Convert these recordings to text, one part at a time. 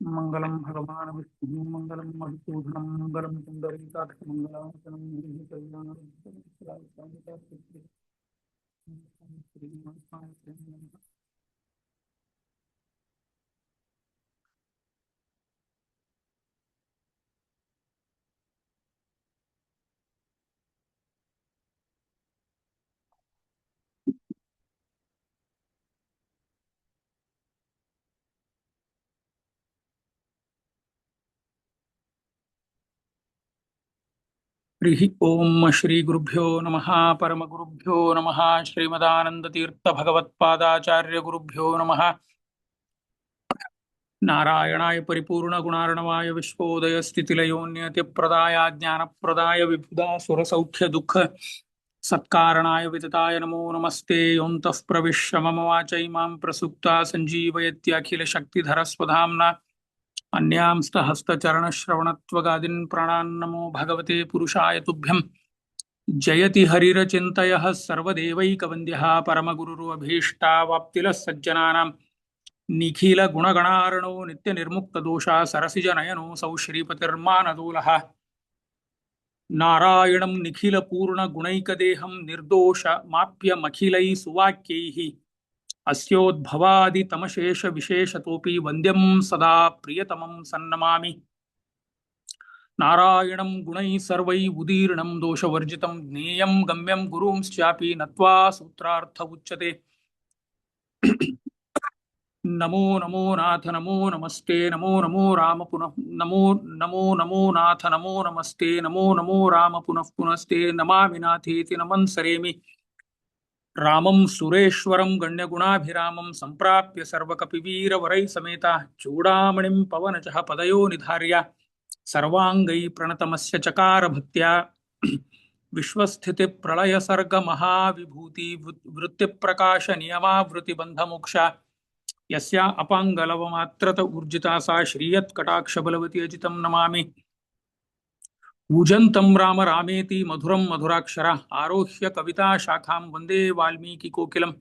मंगलम भगवान विष्णु मंगलम मधुसूदनम मंगलम पुंडरीकाक्ष मंगलावतनम हरि कल्याणम हरि ओम श्री गुरुभ्यो नमः परम गुरुभ्यो नमः श्रीमदानंद तीर्थ भगवत्पादाचार्य गुरुभ्यो नमः नारायणाय परिपूर्ण गुणार्णवाय विश्वोदय स्थितिलयोन्यतिप्रदाय ज्ञानप्रदाय विबुधा सुरसौख्य दुःख सत्कारणाय वितताय नमो नमस्ते योऽन्तः प्रविश्य मम वाचैमां प्रसुप्ता सञ्जीवयत्यखिल शक्तिधर स्वधाम्ना अन्यांस्त हस्तचरणश्रवणत्वगादीन् प्राणान् नमो भगवते पुरुषाय तुभ्यम् जयति हरिरचिन्तयः सर्वदेवैकवन्द्यः परमगुरुरभीष्टावाप्तिलः सज्जनानां निखिल गुणगणार्णो नित्यनिर्मुक्तदोषः सरसिजनयनोऽसौ श्रीपतिर्मानदोलः नारायणं निखिलपूर्णगुणैकदेहं निर्दोषमाप्यमखिलैः सुवाक्यैः अस्योद्भवादितमशेषविशेषतोऽपि वन्द्यं सदा प्रियतमं सन्नमामि नारायणं गुणैः सर्वैः उदीर्णं दोषवर्जितं ज्ञेयं गम्यं गुरुंश्चापि नत्वा सूत्रार्थ उच्यते नमो नमो नाथ नमो नमस्ते नमो नमो राम पुनः नमो नमो नमो नाथ नमो नमस्ते नमो नमो राम पुनः पुनस्ते नमामि नाथेति नमन् सरेमि रामं सुरेश्वरं गण्यगुणाभिरामं सम्प्राप्य सर्वकपिवीरवरैः समेतः चूडामणिं पवनचः पदयो निधार्य सर्वाङ्गैः प्रणतमस्य चकार भक्त्या विश्वस्थितिप्रलयसर्गमहाविभूति वृत्तिप्रकाश नियमावृत्तिबन्धमोक्ष यस्या अपाङ्गलवमात्रत ऊर्जिता सा श्रीयत्कटाक्षबलवती अजितं नमामि ऊजन्तं राम रामेति मधुरं मधुराक्षर आरोह्य कविता शाखां वन्दे वाल्मीकिकोकिलं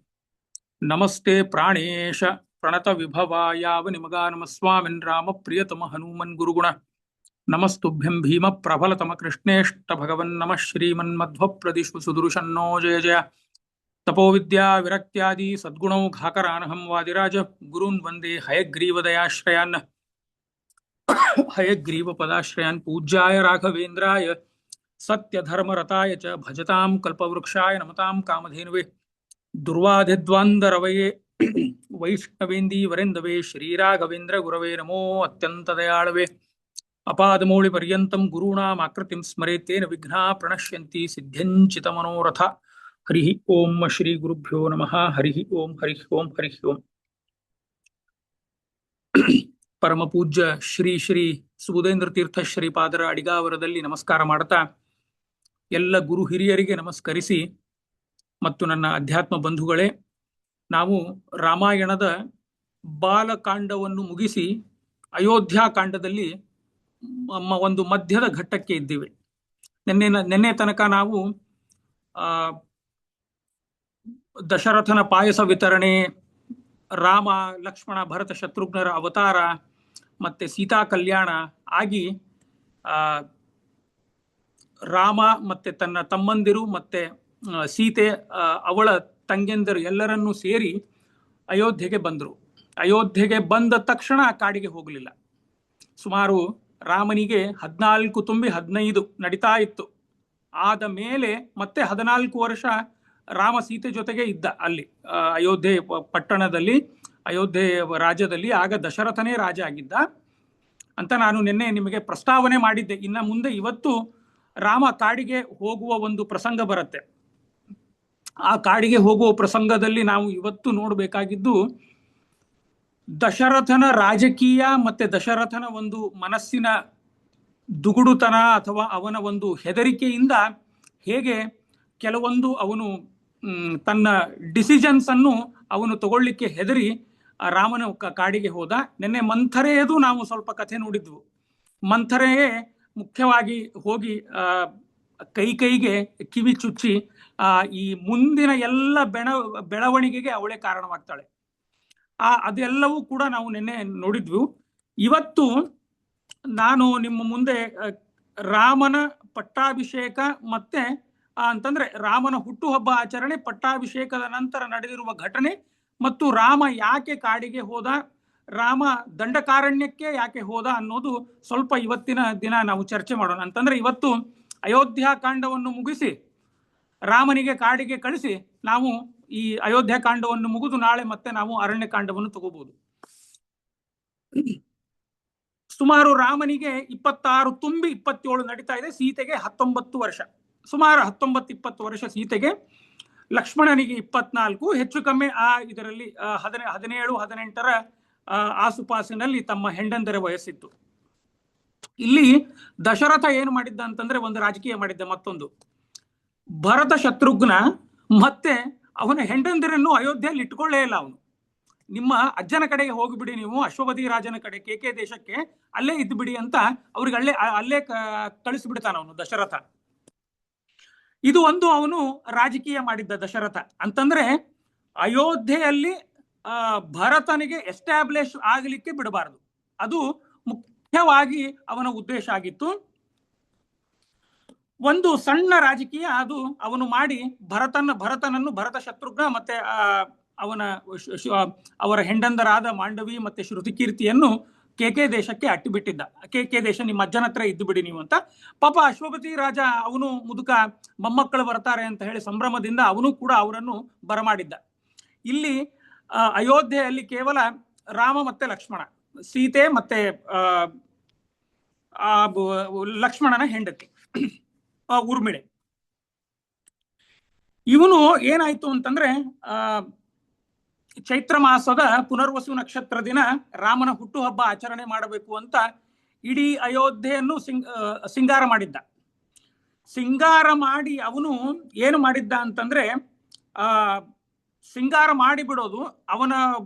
नमस्ते प्राणेश प्रणत विभवायावनिमगानमस्वामिन् राम प्रियतम हनुमन् गुरुगुण नमस्तुभ्यं भीम प्रबलतम कृष्णेष्ट भगवन् नमः श्रीमन्मध्वप्रदिशु सुदृशन्नो जय जय तपो विद्या विरक्त्यादि सद्गुणौ घाकरानहं वादिराज गुरून् वन्दे हयग्रीवदयाश्रयान् हयग्रीवपदाश्रयान् पूज्याय राघवेन्द्राय सत्यधर्मरताय च भजतां कल्पवृक्षाय नमतां कामधेनुवे दुर्वाधिध्वान्दरवये वैष्णवेन्दीवरेन्दवे श्रीराघवेन्द्र गुरवे नमो अत्यन्तदयाळवे अपादमौलिपर्यन्तं गुरूणामाकृतिं स्मरेत् तेन विघ्नाः प्रणश्यन्ति सिद्ध्यञ्चितमनोरथ हरिः ओम श्री गुरुभ्यो नमः हरिः ओम हरिः ओम हरिः ओम परम पूज्य ಶ್ರೀ ಶ್ರೀ ಸುಬುಧೇಂದ್ರ ತೀರ್ಥ ಶ್ರೀಪಾದರ ಅಡಿಗಾವರದಲ್ಲಿ ನಮಸ್ಕಾರ ಮಾಡುತ್ತಾ ಎಲ್ಲ ಗುರು ಹಿರಿಯರಿಗೆ ನಮಸ್ಕರಿಸಿ ಮತ್ತು ನನ್ನ ಅಧ್ಯಾತ್ಮ ಬಂಧುಗಳೇ, ನಾವು ರಾಮಾಯಣದ ಬಾಲಕಾಂಡವನ್ನು ಮುಗಿಸಿ ಅಯೋಧ್ಯಾಕಾಂಡದಲ್ಲಿ ಒಂದು ಮಧ್ಯದ ಘಟ್ಟಕ್ಕೆ ಇದ್ದೀವಿ. ನಿನ್ನೆ ತನಕ ನಾವು ದಶರಥನ ಪಾಯಸ ವಿತರಣೆ, ರಾಮ ಲಕ್ಷ್ಮಣ ಭರತ ಶತ್ರುಘ್ನರ ಅವತಾರ ಮತ್ತೆ ಸೀತಾ ಕಲ್ಯಾಣ ಆಗಿ ರಾಮ ಮತ್ತೆ ತನ್ನ ತಮ್ಮಂದಿರು ಮತ್ತೆ ಸೀತೆ ಅವಳ ತಂಗೆಂದರು ಎಲ್ಲರನ್ನೂ ಸೇರಿ ಅಯೋಧ್ಯೆಗೆ ಬಂದರು. ಅಯೋಧ್ಯೆಗೆ ಬಂದ ತಕ್ಷಣ ಕಾಡಿಗೆ ಹೋಗಲಿಲ್ಲ. ಸುಮಾರು ರಾಮನಿಗೆ 14 ತುಂಬಿ 15 ನಡೀತಾ ಇತ್ತು. ಆದ ಮೇಲೆ ಮತ್ತೆ 14 ವರ್ಷ ರಾಮ ಸೀತೆ ಜೊತೆಗೆ ಇದ್ದ ಅಲ್ಲಿ ಅಯೋಧ್ಯೆ ಪಟ್ಟಣದಲ್ಲಿ, ಅಯೋಧ್ಯೆ ರಾಜ್ಯದಲ್ಲಿ. ಆಗ ದಶರಥನೇ ರಾಜ ಆಗಿದ್ದ ಅಂತ ನಾನು ನಿನ್ನೆ ನಿಮಗೆ ಪ್ರಸ್ತಾವನೆ ಮಾಡಿದ್ದೆ. ಇನ್ನು ಮುಂದೆ ಇವತ್ತು ರಾಮ ಕಾಡಿಗೆ ಹೋಗುವ ಒಂದು ಪ್ರಸಂಗ ಬರುತ್ತೆ. ಆ ಕಾಡಿಗೆ ಹೋಗುವ ಪ್ರಸಂಗದಲ್ಲಿ ನಾವು ಇವತ್ತು ನೋಡಬೇಕಾಗಿದ್ದು ದಶರಥನ ರಾಜಕೀಯ ಮತ್ತೆ ದಶರಥನ ಒಂದು ಮನಸ್ಸಿನ ದುಗುಡುತನ ಅಥವಾ ಅವನ ಒಂದು ಹೆದರಿಕೆಯಿಂದ ಹೇಗೆ ಕೆಲವೊಂದು ಅವನು ತನ್ನ ಡಿಸಿಷನ್ಸ್ ಅನ್ನು ಅವನು ತಗೊಳ್ಳಿಕ್ಕೆ ಹೆದರಿ ರಾಮನ ಕಾಡಿಗೆ ಹೋದ. ನಿನ್ನೆ ಮಂಥರೆಯದು ನಾವು ಸ್ವಲ್ಪ ಕಥೆ ನೋಡಿದ್ವು. ಮಂಥರೆಯೇ ಮುಖ್ಯವಾಗಿ ಹೋಗಿ ಕೈಗೆ ಕಿವಿ ಚುಚ್ಚಿ ಈ ಮುಂದಿನ ಎಲ್ಲ ಬೆಳವಣಿಗೆಗೆ ಅವಳೇ ಕಾರಣವಾಗ್ತಾಳೆ. ಅದೆಲ್ಲವೂ ಕೂಡ ನಾವು ನಿನ್ನೆ ನೋಡಿದ್ವು. ಇವತ್ತು ನಾನು ನಿಮ್ಮ ಮುಂದೆ ರಾಮನ ಪಟ್ಟಾಭಿಷೇಕ ಮತ್ತೆ ಅಂತಂದ್ರೆ ರಾಮನ ಹುಟ್ಟುಹಬ್ಬ ಆಚರಣೆ, ಪಟ್ಟಾಭಿಷೇಕದ ನಂತರ ನಡೆದಿರುವ ಘಟನೆ ಮತ್ತು ರಾಮ ಯಾಕೆ ಕಾಡಿಗೆ ಹೋದ, ರಾಮ ದಂಡಕಾರಣ್ಯಕ್ಕೆ ಯಾಕೆ ಹೋದ ಅನ್ನೋದು ಸ್ವಲ್ಪ ಇವತ್ತಿನ ದಿನ ನಾವು ಚರ್ಚೆ ಮಾಡೋಣ. ಅಂತಂದ್ರೆ ಇವತ್ತು ಅಯೋಧ್ಯ ಕಾಂಡವನ್ನು ಮುಗಿಸಿ ರಾಮನಿಗೆ ಕಾಡಿಗೆ ಕಳಿಸಿ ನಾವು ಈ ಅಯೋಧ್ಯ ಕಾಂಡವನ್ನು ಮುಗಿದು ನಾಳೆ ಮತ್ತೆ ನಾವು ಅರಣ್ಯ ಕಾಂಡವನ್ನು ತಗೋಬಹುದು. ಸುಮಾರು ರಾಮನಿಗೆ 26 ತುಂಬಿ 27 ನಡೀತಾ ಇದೆ, ಸೀತೆಗೆ 19 ವರ್ಷ, ಸುಮಾರು 19-20 ವರ್ಷ ಸೀತೆಗೆ, ಲಕ್ಷ್ಮಣನಿಗೆ 24, ಹೆಚ್ಚು ಕಮ್ಮಿ ಇದರಲ್ಲಿ 17-18ರ ಆಸುಪಾಸಿನಲ್ಲಿ ತಮ್ಮ ಹೆಂಡಂದರ ವಯಸ್ಸಿತ್ತು. ಇಲ್ಲಿ ದಶರಥ ಏನು ಮಾಡಿದ್ದ ಅಂತಂದ್ರೆ ಒಂದು ರಾಜಕೀಯ ಮಾಡಿದ್ದ. ಮತ್ತೊಂದು, ಭರತ ಶತ್ರುಘ್ನ ಮತ್ತೆ ಅವನ ಹೆಂಡಂದಿರನ್ನು ಅಯೋಧ್ಯೆಯಲ್ಲಿ ಇಟ್ಕೊಳ್ಳೇ ಇಲ್ಲ. ಅವನು ನಿಮ್ಮ ಅಜ್ಜನ ಕಡೆಗೆ ಹೋಗಿಬಿಡಿ, ನೀವು ಅಶ್ವಪತಿ ರಾಜನ ಕಡೆ ಕೇಕೆ ದೇಶಕ್ಕೆ ಅಲ್ಲೇ ಇದ್ದು ಬಿಡಿ ಅಂತ ಅವ್ರಿಗೆ ಅಲ್ಲೇ ಕಳಿಸಿಬಿಡ್ತಾನ ಅವನು ದಶರಥ. ಇದು ಒಂದು ಅವನು ರಾಜಕೀಯ ಮಾಡಿದ್ದ ದಶರಥ. ಅಂತಂದ್ರೆ ಅಯೋಧ್ಯೆಯಲ್ಲಿ ಭರತನಿಗೆ ಎಸ್ಟಾಬ್ಲಿಷ್ ಆಗಲಿಕ್ಕೆ ಬಿಡಬಾರದು, ಅದು ಮುಖ್ಯವಾಗಿ ಅವನ ಉದ್ದೇಶ ಆಗಿತ್ತು. ಒಂದು ಸಣ್ಣ ರಾಜಕೀಯ ಅದು ಅವನು ಮಾಡಿ ಭರತನನ್ನು ಭರತ ಶತ್ರುಘ್ನ ಮತ್ತೆ ಅವರ ಹೆಂಡಂದರಾದ ಮಾಂಡವಿ ಮತ್ತೆ ಶ್ರುತಿಕೀರ್ತಿಯನ್ನು ಕೇಕೆ ದೇಶಕ್ಕೆ ಅಟ್ಟಿಬಿಟ್ಟಿದ್ದ. ಕೇಕೆ ದೇಶ ನಿಮ್ಮ ಅಜ್ಜನ ಹತ್ರ ಇದ್ದು ಬಿಡಿ ನೀವು ಅಂತ. ಪಾಪ ಅಶ್ವಪತಿ ರಾಜ ಅವನು ಮುದುಕ, ಮೊಮ್ಮಕ್ಕಳು ಬರ್ತಾರೆ ಅಂತ ಹೇಳಿ ಸಂಭ್ರಮದಿಂದ ಅವನು ಕೂಡ ಅವರನ್ನು ಬರಮಾಡಿದ್ದ. ಇಲ್ಲಿ ಅಯೋಧ್ಯೆಯಲ್ಲಿ ಕೇವಲ ರಾಮ ಮತ್ತೆ ಲಕ್ಷ್ಮಣ, ಸೀತೆ ಮತ್ತೆ ಲಕ್ಷ್ಮಣನ ಹೆಂಡತಿ ಊರ್ಮಿಳೆ. ಇವನು ಏನಾಯ್ತು ಅಂತಂದ್ರೆ ಚೈತ್ರ ಮಾಸದ ಪುನರ್ವಸು ನಕ್ಷತ್ರ ದಿನ ರಾಮನ ಹುಟ್ಟುಹಬ್ಬ ಆಚರಣೆ ಮಾಡಬೇಕು ಅಂತ ಇಡೀ ಅಯೋಧ್ಯೆಯನ್ನು ಸಿಂಗಾರ ಮಾಡಿದ್ದ. ಸಿಂಗಾರ ಮಾಡಿ ಅವನು ಏನು ಮಾಡಿದ್ದ ಅಂತಂದ್ರೆ ಸಿಂಗಾರ ಮಾಡಿಬಿಡೋದು, ಅವನ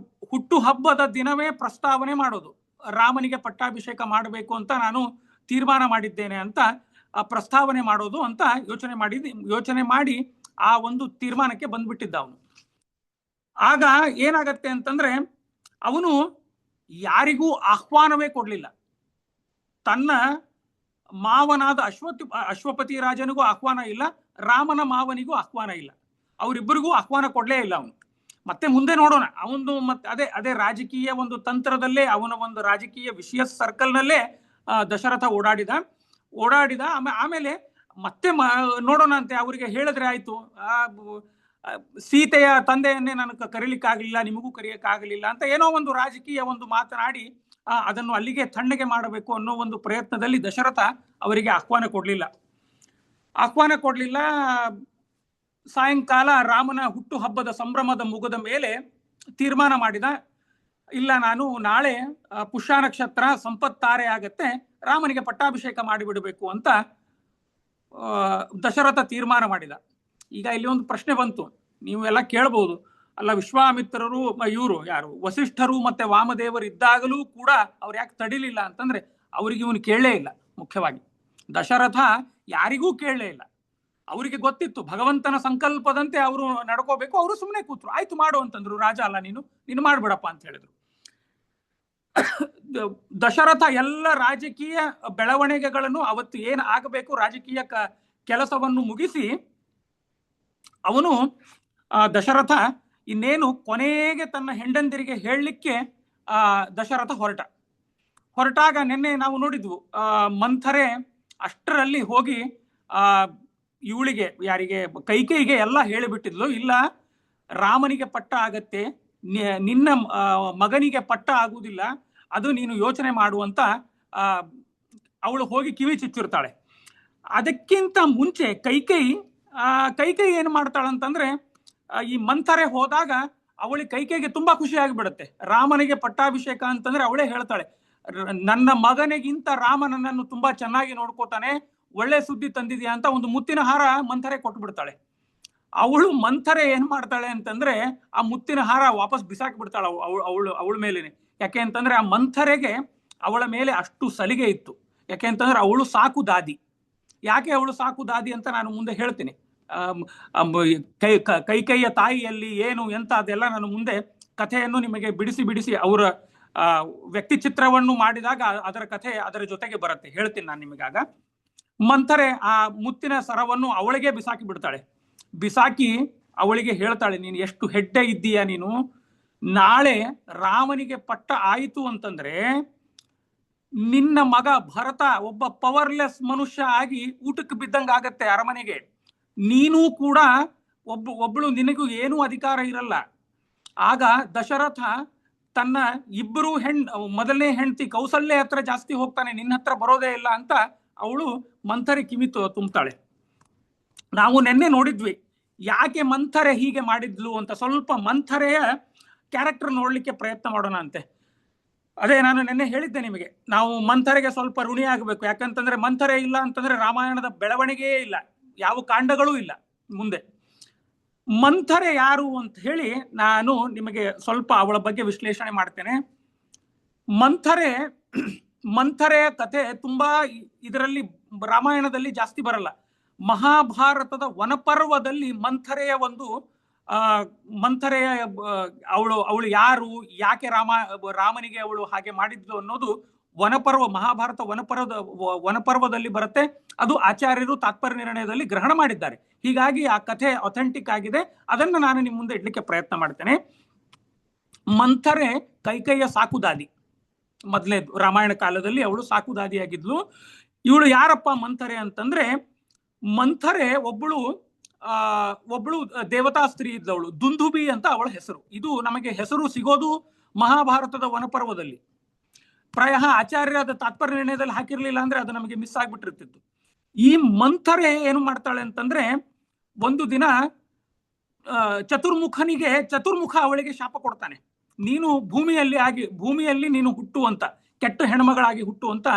ಹುಟ್ಟುಹಬ್ಬದ ದಿನವೇ ಪ್ರಸ್ತಾವನೆ ಮಾಡೋದು, ರಾಮನಿಗೆ ಪಟ್ಟಾಭಿಷೇಕ ಮಾಡಬೇಕು ಅಂತ ನಾನು ತೀರ್ಮಾನ ಮಾಡಿದ್ದೇನೆ ಅಂತ ಪ್ರಸ್ತಾವನೆ ಮಾಡೋದು ಅಂತ ಯೋಚನೆ ಮಾಡಿ ಆ ಒಂದು ತೀರ್ಮಾನಕ್ಕೆ ಬಂದ್ಬಿಟ್ಟಿದ್ದ ಅವನು. ಆಗ ಏನಾಗತ್ತೆ ಅಂತಂದ್ರೆ ಅವನು ಯಾರಿಗೂ ಆಹ್ವಾನವೇ ಕೊಡ್ಲಿಲ್ಲ. ತನ್ನ ಮಾವನಾದ ಅಶ್ವಪತಿ ರಾಜನಿಗೂ ಆಹ್ವಾನ ಇಲ್ಲ, ರಾಮನ ಮಾವನಿಗೂ ಆಹ್ವಾನ ಇಲ್ಲ, ಅವರಿಬ್ಬರಿಗೂ ಆಹ್ವಾನ ಕೊಡ್ಲೇ ಇಲ್ಲ ಅವನು. ಮತ್ತೆ ಮುಂದೆ ನೋಡೋಣ, ಅವನು ಮತ್ತೆ ಅದೇ ರಾಜಕೀಯ ಒಂದು ತಂತ್ರದಲ್ಲೇ, ಅವನ ಒಂದು ರಾಜಕೀಯ ವಿಷಯ ಸರ್ಕಲ್ನಲ್ಲೇ ದಶರಥ ಓಡಾಡಿದ. ಆಮೇಲೆ ಮತ್ತೆ ನೋಡೋಣ ಅಂತೆ. ಅವರಿಗೆ ಹೇಳಿದ್ರೆ ಆಯ್ತು, ಸೀತೆಯ ತಂದೆಯನ್ನೇ ನಾನು ಕರೀಲಿಕ್ಕಾಗಲಿಲ್ಲ, ನಿಮಗೂ ಕರೆಯಕ್ಕಾಗಲಿಲ್ಲ ಅಂತ ಏನೋ ಒಂದು ರಾಜಕೀಯ ಒಂದು ಮಾತನಾಡಿ ಅದನ್ನು ಅಲ್ಲಿಗೆ ತಣ್ಣಗೆ ಮಾಡಬೇಕು ಅನ್ನೋ ಒಂದು ಪ್ರಯತ್ನದಲ್ಲಿ ದಶರಥ ಅವರಿಗೆ ಆಹ್ವಾನ ಕೊಡ್ಲಿಲ್ಲ. ಸಾಯಂಕಾಲ ರಾಮನ ಹುಟ್ಟುಹಬ್ಬದ ಸಂಭ್ರಮದ ಮುಗದ ಮೇಲೆ ತೀರ್ಮಾನ ಮಾಡಿದ, ಇಲ್ಲ ನಾನು ನಾಳೆ ಪುಷ್ಯ ನಕ್ಷತ್ರ ಸಂಪತ್ತಾರೆ ಆಗತ್ತೆ, ರಾಮನಿಗೆ ಪಟ್ಟಾಭಿಷೇಕ ಮಾಡಿಬಿಡಬೇಕು ಅಂತ ದಶರಥ ತೀರ್ಮಾನ ಮಾಡಿದ. ಈಗ ಇಲ್ಲಿ ಒಂದು ಪ್ರಶ್ನೆ ಬಂತು, ನೀವೆಲ್ಲ ಕೇಳಬಹುದು, ಅಲ್ಲ ವಿಶ್ವಾಮಿತ್ರರು ಇವರು ಯಾರು ವಸಿಷ್ಠರು ಮತ್ತೆ ವಾಮದೇವರು ಇದ್ದಾಗಲೂ ಕೂಡ ಅವ್ರು ಯಾಕೆ ತಡಿಲಿಲ್ಲ ಅಂತಂದ್ರೆ ಅವ್ರಿಗೆ ಇವನು ಕೇಳಲೇ ಇಲ್ಲ. ಮುಖ್ಯವಾಗಿ ದಶರಥ ಯಾರಿಗೂ ಕೇಳಲೇ ಇಲ್ಲ. ಅವರಿಗೆ ಗೊತ್ತಿತ್ತು ಭಗವಂತನ ಸಂಕಲ್ಪದಂತೆ ಅವರು ನಡ್ಕೋಬೇಕು, ಅವರು ಸುಮ್ಮನೆ ಕೂತ್ರು. ಆಯ್ತು ಮಾಡು ಅಂತಂದ್ರು, ರಾಜ ಅಲ್ಲ ನೀನು ಮಾಡ್ಬಿಡಪ್ಪ ಅಂತ ಹೇಳಿದ್ರು. ದಶರಥ ಎಲ್ಲ ರಾಜಕೀಯ ಬೆಳವಣಿಗೆಗಳನ್ನು ಅವತ್ತು ಏನು ಆಗಬೇಕು ರಾಜಕೀಯ ಕೆಲಸವನ್ನು ಮುಗಿಸಿ ಅವನು ದಶರಥ ಇನ್ನೇನು ಕೊನೆಗೆ ತನ್ನ ಹೆಂಡಂದಿರಿಗೆ ಹೇಳಲಿಕ್ಕೆ ದಶರಥ ಹೊರಟಾಗ ನಿನ್ನೆ ನಾವು ನೋಡಿದ್ವು, ಮಂಥರೆ ಅಷ್ಟರಲ್ಲಿ ಹೋಗಿ ಇವಳಿಗೆ ಯಾರಿಗೆ ಕೈಕೇಯಿಗೆ ಎಲ್ಲ ಹೇಳಿಬಿಟ್ಟಿದ್ಲು, ಇಲ್ಲ ರಾಮನಿಗೆ ಪಟ್ಟ ಆಗತ್ತೆ, ನಿನ್ನ ಮಗನಿಗೆ ಪಟ್ಟ ಆಗುವುದಿಲ್ಲ, ಅದು ನೀನು ಯೋಚನೆ ಮಾಡುವಂತ ಅವಳು ಹೋಗಿ ಕಿವಿ ಚುಚ್ಚಿರ್ತಾಳೆ. ಅದಕ್ಕಿಂತ ಮುಂಚೆ ಕೈಕೇಯಿ ಏನು ಮಾಡ್ತಾಳಂತಂದ್ರೆ ಈ ಮಂಥರೆ ಹೋದಾಗ ಕೈಕೇಯಿಗೆ ತುಂಬಾ ಖುಷಿ ಆಗಿಬಿಡುತ್ತೆ. ರಾಮನಿಗೆ ಪಟ್ಟಾಭಿಷೇಕ ಅಂತಂದ್ರೆ ಅವಳೇ ಹೇಳ್ತಾಳೆ, ನನ್ನ ಮಗನಿಗಿಂತ ರಾಮ ನನ್ನನ್ನು ತುಂಬಾ ಚೆನ್ನಾಗಿ ನೋಡ್ಕೋತಾನೆ, ಒಳ್ಳೆ ಸುದ್ದಿ ತಂದಿದ್ಯಾ ಅಂತ ಒಂದು ಮುತ್ತಿನ ಹಾರ ಮಂಥರೆ ಕೊಟ್ಟು ಬಿಡ್ತಾಳೆ. ಮಂಥರೆ ಏನ್ ಮಾಡ್ತಾಳೆ ಅಂತಂದ್ರೆ ಆ ಮುತ್ತಿನ ಹಾರ ವಾಪಸ್ ಬಿಸಾಕಿ ಬಿಡ್ತಾಳ ಅವಳ ಮೇಲೇನೆ. ಯಾಕೆ ಅಂತಂದ್ರೆ ಆ ಮಂಥರೆಗೆ ಅವಳ ಮೇಲೆ ಅಷ್ಟು ಸಲಿಗೆ ಇತ್ತು. ಯಾಕೆ ಅಂತಂದ್ರೆ ಅವಳು ಸಾಕು ದಾದಿ. ಯಾಕೆ ಅವಳು ಸಾಕು ದಾದಿ ಅಂತ ನಾನು ಮುಂದೆ ಹೇಳ್ತೀನಿ. ಕೈಕೇಯಿಯ ತಾಯಿಯಲ್ಲಿ ಏನು ಎಂತ ಅದೆಲ್ಲ ನಾನು ಮುಂದೆ ಕಥೆಯನ್ನು ನಿಮಗೆ ಬಿಡಿಸಿ ಅವರ ವ್ಯಕ್ತಿ ಚಿತ್ರವನ್ನು ಮಾಡಿದಾಗ ಅದರ ಕಥೆ ಅದರ ಜೊತೆಗೆ ಬರುತ್ತೆ. ಹೇಳ್ತೀನಿ ನಾನು ನಿಮಗಾಗ. ಮಂಥರೆ ಆ ಮುತ್ತಿನ ಸರವನ್ನು ಅವಳಿಗೆ ಬಿಸಾಕಿ ಬಿಡ್ತಾಳೆ. ಬಿಸಾಕಿ ಅವಳಿಗೆ ಹೇಳ್ತಾಳೆ, ನೀನು ಎಷ್ಟು ಹೆಡ್ಡೆ ಇದ್ದೀಯ ನೀನು, ನಾಳೆ ರಾಮನಿಗೆ ಪಟ್ಟ ಆಯಿತು ಅಂತಂದ್ರೆ ನಿನ್ನ ಮಗ ಭರತ ಒಬ್ಬ ಪವರ್ಲೆಸ್ ಮನುಷ್ಯ ಆಗಿ ಊಟಕ್ಕೆ ಬಿದ್ದಂಗ ಆಗತ್ತೆ ಅರಮನೆಗೆ. ನೀನು ಕೂಡ ಒಬ್ಬಳು ನಿನಗೂ ಏನೂ ಅಧಿಕಾರ ಇರಲ್ಲ. ಆಗ ದಶರಥ ತನ್ನ ಇಬ್ಬರು ಮೊದಲನೇ ಹೆಂಡತಿ ಕೌಸಲ್ಯ ಹತ್ರ ಜಾಸ್ತಿ ಹೋಗ್ತಾನೆ, ನಿನ್ನ ಹತ್ರ ಬರೋದೇ ಇಲ್ಲ ಅಂತ ಅವಳು ಮಂಥರೆ ಕಿವಿ ತುಂಬ್ತಾಳೆ. ನಾವು ನೆನ್ನೆ ನೋಡಿದ್ವಿ ಯಾಕೆ ಮಂಥರೆ ಹೀಗೆ ಮಾಡಿದ್ಲು ಅಂತ. ಸ್ವಲ್ಪ ಮಂಥರೆಯ ಕ್ಯಾರೆಕ್ಟರ್ ನೋಡ್ಲಿಕ್ಕೆ ಪ್ರಯತ್ನ ಮಾಡೋಣ ಅಂತೆ. ಅದೇ ನಾನು ನೆನ್ನೆ ಹೇಳಿದ್ದೆ ನಿಮಗೆ, ನಾವು ಮಂಥರೆಗೆ ಸ್ವಲ್ಪ ಋಣಿ ಆಗಬೇಕು. ಯಾಕಂತಂದ್ರೆ ಮಂಥರೆ ಇಲ್ಲ ಅಂತಂದ್ರೆ ರಾಮಾಯಣದ ಬೆಳವಣಿಗೆಯೇ ಇಲ್ಲ, ಯಾವ ಕಾಂಡಗಳೂ ಇಲ್ಲ ಮುಂದೆ. ಮಂಥರೆ ಯಾರು ಅಂತ ಹೇಳಿ ನಾನು ನಿಮಗೆ ಸ್ವಲ್ಪ ಅವಳ ಬಗ್ಗೆ ವಿಶ್ಲೇಷಣೆ ಮಾಡ್ತೇನೆ. ಮಂಥರೆಯ ಕಥೆ ತುಂಬಾ ಇದರಲ್ಲಿ ರಾಮಾಯಣದಲ್ಲಿ ಜಾಸ್ತಿ ಬರಲ್ಲ. ಮಹಾಭಾರತದ ವನಪರ್ವದಲ್ಲಿ ಮಂಥರೆಯ ಅವಳು ಯಾರು, ಯಾಕೆ ರಾಮನಿಗೆ ಅವಳು ಹಾಗೆ ಮಾಡಿದ್ಲು ಅನ್ನೋದು ಮಹಾಭಾರತ ವನಪರ್ವದಲ್ಲಿ ಬರುತ್ತೆ. ಅದು ಆಚಾರ್ಯರು ತಾತ್ಪರ್ಯ ನಿರ್ಣಯದಲ್ಲಿ ಗ್ರಹಣ ಮಾಡಿದ್ದಾರೆ. ಹೀಗಾಗಿ ಆ ಕಥೆ ಅಥೆಂಟಿಕ್ ಆಗಿದೆ. ಅದನ್ನು ನಾನು ನಿಮ್ಮ ಮುಂದೆ ಇಡ್ಲಿಕ್ಕೆ ಪ್ರಯತ್ನ ಮಾಡ್ತೇನೆ. ಮಂಥರೆ ಕೈಕೈಯ ಸಾಕುದಾದಿ, ಮೊದಲನೇದು ರಾಮಾಯಣ ಕಾಲದಲ್ಲಿ ಅವಳು ಸಾಕುದಾದಿಯಾಗಿದ್ಲು. ಇವಳು ಯಾರಪ್ಪ ಮಂಥರೆ ಅಂತಂದ್ರೆ, ಮಂಥರೆ ಒಬ್ಬಳು ದೇವತಾ ಸ್ತ್ರೀ ಇದ್ದವಳು, ದುಂದುಬಿ ಅಂತ ಅವಳ ಹೆಸರು. ಇದು ನಮಗೆ ಹೆಸರು ಸಿಗೋದು ಮಹಾಭಾರತದ ವನಪರ್ವದಲ್ಲಿ. ಪ್ರಾಯಃ ಆಚಾರ್ಯರಾದ ತಾತ್ಪರ್ಯ ನಿರ್ಣಯದಲ್ಲಿ ಹಾಕಿರ್ಲಿಲ್ಲ ಅಂದ್ರೆ ಅದು ನಮಗೆ ಮಿಸ್ ಆಗ್ಬಿಟ್ಟಿರ್ತಿತ್ತು. ಈ ಮಂಥರೆ ಏನು ಮಾಡ್ತಾಳೆ ಅಂತಂದ್ರೆ, ಒಂದು ದಿನ ಚತುರ್ಮುಖ ಅವಳಿಗೆ ಶಾಪ ಕೊಡ್ತಾನೆ. ನೀನು ಭೂಮಿಯಲ್ಲಿ ನೀನು ಹುಟ್ಟು ಅಂತ, ಕೆಟ್ಟ ಹೆಣ್ಮಗಳಾಗಿ ಹುಟ್ಟು ಅಂತ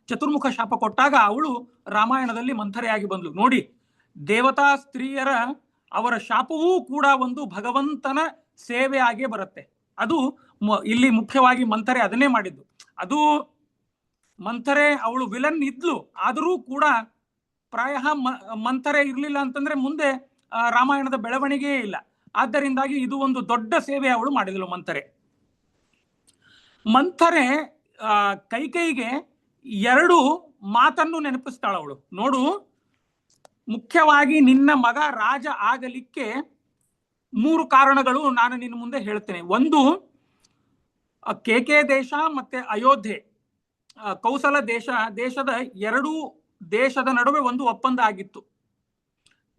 ಚತುರ್ಮುಖ ಶಾಪ ಕೊಟ್ಟಾಗ ಅವಳು ರಾಮಾಯಣದಲ್ಲಿ ಮಂಥರೆಯಾಗಿ ಬಂದ್ಲು. ನೋಡಿ, ದೇವತಾ ಸ್ತ್ರೀಯರ ಅವರ ಶಾಪವೂ ಕೂಡ ಒಂದು ಭಗವಂತನ ಸೇವೆ ಆಗೇ ಬರುತ್ತೆ. ಅದು ಇಲ್ಲಿ ಮುಖ್ಯವಾಗಿ ಮಂಥರೆ ಅದನ್ನೇ ಮಾಡಿದ್ದು. ಅದು ಮಂಥರೆ ಅವಳು ವಿಲನ್ ಇದ್ಲು, ಆದರೂ ಕೂಡ ಪ್ರಾಯಃ ಮಂಥರೆ ಇರ್ಲಿಲ್ಲ ಅಂತಂದ್ರೆ ಮುಂದೆ ರಾಮಾಯಣದ ಬೆಳವಣಿಗೆಯೇ ಇಲ್ಲ. ಆದ್ದರಿಂದಾಗಿ ಇದು ಒಂದು ದೊಡ್ಡ ಸೇವೆ ಅವಳು ಮಾಡಿದಳು ಮಂಥರೆ ಕೈಕೈಗೆ 2 ಮಾತನ್ನು ನೆನಪಿಸ್ತಾಳ ಅವಳು. ನೋಡು, ಮುಖ್ಯವಾಗಿ ನಿನ್ನ ಮಗ ರಾಜ ಆಗಲಿಕ್ಕೆ 3 ಕಾರಣಗಳು ನಾನು ನಿನ್ನ ಮುಂದೆ ಹೇಳ್ತೇನೆ. ಒಂದು, ಕೇಕೆ ದೇಶ ಮತ್ತೆ ಅಯೋಧ್ಯೆ, ಕೌಸಲ ದೇಶದ 2 ದೇಶದ ನಡುವೆ ಒಂದು ಒಪ್ಪಂದ ಆಗಿತ್ತು.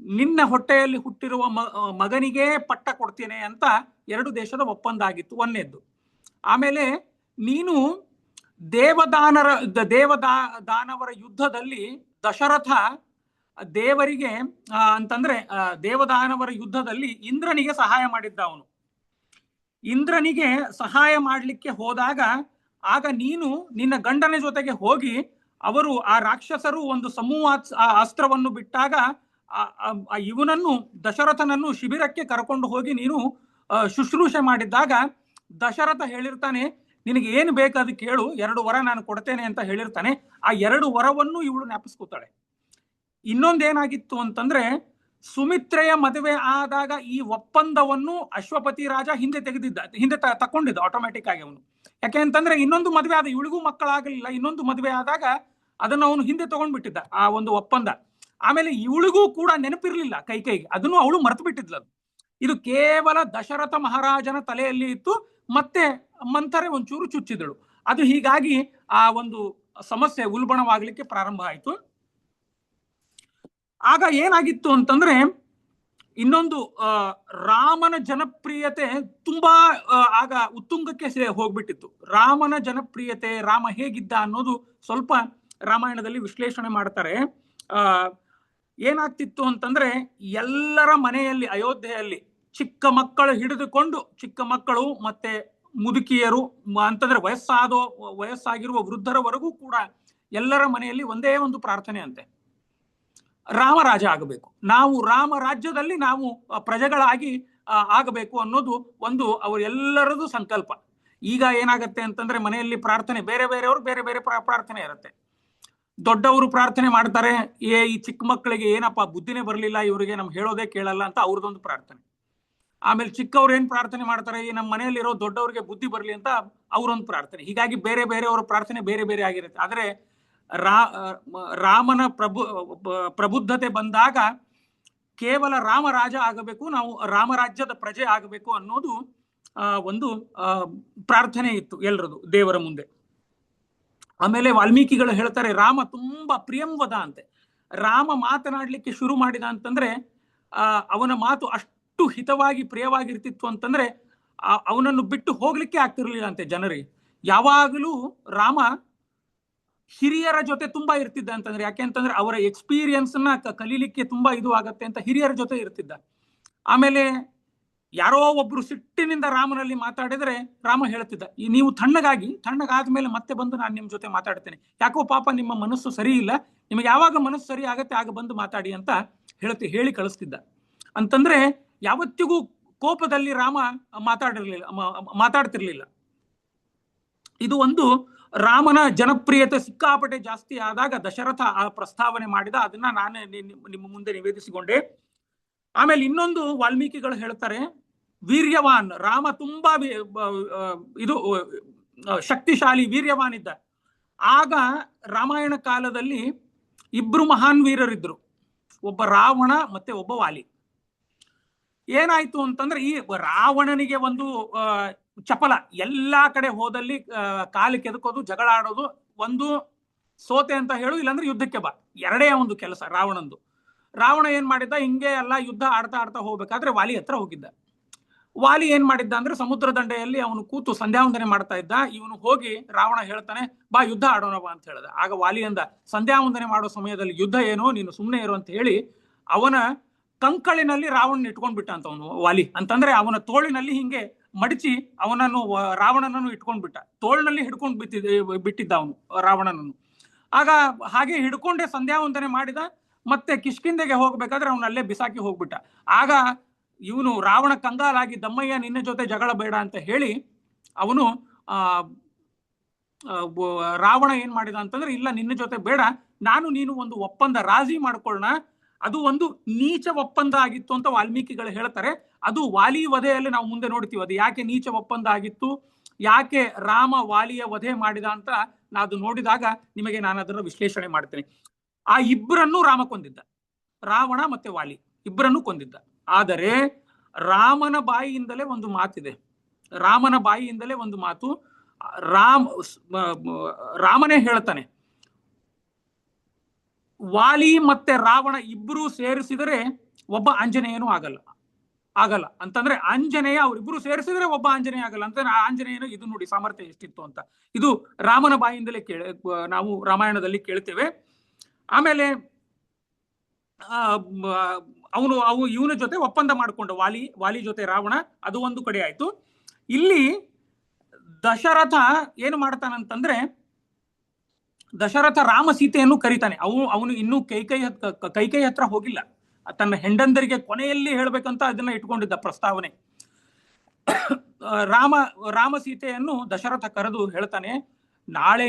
ನಿನ್ನ ಹೊಟ್ಟೆಯಲ್ಲಿ ಹುಟ್ಟಿರುವ ಮಗನಿಗೆ ಪಟ್ಟ ಕೊಡ್ತೇನೆ ಅಂತ 2 ದೇಶದ ಒಪ್ಪಂದ ಆಗಿತ್ತು, ಒಂದನೇದ್ದು. ಆಮೇಲೆ ನೀನು ದೇವದಾನವರ ಯುದ್ಧದಲ್ಲಿ ದಶರಥ ದೇವರಿಗೆ ಅಂತಂದ್ರೆ ದೇವದಾನವರ ಯುದ್ಧದಲ್ಲಿ ಇಂದ್ರನಿಗೆ ಸಹಾಯ ಮಾಡಿದ್ದ. ಅವನು ಇಂದ್ರನಿಗೆ ಸಹಾಯ ಮಾಡಲಿಕ್ಕೆ ಹೋದಾಗ ಆಗ ನೀನು ನಿನ್ನ ಗಂಡನ ಜೊತೆಗೆ ಹೋಗಿ ಅವರು ಆ ರಾಕ್ಷಸರು ಒಂದು ಸಮೂಹ ಅಸ್ತ್ರವನ್ನು ಬಿಟ್ಟಾಗ ಇವನನ್ನು ದಶರಥನನ್ನು ಶಿಬಿರಕ್ಕೆ ಕರ್ಕೊಂಡು ಹೋಗಿ ನೀನು ಶುಶ್ರೂಷೆ ಮಾಡಿದ್ದಾಗ ದಶರಥ ಹೇಳಿರ್ತಾನೆ, ನಿನಗೆ ಏನು ಬೇಕಾದ ಕೇಳು, 2 ವರ ನಾನು ಕೊಡ್ತೇನೆ ಅಂತ ಹೇಳಿರ್ತಾನೆ. ಆ 2 ವರವನ್ನು ಇವಳು ಜ್ಞಾಪಿಸ್ಕೊತಾಳೆ. ಇನ್ನೊಂದೇನಾಗಿತ್ತು ಅಂತಂದ್ರೆ, ಸುಮಿತ್ರೆಯ ಮದುವೆ ಆದಾಗ ಈ ಒಪ್ಪಂದವನ್ನು ಅಶ್ವಪತಿ ರಾಜ ಹಿಂದೆ ತಕೊಂಡಿದ್ದ ಆಟೋಮ್ಯಾಟಿಕ್ ಆಗಿ ಅವನು. ಯಾಕೆ ಅಂತಂದ್ರೆ ಇನ್ನೊಂದು ಮದುವೆ ಆದ, ಇವಳಿಗೂ ಮಕ್ಕಳಾಗಲಿಲ್ಲ, ಇನ್ನೊಂದು ಮದುವೆ ಆದಾಗ ಅದನ್ನು ಅವನು ಹಿಂದೆ ತಗೊಂಡ್ಬಿಟ್ಟಿದ್ದ ಆ ಒಂದು ಒಪ್ಪಂದ. ಆಮೇಲೆ ಇವಳಿಗೂ ಕೂಡ ನೆನಪಿರ್ಲಿಲ್ಲ ಕೈಕೈಗೆ, ಅದನ್ನು ಅವಳು ಮರೆತು ಬಿಟ್ಟಿದ್ಲು. ಇದು ಕೇವಲ ದಶರಥ ಮಹಾರಾಜನ ತಲೆಯಲ್ಲಿ ಇತ್ತು. ಮತ್ತೆ ಮಂಥರೆ ಒಂಚೂರು ಚುಚ್ಚಿದಳು. ಅದು ಹೀಗಾಗಿ ಆ ಒಂದು ಸಮಸ್ಯೆ ಉಲ್ಬಣವಾಗಲಿಕ್ಕೆ ಪ್ರಾರಂಭ ಆಯಿತು. ಆಗ ಏನಾಗಿತ್ತು ಅಂತಂದ್ರೆ, ಇನ್ನೊಂದು ರಾಮನ ಜನಪ್ರಿಯತೆ ತುಂಬಾ ಆಗ ಉತ್ತುಂಗಕ್ಕೆ ಹೋಗ್ಬಿಟ್ಟಿತ್ತು. ರಾಮನ ಜನಪ್ರಿಯತೆ, ರಾಮ ಹೇಗಿದ್ದ ಅನ್ನೋದು ಸ್ವಲ್ಪ ರಾಮಾಯಣದಲ್ಲಿ ವಿಶ್ಲೇಷಣೆ ಮಾಡ್ತಾರೆ. ಏನಾಗ್ತಿತ್ತು ಅಂತಂದ್ರೆ, ಎಲ್ಲರ ಮನೆಯಲ್ಲಿ ಅಯೋಧ್ಯೆಯಲ್ಲಿ ಚಿಕ್ಕ ಮಕ್ಕಳು ಹಿಡಿದುಕೊಂಡು, ಚಿಕ್ಕ ಮಕ್ಕಳು ಮತ್ತೆ ಮುದುಕಿಯರು ಅಂತಂದ್ರೆ ವಯಸ್ಸಾಗಿರುವ ವೃದ್ಧರವರೆಗೂ ಕೂಡ ಎಲ್ಲರ ಮನೆಯಲ್ಲಿ ಒಂದೇ ಒಂದು ಪ್ರಾರ್ಥನೆ ಅಂತೆ, ರಾಮರಾಜ ಆಗಬೇಕು, ನಾವು ರಾಮ ರಾಜ್ಯದಲ್ಲಿ ನಾವು ಪ್ರಜೆಗಳಾಗಿ ಆಗಬೇಕು ಅನ್ನೋದು ಒಂದು ಅವರೆಲ್ಲರದು ಸಂಕಲ್ಪ. ಈಗ ಏನಾಗತ್ತೆ ಅಂತಂದ್ರೆ, ಮನೆಯಲ್ಲಿ ಪ್ರಾರ್ಥನೆ ಬೇರೆಯವರು ಬೇರೆ ಬೇರೆ ಪ್ರಾರ್ಥನೆ ಇರುತ್ತೆ. ದೊಡ್ಡವರು ಪ್ರಾರ್ಥನೆ ಮಾಡ್ತಾರೆ, ಈ ಚಿಕ್ಕ ಮಕ್ಕಳಿಗೆ ಏನಪ್ಪ ಬುದ್ಧಿನೇ ಬರಲಿಲ್ಲ, ಇವರಿಗೆ ನಮ್ಗೆ ಹೇಳೋದೇ ಕೇಳಲ್ಲ ಅಂತ ಅವ್ರದೊಂದು ಪ್ರಾರ್ಥನೆ. ಆಮೇಲೆ ಚಿಕ್ಕವ್ರು ಏನ್ ಪ್ರಾರ್ಥನೆ ಮಾಡ್ತಾರೆ, ಈ ನಮ್ಮ ಮನೆಯಲ್ಲಿರೋ ದೊಡ್ಡವ್ರಿಗೆ ಬುದ್ಧಿ ಬರಲಿ ಅಂತ ಅವರೊಂದು ಪ್ರಾರ್ಥನೆ. ಹೀಗಾಗಿ ಬೇರೆ ಬೇರೆಯವರ ಪ್ರಾರ್ಥನೆ ಬೇರೆ ಬೇರೆ ಆಗಿರುತ್ತೆ. ಆದ್ರೆ ರಾಮನ ಪ್ರಬುದ್ಧತೆ ಬಂದಾಗ ಕೇವಲ ರಾಮರಾಜ ಆಗಬೇಕು, ನಾವು ರಾಮರಾಜ್ಯದ ಪ್ರಜೆ ಆಗಬೇಕು ಅನ್ನೋದು ಒಂದು ಪ್ರಾರ್ಥನೆ ಇತ್ತು ಎಲ್ರದು ದೇವರ ಮುಂದೆ. ಆಮೇಲೆ ವಾಲ್ಮೀಕಿಗಳು ಹೇಳ್ತಾರೆ, ರಾಮ ತುಂಬಾ ಪ್ರಿಯಂವದ ಅಂತೆ. ರಾಮ ಮಾತನಾಡ್ಲಿಕ್ಕೆ ಶುರು ಮಾಡಿದ ಅಂತಂದ್ರೆ ಅವನ ಮಾತು ಅಷ್ಟು ಹಿತವಾಗಿ ಪ್ರಿಯವಾಗಿರ್ತಿತ್ತು ಅಂತಂದ್ರೆ ಅವನನ್ನು ಬಿಟ್ಟು ಹೋಗ್ಲಿಕ್ಕೆ ಆಗ್ತಿರ್ಲಿಲ್ಲ ಅಂತೆ ಜನರಿಗೆ. ಯಾವಾಗಲೂ ರಾಮ ಹಿರಿಯರ ಜೊತೆ ತುಂಬಾ ಇರ್ತಿದ್ದ ಅಂತಂದ್ರೆ, ಯಾಕೆ ಅಂತಂದ್ರೆ ಅವರ ಎಕ್ಸ್ಪೀರಿಯನ್ಸ್ ನ ಕಲೀಲಿಕ್ಕೆ ತುಂಬಾ ಇದು ಆಗತ್ತೆ ಅಂತ ಹಿರಿಯರ ಜೊತೆ ಇರ್ತಿದ್ದ. ಆಮೇಲೆ ಯಾರೋ ಒಬ್ರು ಸಿಟ್ಟಿನಿಂದ ರಾಮನಲ್ಲಿ ಮಾತಾಡಿದ್ರೆ ರಾಮ ಹೇಳ್ತಿದ್ದ, ನೀವು ತಣ್ಣಗಾದ್ಮೇಲೆ ಮತ್ತೆ ಬಂದು ನಾನು ನಿಮ್ ಜೊತೆ ಮಾತಾಡ್ತೇನೆ, ಯಾಕೋ ಪಾಪ ನಿಮ್ಮ ಮನಸ್ಸು ಸರಿ ಇಲ್ಲ, ನಿಮಗೆ ಯಾವಾಗ ಮನಸ್ಸು ಸರಿ ಆಗತ್ತೆ ಆಗ ಬಂದು ಮಾತಾಡಿ ಅಂತ ಹೇಳಿ ಕಳಿಸ್ತಿದ್ದ. ಅಂತಂದ್ರೆ ಯಾವತ್ತಿಗೂ ಕೋಪದಲ್ಲಿ ರಾಮ ಮಾತಾಡ್ತಿರ್ಲಿಲ್ಲ. ಇದು ಒಂದು ರಾಮನ ಜನಪ್ರಿಯತೆ ಸಿಕ್ಕಾಪಟ್ಟೆ ಜಾಸ್ತಿ ಆದಾಗ ದಶರಥ ಆ ಪ್ರಸ್ತಾವನೆ ಮಾಡಿದ, ಅದನ್ನ ನಾನೇ ನಿಮ್ಮ ಮುಂದೆ ನಿವೇದಿಸಿಕೊಂಡೆ. ಆಮೇಲೆ ಇನ್ನೊಂದು ವಾಲ್ಮೀಕಿಗಳು ಹೇಳ್ತಾರೆ, ವೀರ್ಯವಾನ್, ರಾಮ ತುಂಬಾ ಇದು ಶಕ್ತಿಶಾಲಿ ವೀರ್ಯವಾನ್ ಇದ್ದ. ಆಗ ರಾಮಾಯಣ ಕಾಲದಲ್ಲಿ ಇಬ್ರು ಮಹಾನ್ ವೀರರಿದ್ರು, ಒಬ್ಬ ರಾವಣ ಮತ್ತೆ ಒಬ್ಬ ವಾಲಿ. ಏನಾಯ್ತು ಅಂತಂದ್ರೆ, ಈ ರಾವಣನಿಗೆ ಒಂದು ಚಪಲ, ಎಲ್ಲಾ ಕಡೆ ಹೋದಲ್ಲಿ ಕಾಲು ಕೆದಕೋದು, ಜಗಳ ಆಡೋದು, ಒಂದು ಸೋತೆ ಅಂತ ಹೇಳು, ಇಲ್ಲಾಂದ್ರೆ ಯುದ್ಧಕ್ಕೆ ಬಾ, ಎರಡೇ ಒಂದು ಕೆಲಸ ರಾವಣಂದು. ರಾವಣ ಏನ್ ಮಾಡಿದ್ದ, ಹಿಂಗೆ ಎಲ್ಲ ಯುದ್ಧ ಆಡ್ತಾ ಹೋಗ್ಬೇಕಾದ್ರೆ ವಾಲಿ ಹತ್ರ ಹೋಗಿದ್ದ. ವಾಲಿ ಏನ್ ಮಾಡಿದ್ದ ಅಂದ್ರೆ, ಸಮುದ್ರ ದಂಡೆಯಲ್ಲಿ ಅವನು ಕೂತು ಸಂಧ್ಯಾವಂದನೆ ಮಾಡ್ತಾ ಇದ್ದ. ಇವನು ಹೋಗಿ ರಾವಣ ಹೇಳ್ತಾನೆ, ಬಾ ಯುದ್ಧ ಆಡೋಣ ಬಾ ಅಂತ ಹೇಳ್ದ. ಆಗ ವಾಲಿ ಅಂದ, ಸಂಧ್ಯಾವಂದನೆ ಮಾಡೋ ಸಮಯದಲ್ಲಿ ಯುದ್ಧ ಏನೋ, ನೀನು ಸುಮ್ಮನೆ ಇರು ಅಂತ ಹೇಳಿ ಅವನ ಕಂಕಳಿನಲ್ಲಿ ರಾವಣನ ಇಟ್ಕೊಂಡ್ಬಿಟ್ಟ ಅಂತ ಅವನು ವಾಲಿ. ಅಂತಂದ್ರೆ ಅವನ ತೋಳಿನಲ್ಲಿ ಹಿಂಗೆ ಮಡಚಿ ಅವನನ್ನು ರಾವಣನನ್ನು ಇಟ್ಕೊಂಡ್ಬಿಟ್ಟ, ತೋಳಿನಲ್ಲಿ ಹಿಡ್ಕೊಂಡು ಬಿಟ್ಟಿದ್ದ ಅವನು ರಾವಣನನ್ನು. ಆಗ ಹಾಗೆ ಹಿಡ್ಕೊಂಡೆ ಸಂಧ್ಯಾವಂದನೆ ಮಾಡಿದ. ಮತ್ತೆ ಕಿಷ್ಕಿಂಧೆಗೆ ಹೋಗ್ಬೇಕಾದ್ರೆ ಅವನಲ್ಲೇ ಬಿಸಾಕಿ ಹೋಗ್ಬಿಟ್ಟ. ಆಗ ಇವನು ರಾವಣ ಕಂಗಾಲಾಗಿ, ದಮ್ಮಯ್ಯ ನಿನ್ನ ಜೊತೆ ಜಗಳ ಬೇಡ ಅಂತ ಹೇಳಿ ಅವನು ರಾವಣ ಏನ್ ಮಾಡಿದ ಅಂತಂದ್ರೆ, ಇಲ್ಲ ನಿನ್ನ ಜೊತೆ ಬೇಡ, ನಾನು ನೀನು ಒಂದು ಒಪ್ಪಂದ ರಾಜಿ ಮಾಡ್ಕೊಳ್ಳೋಣ. ಅದು ಒಂದು ನೀಚ ಒಪ್ಪಂದ ಆಗಿತ್ತು ಅಂತ ವಾಲ್ಮೀಕಿಗಳು ಹೇಳ್ತಾರೆ. ಅದು ವಾಲಿ ವಧೆಯಲ್ಲಿ ನಾವು ಮುಂದೆ ನೋಡ್ತೀವಿ, ಅದು ಯಾಕೆ ನೀಚ ಒಪ್ಪಂದ ಆಗಿತ್ತು, ಯಾಕೆ ರಾಮ ವಾಲಿಯ ವಧೆ ಮಾಡಿದ ಅಂತ ಅದು ನೋಡಿದಾಗ ನಿಮಗೆ ನಾನು ಅದನ್ನು ವಿಶ್ಲೇಷಣೆ ಮಾಡ್ತೇನೆ. ಆ ಇಬ್ಬರನ್ನು ರಾಮ ಕೊಂದಿದ್ದ, ರಾವಣ ಮತ್ತೆ ವಾಲಿ ಇಬ್ಬರನ್ನು ಕೊಂದಿದ್ದ. ಆದರೆ ರಾಮನ ಬಾಯಿಯಿಂದಲೇ ಒಂದು ಮಾತಿದೆ, ರಾಮನೇ ಹೇಳ್ತಾನೆ, ವಾಲಿ ಮತ್ತೆ ರಾವಣ ಇಬ್ರು ಸೇರಿಸಿದರೆ ಒಬ್ಬ ಆಂಜನೇಯನು ಆಗಲ್ಲ ಅಂತಂದ್ರೆ, ಆಂಜನೇಯ ಅವರಿಬ್ರು ಸೇರಿಸಿದ್ರೆ ಒಬ್ಬ ಆಂಜನೇಯ ಆಗಲ್ಲ ಅಂತ. ಆಂಜನೇಯನು ಇದು ನೋಡಿ ಸಾಮರ್ಥ್ಯ ಎಷ್ಟಿತ್ತು ಅಂತ, ಇದು ರಾಮನ ಬಾಯಿಂದಲೇ ನಾವು ರಾಮಾಯಣದಲ್ಲಿ ಕೇಳ್ತೇವೆ. ಆಮೇಲೆ ಇವನ ಜೊತೆ ಒಪ್ಪಂದ ಮಾಡಿಕೊಂಡ ವಾಲಿ ಜೊತೆ ರಾವಣ, ಅದು ಒಂದು ಕಡೆ ಆಯ್ತು. ಇಲ್ಲಿ ದಶರಥ ಏನು ಮಾಡ್ತಾನಂತಂದ್ರೆ, ದಶರಥ ರಾಮ ಸೀತೆಯನ್ನು ಕರೀತಾನೆ. ಅವನು ಇನ್ನೂ ಕೈಕೈ ಹತ್ರ ಹೋಗಿಲ್ಲ, ತನ್ನ ಹೆಂಡಂದರಿಗೆ ಕೊನೆಯಲ್ಲಿ ಹೇಳ್ಬೇಕಂತ ಅದನ್ನ ಇಟ್ಕೊಂಡಿದ್ದ ಪ್ರಸ್ತಾವನೆ. ರಾಮ ಸೀತೆಯನ್ನು ದಶರಥ ಕರೆದು ಹೇಳ್ತಾನೆ, ನಾಳೆ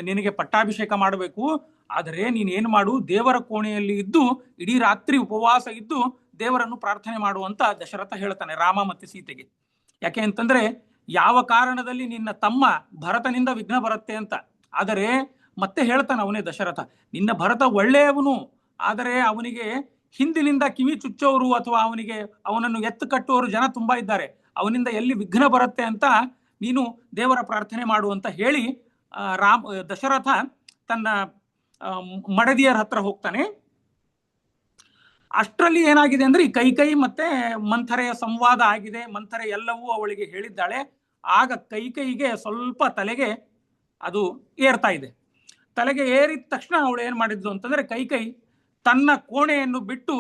ನಿನಗೆ ಪಟ್ಟಾಭಿಷೇಕ ಮಾಡಬೇಕು, ಆದರೆ ನೀನೇನು ಮಾಡು, ದೇವರ ಕೋಣೆಯಲ್ಲಿ ಇದ್ದು ಇಡೀ ರಾತ್ರಿ ಉಪವಾಸ ಇದ್ದು ದೇವರನ್ನು ಪ್ರಾರ್ಥನೆ ಮಾಡುವಂತ ದಶರಥ ಹೇಳ್ತಾನೆ ರಾಮ ಮತ್ತೆ ಸೀತೆಗೆ. ಯಾಕೆ ಅಂತಂದ್ರೆ, ಯಾವ ಕಾರಣದಲ್ಲಿ ನಿನ್ನ ತಮ್ಮ ಭರತನಿಂದ ವಿಘ್ನ ಬರುತ್ತೆ ಅಂತ. ಆದರೆ ಮತ್ತೆ ಹೇಳ್ತಾನೆ ಅವನೇ ದಶರಥ, ನಿನ್ನ ಭರತ ಒಳ್ಳೆಯವನು, ಆದರೆ ಅವನಿಗೆ ಹಿಂದಿನಿಂದ ಕಿವಿ ಚುಚ್ಚೋರು ಅಥವಾ ಅವನನ್ನು ಎತ್ತು ಕಟ್ಟುವವರು ಜನ ತುಂಬಾ ಇದ್ದಾರೆ, ಅವನಿಂದ ಎಲ್ಲಿ ವಿಘ್ನ ಬರುತ್ತೆ ಅಂತ ನೀನು ದೇವರ ಪ್ರಾರ್ಥನೆ ಮಾಡು ಅಂತ ಹೇಳಿ ದಶರಥ ತನ್ನ ಮಡದಿಯರ ಹತ್ರ ಹೋಗ್ತಾನೆ. ಅಷ್ಟರಲ್ಲಿ ಏನಾಗಿದೆ ಅಂದ್ರೆ, ಈ ಕೈಕೈ ಮತ್ತೆ ಮಂಥರೆಯ ಸಂವಾದ ಆಗಿದೆ, ಮಂಥರೆ ಎಲ್ಲವೂ ಅವಳಿಗೆ ಹೇಳಿದ್ದಾಳೆ. ಆಗ ಕೈಕೈಗೆ ಸ್ವಲ್ಪ ತಲೆಗೆ ಅದು ಏರ್ತಾ ಇದೆ. ತಲೆಗೆ ಏರಿದ ತಕ್ಷಣ ಅವಳು ಏನ್ ಮಾಡಿದ್ಲು ಅಂತಂದ್ರೆ, ಕೈಕೈ ತನ್ನ ಕೋಣೆಯನ್ನು ಬಿಟ್ಟು,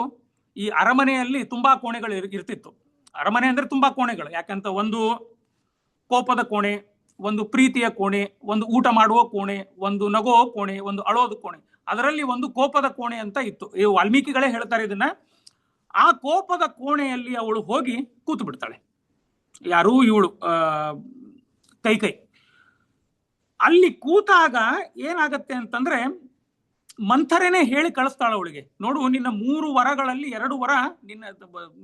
ಈ ಅರಮನೆಯಲ್ಲಿ ತುಂಬಾ ಕೋಣೆಗಳು ಇರ್ತಿತ್ತು. ಅರಮನೆ ಅಂದ್ರೆ ತುಂಬಾ ಕೋಣೆಗಳು, ಯಾಕಂತ ಒಂದು ಕೋಪದ ಕೋಣೆ, ಒಂದು ಪ್ರೀತಿಯ ಕೋಣೆ, ಒಂದು ಊಟ ಮಾಡುವ ಕೋಣೆ, ಒಂದು ನಗೋ ಕೋಣೆ, ಒಂದು ಅಳೋದು ಕೋಣೆ. ಅದರಲ್ಲಿ ಒಂದು ಕೋಪದ ಕೋಣೆ ಅಂತ ಇತ್ತು. ಈ ವಾಲ್ಮೀಕಿಗಳೇ ಹೇಳ್ತಾರೆ ಇದನ್ನ. ಆ ಕೋಪದ ಕೋಣೆಯಲ್ಲಿ ಅವಳು ಹೋಗಿ ಕೂತು ಬಿಡ್ತಾಳೆ. ಯಾರು? ಇವಳು ಕೈಕೈ. ಅಲ್ಲಿ ಕೂತಾಗ ಏನಾಗತ್ತೆ ಅಂತಂದ್ರೆ, ಮಂಥರೇನೆ ಹೇಳಿ ಕಳಿಸ್ತಾಳ ಅವಳಿಗೆ, ನೋಡು ನಿನ್ನ 3 ವರಗಳಲ್ಲಿ 2 ವರ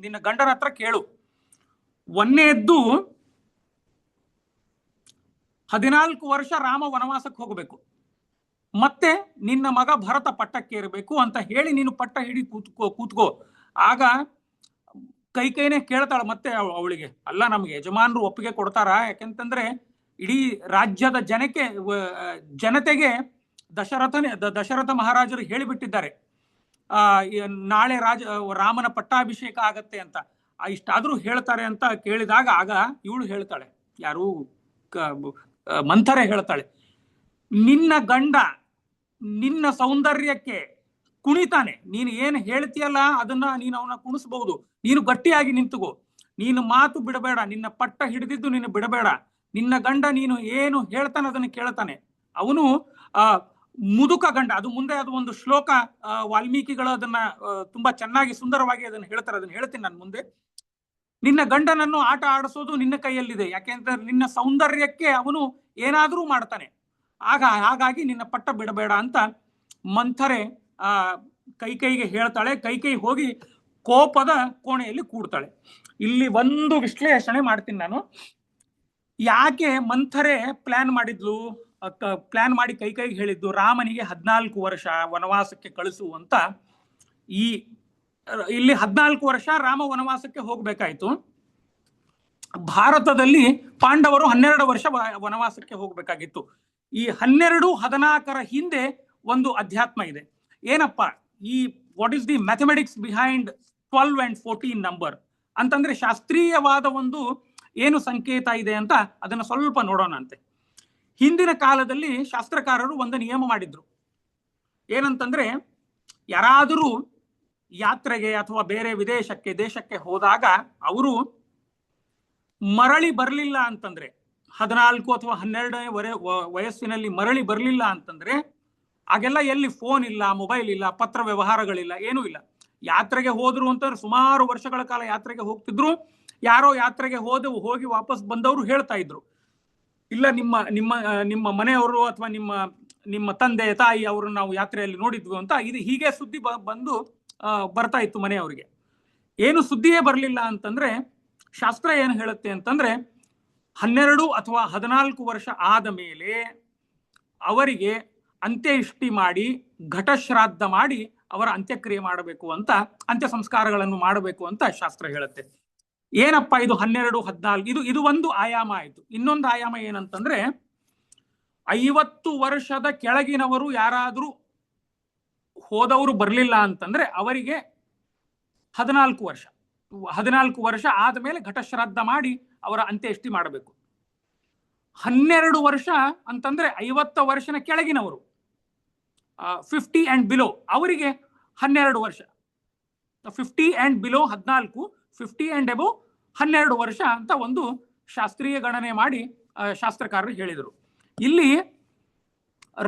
ನಿನ್ನ ಗಂಡನ ಹತ್ರ ಕೇಳು. ಒಂದನೇದ್ದು 14 ವರ್ಷ ರಾಮ ವನವಾಸಕ್ಕೆ ಹೋಗಬೇಕು, ಮತ್ತೆ ನಿನ್ನ ಮಗ ಭರತ ಪಟ್ಟಕ್ಕೇರಬೇಕು ಅಂತ ಹೇಳಿ ನೀನು ಪಟ್ಟ ಹಿಡಿ ಕೂತ್ಕೋ. ಆಗ ಕೈಕೈನೇ ಕೇಳ್ತಾಳ ಮತ್ತೆ ಅವಳಿಗೆ, ಅಲ್ಲ ನಮ್ಗೆ ಯಜಮಾನರು ಒಪ್ಪಿಗೆ ಕೊಡ್ತಾರ? ಯಾಕೆಂತಂದ್ರೆ ಇಡೀ ರಾಜ್ಯದ ಜನತೆಗೆ ದಶರಥ ಮಹಾರಾಜರು ಹೇಳಿಬಿಟ್ಟಿದ್ದಾರೆ, ನಾಳೆ ರಾಮನ ಪಟ್ಟಾಭಿಷೇಕ ಆಗತ್ತೆ ಅಂತ. ಇಷ್ಟಾದ್ರೂ ಹೇಳ್ತಾರೆ ಅಂತ ಕೇಳಿದಾಗ ಆಗ ಇವಳು ಹೇಳ್ತಾಳೆ, ಯಾರು ಮಂಥರೆ ಹೇಳ್ತಾಳೆ, ನಿನ್ನ ಗಂಡ ನಿನ್ನ ಸೌಂದರ್ಯಕ್ಕೆ ಕುಣಿತಾನೆ, ನೀನು ಏನು ಹೇಳ್ತೀಯಲ್ಲ ಅದನ್ನ ನೀನು ಅವನ ಕುಣಿಸ್ಬಹುದು, ನೀನು ಗಟ್ಟಿಯಾಗಿ ನಿಂತುಕೋ, ನೀನು ಮಾತು ಬಿಡಬೇಡ, ನಿನ್ನ ಪಟ್ಟ ಹಿಡಿದಿದ್ದು ನೀನು ಬಿಡಬೇಡ, ನಿನ್ನ ಗಂಡ ನೀನು ಏನು ಹೇಳ್ತಾನೆ ಅದನ್ನು ಕೇಳ್ತಾನೆ, ಅವನು ಮುದುಕ ಗಂಡ. ಅದು ಮುಂದೆ ಅದು ಒಂದು ಶ್ಲೋಕ ವಾಲ್ಮೀಕಿಗಳು ಅದನ್ನ ತುಂಬಾ ಚೆನ್ನಾಗಿ ಸುಂದರವಾಗಿ ಅದನ್ನ ಹೇಳ್ತಾರೆ, ಅದನ್ನ ಹೇಳ್ತೀನಿ ನಾನು ಮುಂದೆ. ನಿನ್ನ ಗಂಡನನ್ನು ಆಟ ಆಡಿಸೋದು ನಿನ್ನ ಕೈಯಲ್ಲಿದೆ, ಯಾಕೆಂದ್ರೆ ನಿನ್ನ ಸೌಂದರ್ಯಕ್ಕೆ ಅವನು ಏನಾದ್ರೂ ಮಾಡ್ತಾನೆ, ಹಾಗಾಗಿ ನಿನ್ನ ಪಟ್ಟ ಬಿಡಬೇಡ ಅಂತ ಮಂಥರೆ ಕೈಕೈಗೆ ಹೇಳ್ತಾಳೆ. ಕೈಕೈ ಹೋಗಿ ಕೋಪದ ಕೋಣೆಯಲ್ಲಿ ಕೂಡ್ತಾಳೆ. ಇಲ್ಲಿ ಒಂದು ವಿಶ್ಲೇಷಣೆ ಮಾಡ್ತೀನಿ ನಾನು. ಯಾಕೆ ಮಂಥರೆ ಪ್ಲಾನ್ ಮಾಡಿ ಕೈಕೈಗೆ ಹೇಳಿದ್ದು ರಾಮನಿಗೆ 14 ವರ್ಷ ವನವಾಸಕ್ಕೆ ಕಳಿಸು ಅಂತ. ಇಲ್ಲಿ 14 ವರ್ಷ ರಾಮ ವನವಾಸಕ್ಕೆ ಹೋಗ್ಬೇಕಾಯ್ತು. ಭಾರತದಲ್ಲಿ ಪಾಂಡವರು 12 ವರ್ಷ ವನವಾಸಕ್ಕೆ ಹೋಗ್ಬೇಕಾಗಿತ್ತು. ಈ 12-14 ಹಿಂದೆ ಒಂದು ಅಧ್ಯಾತ್ಮ ಇದೆ. ಏನಪ್ಪ what is the mathematics behind 12 and 14 number ಅಂತಂದ್ರೆ ಶಾಸ್ತ್ರೀಯವಾದ ಒಂದು ಏನು ಸಂಕೇತ ಇದೆ ಅಂತ ಅದನ್ನ ಸ್ವಲ್ಪ ನೋಡೋಣ ಅಂತೆ. ಹಿಂದಿನ ಕಾಲದಲ್ಲಿ ಶಾಸ್ತ್ರಕಾರರು ಒಂದು ನಿಯಮ ಮಾಡಿದ್ರು, ಏನಂತಂದ್ರೆ ಯಾರಾದರೂ ಯಾತ್ರೆಗೆ ಅಥವಾ ಬೇರೆ ದೇಶಕ್ಕೆ ಹೋದಾಗ ಅವರು ಮರಳಿ ಬರಲಿಲ್ಲ ಅಂತಂದ್ರೆ, 14 ಅಥವಾ 12ನೇ ವಯಸ್ಸಿನಲ್ಲಿ ಮರಳಿ ಬರಲಿಲ್ಲ ಅಂತಂದ್ರೆ, ಆಗೆಲ್ಲ ಎಲ್ಲಿ ಫೋನ್ ಇಲ್ಲ, ಮೊಬೈಲ್ ಇಲ್ಲ, ಪತ್ರ ವ್ಯವಹಾರಗಳಿಲ್ಲ, ಏನೂ ಇಲ್ಲ. ಯಾತ್ರೆಗೆ ಹೋದ್ರು ಅಂತಂದ್ರೆ ಸುಮಾರು ವರ್ಷಗಳ ಕಾಲ ಯಾತ್ರೆಗೆ ಹೋಗ್ತಿದ್ರು. ಯಾರೋ ಯಾತ್ರೆಗೆ ಹೋಗಿ ವಾಪಸ್ ಬಂದವರು ಹೇಳ್ತಾ ಇದ್ರು, ಇಲ್ಲ ನಿಮ್ಮ ಮನೆಯವರು ಅಥವಾ ನಿಮ್ಮ ತಂದೆ ತಾಯಿ ಅವರು ನಾವು ಯಾತ್ರೆಯಲ್ಲಿ ನೋಡಿದ್ವಿ ಅಂತ. ಇದು ಹೀಗೆ ಸುದ್ದಿ ಬರ್ತಾ ಇತ್ತು ಮನೆಯವರಿಗೆ. ಏನು ಸುದ್ದಿಯೇ ಬರಲಿಲ್ಲ ಅಂತಂದ್ರೆ ಶಾಸ್ತ್ರ ಏನು ಹೇಳುತ್ತೆ ಅಂತಂದ್ರೆ 12 ಅಥವಾ 14 ವರ್ಷ ಆದ ಮೇಲೆ ಅವರಿಗೆ ಅಂತ್ಯೇಷ್ಟಿ ಮಾಡಿ ಘಟಶ್ರಾದ್ದ ಮಾಡಿ ಅವರ ಅಂತ್ಯಕ್ರಿಯೆ ಮಾಡಬೇಕು ಅಂತ, ಅಂತ್ಯ ಸಂಸ್ಕಾರಗಳನ್ನು ಮಾಡಬೇಕು ಅಂತ ಶಾಸ್ತ್ರ ಹೇಳುತ್ತೆ. ಏನಪ್ಪ ಇದು 12, 14 ಇದು ಒಂದು ಆಯಾಮ ಆಯ್ತು. ಇನ್ನೊಂದು ಆಯಾಮ ಏನಂತಂದ್ರೆ 50 ವರ್ಷದ ಕೆಳಗಿನವರು ಯಾರಾದ್ರೂ ಹೋದವರು ಬರಲಿಲ್ಲ ಅಂತಂದ್ರೆ ಅವರಿಗೆ 14 ವರ್ಷ ಆದ್ಮೇಲೆ ಘಟಶ್ರಾದ್ದ ಮಾಡಿ ಅವರ ಅಂತ್ಯೇಷ್ಟಿ ಮಾಡಬೇಕು. 12 ವರ್ಷ ಅಂತಂದ್ರೆ 50 ವರ್ಷನ ಕೆಳಗಿನವರು 50 and below ಅವರಿಗೆ 12 ವರ್ಷ. 50 and below 14, 50 and above 12 ವರ್ಷ ಅಂತ ಒಂದು ಶಾಸ್ತ್ರೀಯ ಗಣನೆ ಮಾಡಿ ಶಾಸ್ತ್ರಕಾರರು ಹೇಳಿದರು. ಇಲ್ಲಿ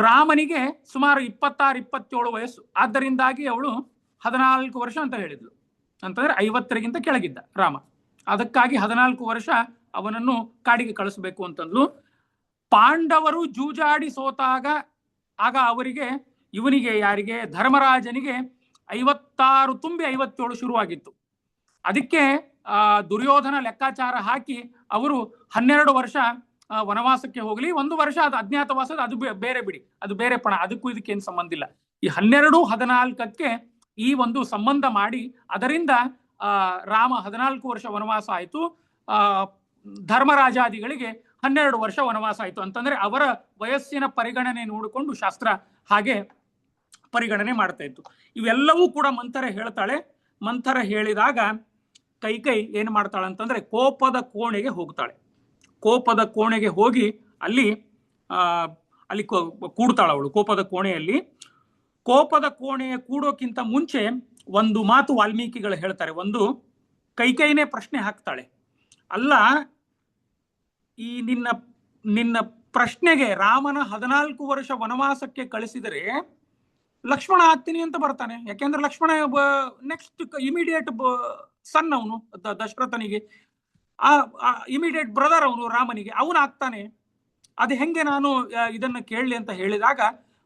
ರಾಮನಿಗೆ ಸುಮಾರು 26-27 ವಯಸ್ಸು, ಆದ್ದರಿಂದಾಗಿ ಅವಳು 14 ವರ್ಷ ಅಂತ ಹೇಳಿದ್ಲು. ಅಂತಂದ್ರೆ 50ಗಿಂತ ಕೆಳಗಿದ್ದ ರಾಮ, ಅದಕ್ಕಾಗಿ 14 ವರ್ಷ ಅವನನ್ನು ಕಾಡಿಗೆ ಕಳಿಸ್ಬೇಕು ಅಂತಂದ್ಲು. ಪಾಂಡವರು ಜೂಜಾಡಿ ಸೋತಾಗ ಆಗ ಇವನಿಗೆ ಯಾರಿಗೆ ಧರ್ಮರಾಜನಿಗೆ 56 ತುಂಬಿ 57 ಶುರುವಾಗಿತ್ತು. ಅದಕ್ಕೆ ದುರ್ಯೋಧನ ಲೆಕ್ಕಾಚಾರ ಹಾಕಿ ಅವರು 12 ವರ್ಷ ವನವಾಸಕ್ಕೆ ಹೋಗ್ಲಿ, 1 ವರ್ಷ ಅದು ಅಜ್ಞಾತವಾಸ, ಅದು ಬೇರೆ ಬಿಡಿ, ಅದು ಬೇರೆ ಪಣ, ಅದಕ್ಕೂ ಇದಕ್ಕೇನು ಸಂಬಂಧ ಇಲ್ಲ. ಈ 12-14ಕ್ಕೆ ಈ ಒಂದು ಸಂಬಂಧ ಮಾಡಿ ಅದರಿಂದ ರಾಮ 14 ವರ್ಷ ವನವಾಸ ಆಯ್ತು, ಧರ್ಮರಾಜಾದಿಗಳಿಗೆ 12 ವರ್ಷ ವನವಾಸ ಆಯ್ತು. ಅಂತಂದ್ರೆ ಅವರ ವಯಸ್ಸಿನ ಪರಿಗಣನೆ ನೋಡಿಕೊಂಡು ಶಾಸ್ತ್ರ ಹಾಗೆ ಪರಿಗಣನೆ ಮಾಡ್ತಾ ಇತ್ತು. ಇವೆಲ್ಲವೂ ಕೂಡ ಮಂಥರೆ ಹೇಳ್ತಾಳೆ. ಮಂಥರೆ ಹೇಳಿದಾಗ ಕೈಕೈ ಏನು ಮಾಡ್ತಾಳೆ ಅಂತಂದ್ರೆ ಕೋಪದ ಕೋಣೆಗೆ ಹೋಗ್ತಾಳೆ. ಕೋಪದ ಕೋಣೆಗೆ ಹೋಗಿ ಅಲ್ಲಿ ಕೂಡ್ತಾಳ ಅವಳು. ಕೋಪದ ಕೋಣೆಯಲ್ಲಿ ಕೋಪದ ಕೋಣೆಯ ಕೂಡೋಕ್ಕಿಂತ ಮುಂಚೆ ಒಂದು ಮಾತು ವಾಲ್ಮೀಕಿಗಳು ಹೇಳ್ತಾರೆ. ಒಂದು ಕೈಕೈನೇ ಪ್ರಶ್ನೆ ಹಾಕ್ತಾಳೆ, ಅಲ್ಲ ಈ ನಿನ್ನ ಪ್ರಶ್ನೆಗೆ ರಾಮನ 14 ವರ್ಷ ವನವಾಸಕ್ಕೆ ಕಳಿಸಿದರೆ ಲಕ್ಷ್ಮಣ ಆಗ್ತೀನಿ ಅಂತ ಬರ್ತಾನೆ. ಯಾಕೆಂದ್ರೆ ಲಕ್ಷ್ಮಣ ನೆಕ್ಸ್ಟ್ ಇಮಿಡಿಯೇಟ್ ಸನ್, ಅವನು ದಶರಥನಿಗೆ ಇಮಿಡಿಯೇಟ್ ಬ್ರದರ್, ಅವನು ರಾಮನಿಗೆ, ಅವನು ಆಗ್ತಾನೆ. ಅದು ಹೆಂಗೆ ನಾನು ಇದನ್ನು ಕೇಳಲಿ ಅಂತ ಹೇಳಿದಾಗ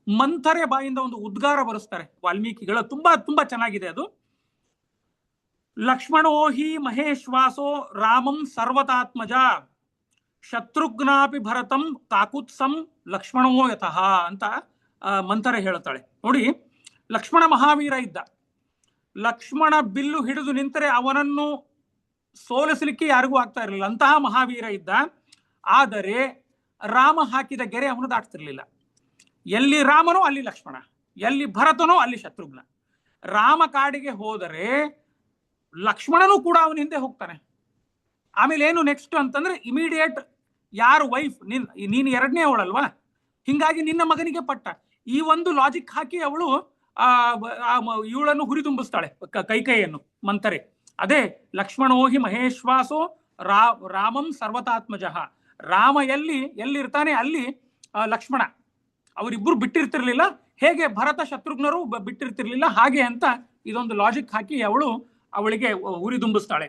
ಮಂಥರೆ ಬಾಯಿಂದ ಒಂದು ಉದ್ಗಾರ ಬರೆಸ್ತಾರೆ ವಾಲ್ಮೀಕಿಗಳ. ತುಂಬಾ ತುಂಬಾ ಚೆನ್ನಾಗಿದೆ ಅದು. ಲಕ್ಷ್ಮಣೋ ಹಿ ಮಹೇಶ್ವಾಸೋ ರಾಮಂ ಸರ್ವತಾತ್ಮಜ ಶತ್ರುಘ್ನಾಪಿ ಭರತಂ ಕಾಕುತ್ಸಂ ಲಕ್ಷ್ಮಣೋ ಯತಃ ಅಂತ ಮಂಥರೆ ಹೇಳ್ತಾಳೆ. ನೋಡಿ, ಲಕ್ಷ್ಮಣ ಮಹಾವೀರ ಇದ್ದ. ಲಕ್ಷ್ಮಣ ಬಿಲ್ಲು ಹಿಡಿದು ನಿಂತರೆ ಅವನನ್ನು ಸೋಲಿಸಲಿಕ್ಕೆ ಯಾರಿಗೂ ಆಗ್ತಾ ಇರಲಿಲ್ಲ, ಅಂತಹ ಮಹಾವೀರ ಇದ್ದ. ಆದರೆ ರಾಮ ಹಾಕಿದ ಗೆರೆ ಅವನು ದಾಟ್ತಿರ್ಲಿಲ್ಲ. ಎಲ್ಲಿ ರಾಮನೋ ಅಲ್ಲಿ ಲಕ್ಷ್ಮಣ, ಎಲ್ಲಿ ಭರತನೋ ಅಲ್ಲಿ ಶತ್ರುಘ್ನ. ರಾಮ ಕಾಡಿಗೆ ಹೋದರೆ ಲಕ್ಷ್ಮಣನೂ ಕೂಡ ಅವನ ಹಿಂದೆ ಹೋಗ್ತಾನೆ. ಆಮೇಲೆ ಏನು ನೆಕ್ಸ್ಟ್ ಅಂತಂದ್ರೆ ಇಮಿಡಿಯೇಟ್ ಯಾರು ವೈಫ್, ನೀನು ಎರಡನೇ ಅವಳಲ್ವಾ, ಹಿಂಗಾಗಿ ನಿನ್ನ ಮಗನಿಗೆ ಪಟ್ಟ. ಈ ಒಂದು ಲಾಜಿಕ್ ಹಾಕಿ ಅವಳು ಇವಳನ್ನು ಹುರಿದುಂಬಿಸ್ತಾಳೆ, ಕೈಕೈಯನ್ನು, ಮಂಥರೆ. ಅದೇ ಲಕ್ಷ್ಮಣೋಹಿ ಮಹೇಶ್ವಾಸೋ ರಾಮಂ ಸರ್ವತಾತ್ಮಜ. ರಾಮ ಎಲ್ಲಿರ್ತಾನೆ ಅಲ್ಲಿ ಲಕ್ಷ್ಮಣ. ಅವರಿಬ್ಬರು ಬಿಟ್ಟಿರ್ತಿರ್ಲಿಲ್ಲ. ಹೇಗೆ ಭರತ ಶತ್ರುಘ್ನರು ಬಿಟ್ಟಿರ್ತಿರ್ಲಿಲ್ಲ, ಹಾಗೆ ಅಂತ ಇದೊಂದು ಲಾಜಿಕ್ ಹಾಕಿ ಅವಳಿಗೆ ಹುರಿದುಂಬಿಸ್ತಾಳೆ.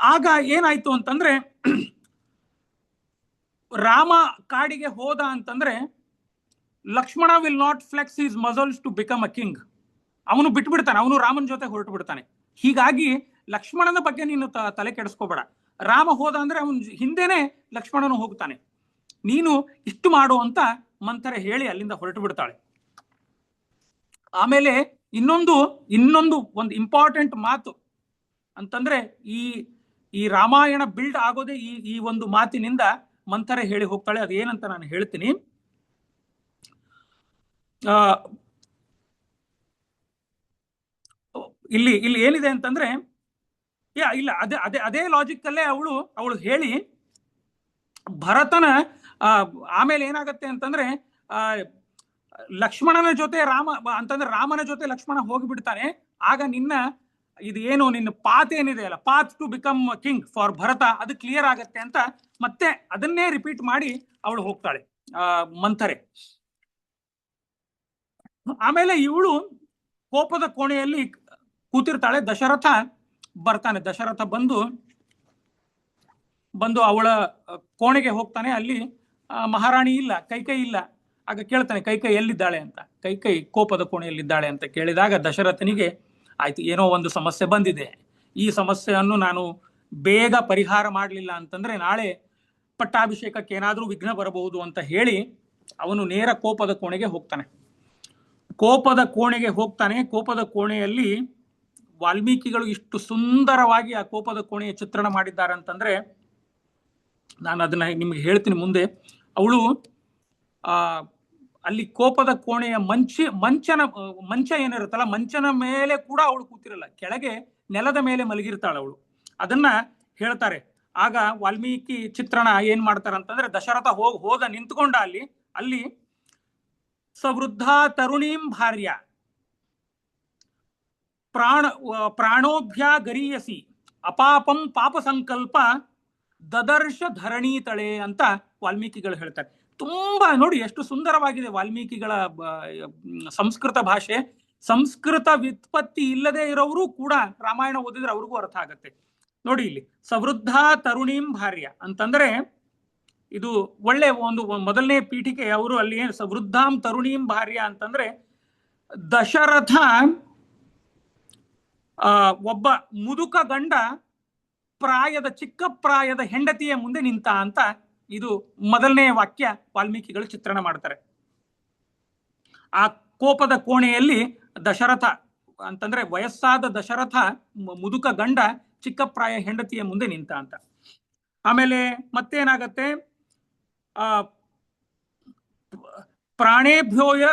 ಆಗ ಏನಾಯ್ತು ಅಂತಂದ್ರೆ, ರಾಮ ಕಾಡಿಗೆ ಹೋದ ಅಂತಂದ್ರೆ Lakshmana will not flex his muscles to become a king. ಅವನು ಬಿಟ್ಬಿಡ್ತಾನೆ, ಅವನು ರಾಮನ ಜೊತೆ ಹೊರಟು ಬಿಡ್ತಾನೆ. ಹೀಗಾಗಿ ಲಕ್ಷ್ಮಣನ ಬಗ್ಗೆ ನೀನು ತಲೆ ಕೆಡಿಸ್ಕೋಬೇಡ. ರಾಮ ಹೋದ ಅಂದ್ರೆ ಅವನ ಹಿಂದೆನೆ ಲಕ್ಷ್ಮಣನು ಹೋಗ್ತಾನೆ, ನೀನು ಇಷ್ಟು ಮಾಡು ಅಂತ ಮಂಥರೆ ಹೇಳಿ ಅಲ್ಲಿಂದ ಹೊರಟು ಬಿಡ್ತಾಳೆ. ಆಮೇಲೆ ಇನ್ನೊಂದು ಒಂದು ಇಂಪಾರ್ಟೆಂಟ್ ಮಾತು ಅಂತಂದ್ರೆ, ಈ ರಾಮಾಯಣ ಬಿಲ್ಡ್ ಆಗೋದೇ ಈ ಒಂದು ಮಾತಿನಿಂದ ಮಂಥರೆ ಹೇಳಿ ಹೋಗ್ತಾಳೆ. ಅದೇನಂತ ನಾನು ಹೇಳ್ತೀನಿ. ಇಲ್ಲಿ ಏನಿದೆ ಅಂತಂದ್ರೆ, ಇಲ್ಲ ಅದೇ ಲಾಜಿಕ್ ಅಲ್ಲೇ ಅವಳು ಹೇಳಿ ಭರತನ ಆಮೇಲೆ ಏನಾಗತ್ತೆ ಅಂತಂದ್ರೆ, ಲಕ್ಷ್ಮಣನ ಜೊತೆ ರಾಮನ ಜೊತೆ ಲಕ್ಷ್ಮಣ ಹೋಗಿಬಿಡ್ತಾನೆ. ಆಗ ನಿನ್ನ ಪಾತ್ ಏನಿದೆ ಅಲ್ಲ, path to become king for Bharata, ಅದು ಕ್ಲಿಯರ್ ಆಗತ್ತೆ ಅಂತ ಮತ್ತೆ ಅದನ್ನೇ ರಿಪೀಟ್ ಮಾಡಿ ಅವಳು ಹೋಗ್ತಾಳೆ ಮಂಥರೆ. ಆಮೇಲೆ ಇವಳು ಕೋಪದ ಕೋಣೆಯಲ್ಲಿ ಕೂತಿರ್ತಾಳೆ. ದಶರಥ ಬರ್ತಾನೆ. ದಶರಥ ಬಂದು ಅವಳ ಕೋಣೆಗೆ ಹೋಗ್ತಾನೆ. ಅಲ್ಲಿ ಮಹಾರಾಣಿ ಇಲ್ಲ, ಕೈಕೈ ಇಲ್ಲ. ಆಗ ಕೇಳ್ತಾನೆ, ಕೈಕೈ ಎಲ್ಲಿದ್ದಾಳೆ ಅಂತ. ಕೈಕೈ ಕೋಪದ ಕೋಣೆಯಲ್ಲಿದ್ದಾಳೆ ಅಂತ ಕೇಳಿದಾಗ ದಶರಥನಿಗೆ ಆಯ್ತು, ಏನೋ ಒಂದು ಸಮಸ್ಯೆ ಬಂದಿದೆ. ಈ ಸಮಸ್ಯೆಯನ್ನು ನಾನು ಬೇಗ ಪರಿಹಾರ ಮಾಡಲಿಲ್ಲ ಅಂತಂದ್ರೆ ನಾಳೆ ಪಟ್ಟಾಭಿಷೇಕಕ್ಕೆ ಏನಾದರೂ ವಿಘ್ನ ಬರಬಹುದು ಅಂತ ಹೇಳಿ ಅವನು ನೇರ ಕೋಪದ ಕೋಣೆಗೆ ಹೋಗ್ತಾನೆ. ಕೋಪದ ಕೋಣೆಯಲ್ಲಿ ವಾಲ್ಮೀಕಿಗಳು ಇಷ್ಟು ಸುಂದರವಾಗಿ ಆ ಕೋಪದ ಕೋಣೆಯ ಚಿತ್ರಣ ಮಾಡಿದ್ದಾರೆ ಅಂತಂದ್ರೆ, ನಾನು ಅದನ್ನ ನಿಮ್ಗೆ ಹೇಳ್ತೀನಿ ಮುಂದೆ. ಅವಳು ಅಲ್ಲಿ ಕೋಪದ ಕೋಣೆಯ ಮಂಚ ಏನಿರುತ್ತಲ್ಲ, ಮಂಚನ ಮೇಲೆ ಕೂಡ ಅವಳು ಕೂತಿರಲ್ಲ, ಕೆಳಗೆ ನೆಲದ ಮೇಲೆ ಮಲಗಿರ್ತಾಳೆ ಅವಳು. ಅದನ್ನ ಹೇಳ್ತಾರೆ. ಆಗ ವಾಲ್ಮೀಕಿ ಚಿತ್ರಣ ಏನ್ ಮಾಡ್ತಾರೆ ಅಂತಂದ್ರೆ, ದಶರಥ ಹೋದ ನಿಂತ್ಕೊಂಡ ಅಲ್ಲಿ ಸವೃದ್ಧ ತರುಣೀಂ ಭಾರ್ಯ ಪ್ರಾಣೋಭ್ಯ ಗರೀಯಸಿ ಅಪಾಪಂ ಪಾಪ ಸಂಕಲ್ಪ ದದರ್ಶ ಧರಣೀತಳೆ ಅಂತ ವಾಲ್ಮೀಕಿಗಳು ಹೇಳ್ತಾರೆ. ತುಂಬಾ ನೋಡಿ ಎಷ್ಟು ಸುಂದರವಾಗಿದೆ ವಾಲ್ಮೀಕಿಗಳ ಸಂಸ್ಕೃತ ಭಾಷೆ. ಸಂಸ್ಕೃತ ವ್ಯುತ್ಪತ್ತಿ ಇಲ್ಲದೆ ಇರೋರು ಕೂಡ ರಾಮಾಯಣ ಓದಿದ್ರೆ ಅವ್ರಿಗೂ ಅರ್ಥ ಆಗತ್ತೆ. ನೋಡಿ, ಇಲ್ಲಿ ಸವೃದ್ಧ ತರುಣೀಂ ಭಾರ್ಯ ಅಂತಂದ್ರೆ ಇದು ಒಳ್ಳೆ ಒಂದು ಮೊದಲನೇ ಪೀಠಿಕೆ. ಅವರು ಅಲ್ಲಿ ಸವೃದ್ಧಾಂ ತರುಣೀಂ ಭಾರ್ಯ ಅಂತಂದ್ರೆ, ದಶರಥ ಒಬ್ಬ ಮುದುಕ ಗಂಡ ಚಿಕ್ಕ ಪ್ರಾಯದ ಹೆಂಡತಿಯ ಮುಂದೆ ನಿಂತ ಅಂತ ಇದು ಮೊದಲನೇ ವಾಕ್ಯ ವಾಲ್ಮೀಕಿಗಳು ಚಿತ್ರಣ ಮಾಡ್ತಾರೆ. ಆ ಕೋಪದ ಕೋಣೆಯಲ್ಲಿ ದಶರಥ ಅಂತಂದ್ರೆ ವಯಸ್ಸಾದ ದಶರಥ ಮುದುಕ ಗಂಡ ಚಿಕ್ಕ ಪ್ರಾಯ ಹೆಂಡತಿಯ ಮುಂದೆ ನಿಂತ ಅಂತ. ಆಮೇಲೆ ಮತ್ತೇನಾಗತ್ತೆ, ಪ್ರಾಣೇಭ್ಯೋಯ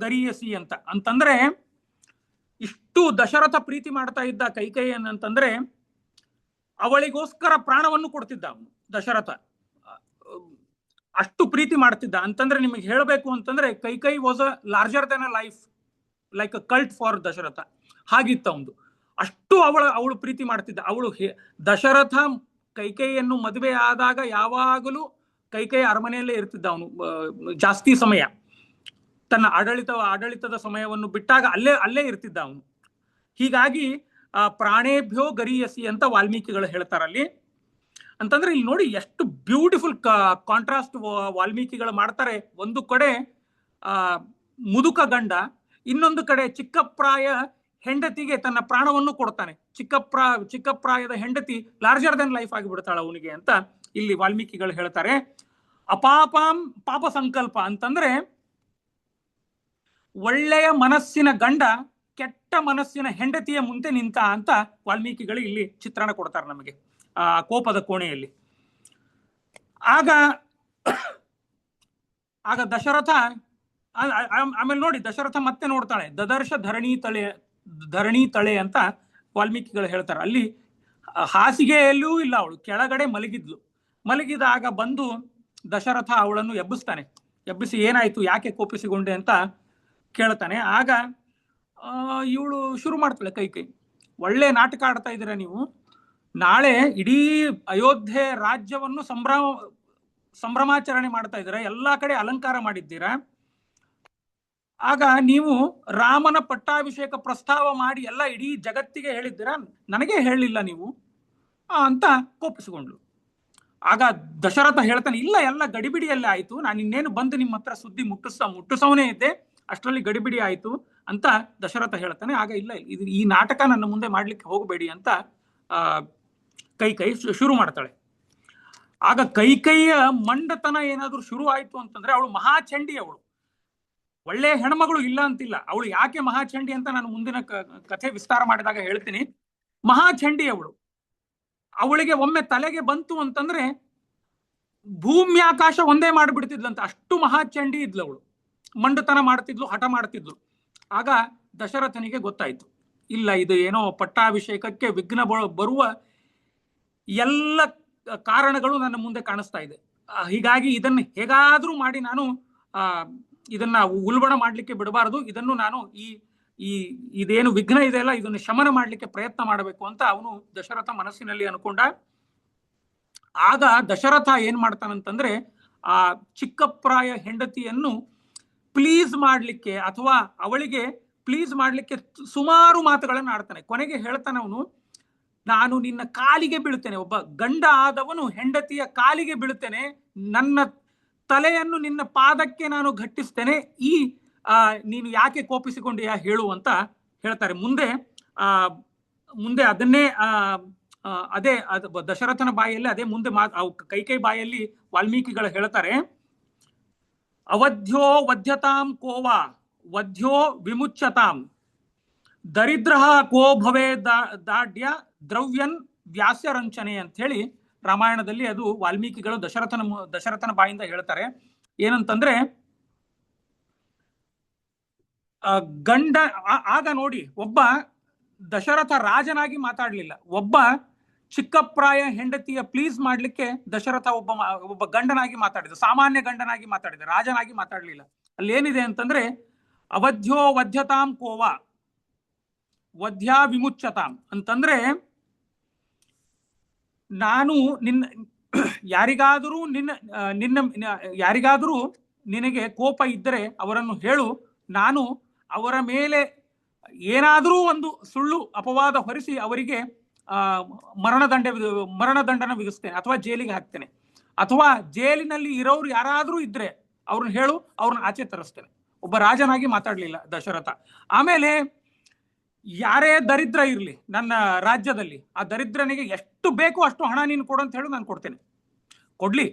ಗರೀಯಸಿ ಅಂತಂದ್ರೆ, ಇಷ್ಟು ದಶರಥ ಪ್ರೀತಿ ಮಾಡ್ತಾ ಇದ್ದ ಕೈಕೈಯನ್ನಂತಂದ್ರೆ ಅವಳಿಗೋಸ್ಕರ ಪ್ರಾಣವನ್ನು ಕೊಡ್ತಿದ್ದ ಅವನು ದಶರಥ. ಅಷ್ಟು ಪ್ರೀತಿ ಮಾಡ್ತಿದ್ದ ಅಂತಂದ್ರೆ, ನಿಮಗೆ ಹೇಳಬೇಕು ಅಂತಂದ್ರೆ Kaikeyi was a larger then a life, like a cult for Dasharatha. ಹಾಗಿತ್ತು ಅವನು. ಅಷ್ಟು ಅವಳು ಪ್ರೀತಿ ಮಾಡ್ತಿದ್ದ. ದಶರಥ ಕೈಕೈಯನ್ನು ಮದುವೆ ಆದಾಗ ಯಾವಾಗಲೂ ಕೈಕೈ ಅರಮನೆಯಲ್ಲೇ ಇರ್ತಿದ್ದ ಅವನು. ಜಾಸ್ತಿ ಸಮಯ ತನ್ನ ಆಡಳಿತದ ಸಮಯವನ್ನು ಬಿಟ್ಟಾಗ ಅಲ್ಲೇ ಇರ್ತಿದ್ದ ಅವನು. ಹೀಗಾಗಿ ಪ್ರಾಣೇಭ್ಯೋ ಗರೀಯಸಿ ಅಂತ ವಾಲ್ಮೀಕಿಗಳು ಹೇಳ್ತಾರಲ್ಲಿ. ಅಂತಂದ್ರೆ ಇಲ್ಲಿ ನೋಡಿ ಎಷ್ಟು ಬ್ಯೂಟಿಫುಲ್ ಕಾಂಟ್ರಾಸ್ಟ್ ವಾಲ್ಮೀಕಿಗಳು ಮಾಡ್ತಾರೆ. ಒಂದು ಕಡೆ ಮುದುಕ ಗಂಡ, ಇನ್ನೊಂದು ಕಡೆ ಚಿಕ್ಕಪ್ರಾಯ ಹೆಂಡತಿಗೆ ತನ್ನ ಪ್ರಾಣವನ್ನು ಕೊಡ್ತಾನೆ. ಚಿಕ್ಕಪ್ರಾಯದ ಹೆಂಡತಿ ಲಾರ್ಜರ್ ದನ್ ಲೈಫ್ ಆಗಿಬಿಡ್ತಾಳ ಅವನಿಗೆ ಅಂತ ಇಲ್ಲಿ ವಾಲ್ಮೀಕಿಗಳು ಹೇಳ್ತಾರೆ. ಅಪಾಪಾಂ ಪಾಪ ಸಂಕಲ್ಪ ಅಂತಂದ್ರೆ ಒಳ್ಳೆಯ ಮನಸ್ಸಿನ ಗಂಡ ಕೆಟ್ಟ ಮನಸ್ಸಿನ ಹೆಂಡತಿಯ ಮುಂದೆ ನಿಂತ ಅಂತ ವಾಲ್ಮೀಕಿಗಳು ಇಲ್ಲಿ ಚಿತ್ರಣ ಕೊಡ್ತಾರೆ ನಮಗೆ ಕೋಪದ ಕೋಣೆಯಲ್ಲಿ. ಆಗ ದಶರಥ ಆಮೇಲೆ ನೋಡಿ ದಶರಥ ಮತ್ತೆ ನೋಡ್ತಾಳೆ. ದದರ್ಶ ಧರಣಿ ತಳೆ ಅಂತ ವಾಲ್ಮೀಕಿಗಳು ಹೇಳ್ತಾರೆ. ಅಲ್ಲಿ ಹಾಸಿಗೆಯಲ್ಲೂ ಇಲ್ಲ, ಅವಳು ಕೆಳಗಡೆ ಮಲಗಿದಾಗ ಬಂದು ದಶರಥ ಅವಳನ್ನು ಎಬ್ಬಿಸ್ತಾನೆ. ಎಬ್ಬಿಸಿ ಏನಾಯ್ತು, ಯಾಕೆ ಕೋಪಿಸಿಕೊಂಡೆ ಅಂತ ಕೇಳ್ತಾನೆ. ಆಗ ಇವಳು ಶುರು ಮಾಡ್ತಾಳೆ, ಕೈ ಒಳ್ಳೆ ನಾಟಕ ಆಡ್ತಾ ಇದ್ದೀರಾ ನೀವು, ನಾಳೆ ಇಡೀ ಅಯೋಧ್ಯೆ ರಾಜ್ಯವನ್ನು ಸಂಭ್ರಮಾಚರಣೆ ಮಾಡ್ತಾ ಇದ್ದೀರಾ, ಎಲ್ಲಾ ಕಡೆ ಅಲಂಕಾರ ಮಾಡಿದ್ದೀರಾ, ಆಗ ನೀವು ರಾಮನ ಪಟ್ಟಾಭಿಷೇಕ ಪ್ರಸ್ತಾವ ಮಾಡಿ ಎಲ್ಲ ಇಡೀ ಜಗತ್ತಿಗೆ ಹೇಳಿದ್ದೀರಾ, ನನಗೆ ಹೇಳಲಿಲ್ಲ ನೀವು ಅಂತ ಕೋಪಿಸಿಕೊಂಡ್ಳು. ಆಗ ದಶರಥ ಹೇಳ್ತಾನೆ, ಇಲ್ಲ ಎಲ್ಲ ಗಡಿಬಿಡಿಯಲ್ಲೇ ಆಯ್ತು, ನಾನು ಇನ್ನೇನು ಬಂದು ನಿಮ್ಮ ಹತ್ರ ಸುದ್ದಿ ಮುಟ್ಟಿಸವನೇ ಇದ್ದೆ, ಅಷ್ಟರಲ್ಲಿ ಗಡಿಬಿಡಿ ಆಯ್ತು ಅಂತ ದಶರಥ ಹೇಳ್ತಾನೆ. ಆಗ ಇಲ್ಲ ಇದು ಈ ನಾಟಕ ನನ್ನ ಮುಂದೆ ಮಾಡ್ಲಿಕ್ಕೆ ಹೋಗಬೇಡಿ ಅಂತ ಕೈ ಶುರು ಮಾಡ್ತಾಳೆ. ಆಗ ಕೈಯ ಮಂಡತನ ಏನಾದ್ರೂ ಶುರು ಆಯ್ತು ಅಂತಂದ್ರೆ ಅವಳು ಮಹಾಚಂಡಿ. ಅವಳು ಒಳ್ಳೆ ಹೆಣ್ಮಗಳು ಇಲ್ಲ ಅಂತಿಲ್ಲ, ಅವಳು ಯಾಕೆ ಮಹಾಚಂಡಿ ಅಂತ ನಾನು ಮುಂದಿನ ಕಥೆ ವಿಸ್ತಾರ ಮಾಡಿದಾಗ ಹೇಳ್ತೀನಿ. ಮಹಾಚಂಡಿ ಅವಳಿಗೆ ಒಮ್ಮೆ ತಲೆಗೆ ಬಂತು ಅಂತಂದ್ರೆ ಭೂಮಿ ಆಕಾಶ ಒಂದೇ ಮಾಡಿಬಿಡ್ತಿದ್ಲಂತ, ಅಷ್ಟು ಮಹಾಚಂಡಿ ಇದ್ಲು ಅವಳು. ಮಂಡತನ ಮಾಡ್ತಿದ್ಲು, ಹಠ ಮಾಡ್ತಿದ್ಲು. ಆಗ ದಶರಥನಿಗೆ ಗೊತ್ತಾಯ್ತು, ಇಲ್ಲ ಇದು ಏನೋ ಪಟ್ಟಾಭಿಷೇಕಕ್ಕೆ ವಿಘ್ನ ಬರುವ ಎಲ್ಲ ಕಾರಣಗಳು ನನ್ನ ಮುಂದೆ ಕಾಣಿಸ್ತಾ ಇದೆ. ಹೀಗಾಗಿ ಇದನ್ನು ಹೇಗಾದ್ರೂ ಮಾಡಿ ನಾನು ಇದನ್ನ ಉಲ್ಬಣ ಮಾಡ್ಲಿಕ್ಕೆ ಬಿಡಬಾರದು, ಇದನ್ನು ನಾನು ಇದೇನು ವಿಘ್ನ ಇದೆಯಲ್ಲ ಇದನ್ನು ಶಮನ ಮಾಡ್ಲಿಕ್ಕೆ ಪ್ರಯತ್ನ ಮಾಡಬೇಕು ಅಂತ ಅವನು ದಶರಥ ಮನಸ್ಸಿನಲ್ಲಿ ಅನ್ಕೊಂಡ. ಆಗ ದಶರಥ ಏನ್ ಮಾಡ್ತಾನಂತಂದ್ರೆ ಆ ಚಿಕ್ಕಪ್ರಾಯ ಹೆಂಡತಿಯನ್ನು ಪ್ಲೀಸ್ ಮಾಡ್ಲಿಕ್ಕೆ ಅಥವಾ ಅವಳಿಗೆ ಪ್ಲೀಸ್ ಮಾಡ್ಲಿಕ್ಕೆ ಸುಮಾರು ಮಾತುಗಳನ್ನು ಆಡ್ತಾನೆ. ಕೊನೆಗೆ ಹೇಳ್ತಾನೆ ಅವನು, ನಾನು ನಿನ್ನ ಕಾಲಿಗೆ ಬೀಳ್ತೇನೆ, ಒಬ್ಬ ಗಂಡ ಆದವನು ಹೆಂಡತಿಯ ಕಾಲಿಗೆ ಬೀಳ್ತೇನೆ, ನನ್ನ ತಲೆಯನ್ನು ನಿನ್ನ ಪಾದಕ್ಕೆ ನಾನು ಘಟ್ಟಿಸ್ತೇನೆ, ನೀನು ಯಾಕೆ ಕೋಪಿಸಿಕೊಂಡೆಯಾ ಹೇಳು ಅಂತ ಹೇಳ್ತಾರೆ. ಮುಂದೆ ಅದನ್ನೇ ಅದೇ ದಶರಥನ ಬಾಯಲ್ಲಿ ಅದೇ ಮುಂದೆ ಕೈ ಬಾಯಲ್ಲಿ ವಾಲ್ಮೀಕಿಗಳು ಹೇಳ್ತಾರೆ. ಅವಧ್ಯ ವಧ್ಯತಾಂ ಕೋವಾ ವಧ್ಯ ವಿಮುಚ್ಯತಾಂ ದರಿದ್ರ ಕೋ ಭವೇ ದಾಢ್ಯ ದ್ರವ್ಯನ್ ವ್ಯಾಸ್ಯರಂಚನೆ ಅಂತ ಹೇಳಿ ರಾಮಾಯಣದಲ್ಲಿ ಅದು ವಾಲ್ಮೀಕಿಗಳು ದಶರಥನ ಬಾಯಿಂದ ಹೇಳ್ತಾರೆ. ಏನಂತಂದ್ರೆ ಗಂಡ ಆಗ ನೋಡಿ, ಒಬ್ಬ ದಶರಥ ರಾಜನಾಗಿ ಮಾತಾಡ್ಲಿಲ್ಲ, ಒಬ್ಬ ಚಿಕ್ಕಪ್ರಾಯ ಹೆಂಡತಿಯ ಪ್ಲೀಸ್ ಮಾಡ್ಲಿಕ್ಕೆ ದಶರಥ ಒಬ್ಬ ಗಂಡನಾಗಿ ಮಾತಾಡಿದ, ಸಾಮಾನ್ಯ ಗಂಡನಾಗಿ ಮಾತಾಡಿದ, ರಾಜನಾಗಿ ಮಾತಾಡ್ಲಿಲ್ಲ. ಅಲ್ಲಿ ಏನಿದೆ ಅಂತಂದ್ರೆ ಅವಧ್ಯ ವಧ್ಯತಾಂ ಕೋವಾ ವಧ್ಯ ವಿಮುಚ್ಯತಾಂ ಅಂತಂದ್ರೆ ನಾನು ಯಾರಿಗಾದರೂ ನಿನಗೆ ಕೋಪ ಇದ್ದರೆ ಅವರನ್ನು ಹೇಳು, ನಾನು ಅವರ ಮೇಲೆ ಏನಾದರೂ ಒಂದು ಸುಳ್ಳು ಅಪವಾದ ಹೊರಿಸಿ ಅವರಿಗೆ ಮರಣದಂಡನ ವಿಧಿಸ್ತೇನೆ ಅಥವಾ ಜೈಲಿಗೆ ಹಾಕ್ತೇನೆ, ಅಥವಾ ಜೈಲಿನಲ್ಲಿ ಇರೋರು ಯಾರಾದರೂ ಇದ್ರೆ ಅವ್ರನ್ನ ಹೇಳು, ಅವ್ರನ್ನ ಆಚೆ ತರಿಸ್ತೇನೆ. ಒಬ್ಬ ರಾಜನಾಗಿ ಮಾತಾಡ್ಲಿಲ್ಲ ದಶರಥ. ಆಮೇಲೆ ಯಾರೇ ದರಿದ್ರ ಇರ್ಲಿ ನನ್ನ ರಾಜ್ಯದಲ್ಲಿ, ಆ ದರಿದ್ರನಿಗೆ ಎಷ್ಟು ಬೇಕೋ ಅಷ್ಟು ಹಣ ನೀನು ಕೊಡು ಅಂತ ಹೇಳು, ನಾನು ಕೊಡ್ತೇನೆ, ಕೊಡ್ಲಿ,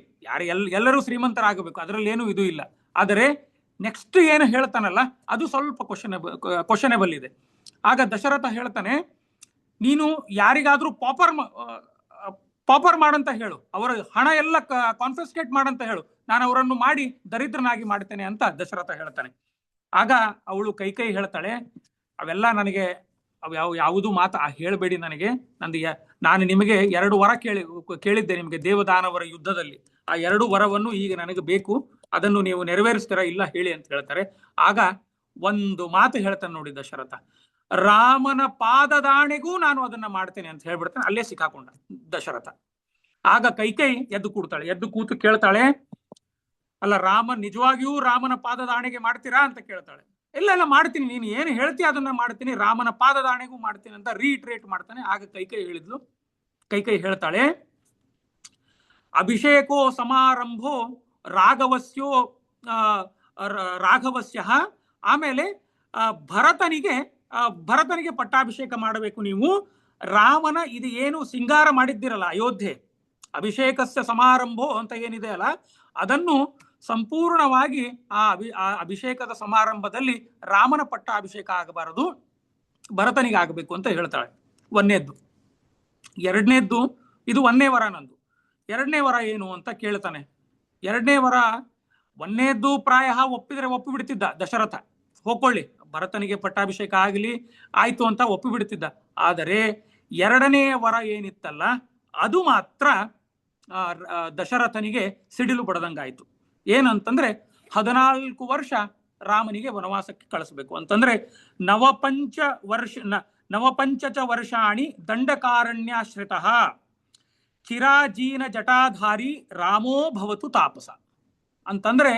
ಎಲ್ಲರೂ ಶ್ರೀಮಂತರಾಗಬೇಕು, ಅದರಲ್ಲಿ ಏನು ಇದು ಇಲ್ಲ. ಆದರೆ ನೆಕ್ಸ್ಟ್ ಏನು ಹೇಳ್ತಾನಲ್ಲ ಅದು ಸ್ವಲ್ಪ ಕ್ವಶನೇಬಲ್ ಇದೆ. ಆಗ ದಶರಥ ಹೇಳ್ತಾನೆ, ನೀನು ಯಾರಿಗಾದ್ರೂ ಪಾಪರ್ ಮಾಡಂತ ಹೇಳು, ಅವರ ಹಣ ಎಲ್ಲ ಕಾನ್ಫಿಸ್ಕೇಟ್ ಮಾಡಂತ ಹೇಳು, ನಾನು ಅವರನ್ನು ಮಾಡಿ ದರಿದ್ರನಾಗಿ ಮಾಡ್ತೇನೆ ಅಂತ ದಶರಥ ಹೇಳ್ತಾನೆ. ಆಗ ಅವಳು ಕೈ ಹೇಳ್ತಾಳೆ, ಅವೆಲ್ಲ ನನಗೆ ಯಾವುದು ಮಾತು ಹೇಳಬೇಡಿ, ನಾನು ನಿಮಗೆ 2 ವರ ಕೇಳಿದ್ದೆ ನಿಮಗೆ ದೇವದಾನವರ ಯುದ್ಧದಲ್ಲಿ, ಆ 2 ವರವನ್ನು ಈಗ ನನಗೆ ಬೇಕು, ಅದನ್ನು ನೀವು ನೆರವೇರಿಸ್ತೀರಾ ಇಲ್ಲ ಹೇಳಿ ಅಂತ ಹೇಳ್ತಾರೆ. ಆಗ ಒಂದು ಮಾತು ಹೇಳ್ತಾನೆ ನೋಡಿ ದಶರಥ, ರಾಮನ ಪಾದದಾಣೆಗೂ ನಾನು ಅದನ್ನ ಮಾಡ್ತೇನೆ ಅಂತ ಹೇಳ್ಬಿಡ್ತಾನೆ. ಅಲ್ಲೇ ಸಿಕ್ಕಾಕೊಂಡ ದಶರಥ. ಆಗ ಕೈ ಎದ್ದು ಕೂತು ಕೇಳ್ತಾಳೆ, ಅಲ್ಲ ನಿಜವಾಗಿಯೂ ರಾಮನ ಪಾದದಾಣೆಗೆ ಮಾಡ್ತೀರಾ ಅಂತ ಕೇಳ್ತಾಳೆ. ಇಲ್ಲ ಮಾಡ್ತೀನಿ, ನೀನು ಏನು ಹೇಳ್ತೀಯ ಅದನ್ನ ಮಾಡ್ತೀನಿ, ರಾಮನ ಪಾದದಾಣೆಗೂ ಮಾಡ್ತೀನಿ ಅಂತ ರೀಟ್ರೇಟ್ ಮಾಡ್ತಾನೆ. ಆಗ ಕೈ ಹೇಳ್ತಾಳೆ, ಅಭಿಷೇಕೋ ಸಮಾರಂಭೋ ರಾಘವಸ್ಯೋ ರಾಘವಸ್ಯ. ಆಮೇಲೆ ಭರತನಿಗೆ ಪಟ್ಟಾಭಿಷೇಕ ಮಾಡಬೇಕು ನೀವು. ರಾಮನ ಇದು ಏನು ಸಿಂಗಾರ ಮಾಡಿದ್ದಿರಲ್ಲ ಅಯೋಧ್ಯೆ, ಅಭಿಷೇಕಸ್ಯ ಸಮಾರಂಭೋ ಅಂತ ಏನಿದೆ ಅಲ್ಲ, ಅದನ್ನು ಸಂಪೂರ್ಣವಾಗಿ ಆ ಅಭಿಷೇಕದ ಸಮಾರಂಭದಲ್ಲಿ ರಾಮನ ಪಟ್ಟಾಭಿಷೇಕ ಆಗಬಾರದು, ಭರತನಿಗೆ ಆಗಬೇಕು ಅಂತ ಹೇಳ್ತಾಳೆ. ಒಂದನೇದ್ದು. ಎರಡನೇದ್ದು, ಇದು ಒಂದನೇ ವರ ನಂದು. ಎರಡನೇ ವರ ಏನು ಅಂತ ಕೇಳ್ತಾನೆ. ಎರಡನೇ ವರ, ಒಂದನೇದ್ದು ಪ್ರಾಯ ಒಪ್ಪಿದ್ರೆ ಒಪ್ಪಿಬಿಡ್ತಿದ್ದ ದಶರಥ, ಹೋಗ್ಕೊಳ್ಳಿ ಭರತನಿಗೆ ಪಟ್ಟಾಭಿಷೇಕ ಆಗಲಿ ಆಯ್ತು ಅಂತ ಒಪ್ಪಿಬಿಡ್ತಿದ್ದ. ಆದರೆ ಎರಡನೇ ವರ ಏನಿತ್ತಲ್ಲ, ಅದು ಮಾತ್ರ ದಶರಥನಿಗೆ ಸಿಡಿಲು ಬಡದಂಗಾಯ್ತು. ಏನಂತಂದ್ರೆ 14 ವರ್ಷ ರಾಮನಿಗೆ ವನವಾಸಕ್ಕೆ ಕಳಿಸ್ಬೇಕು ಅಂತಂದ್ರೆ ನವಪಂಚ ವರ್ಷಾಣಿ ದಂಡಕಾರಣ್ಯಾಶ್ರಿತ ಚಿರಾಜೀನ ಜಟಾಧಾರಿ ರಾಮೋ ಭವತು ತಾಪಸ ಅಂತಂದ್ರೆ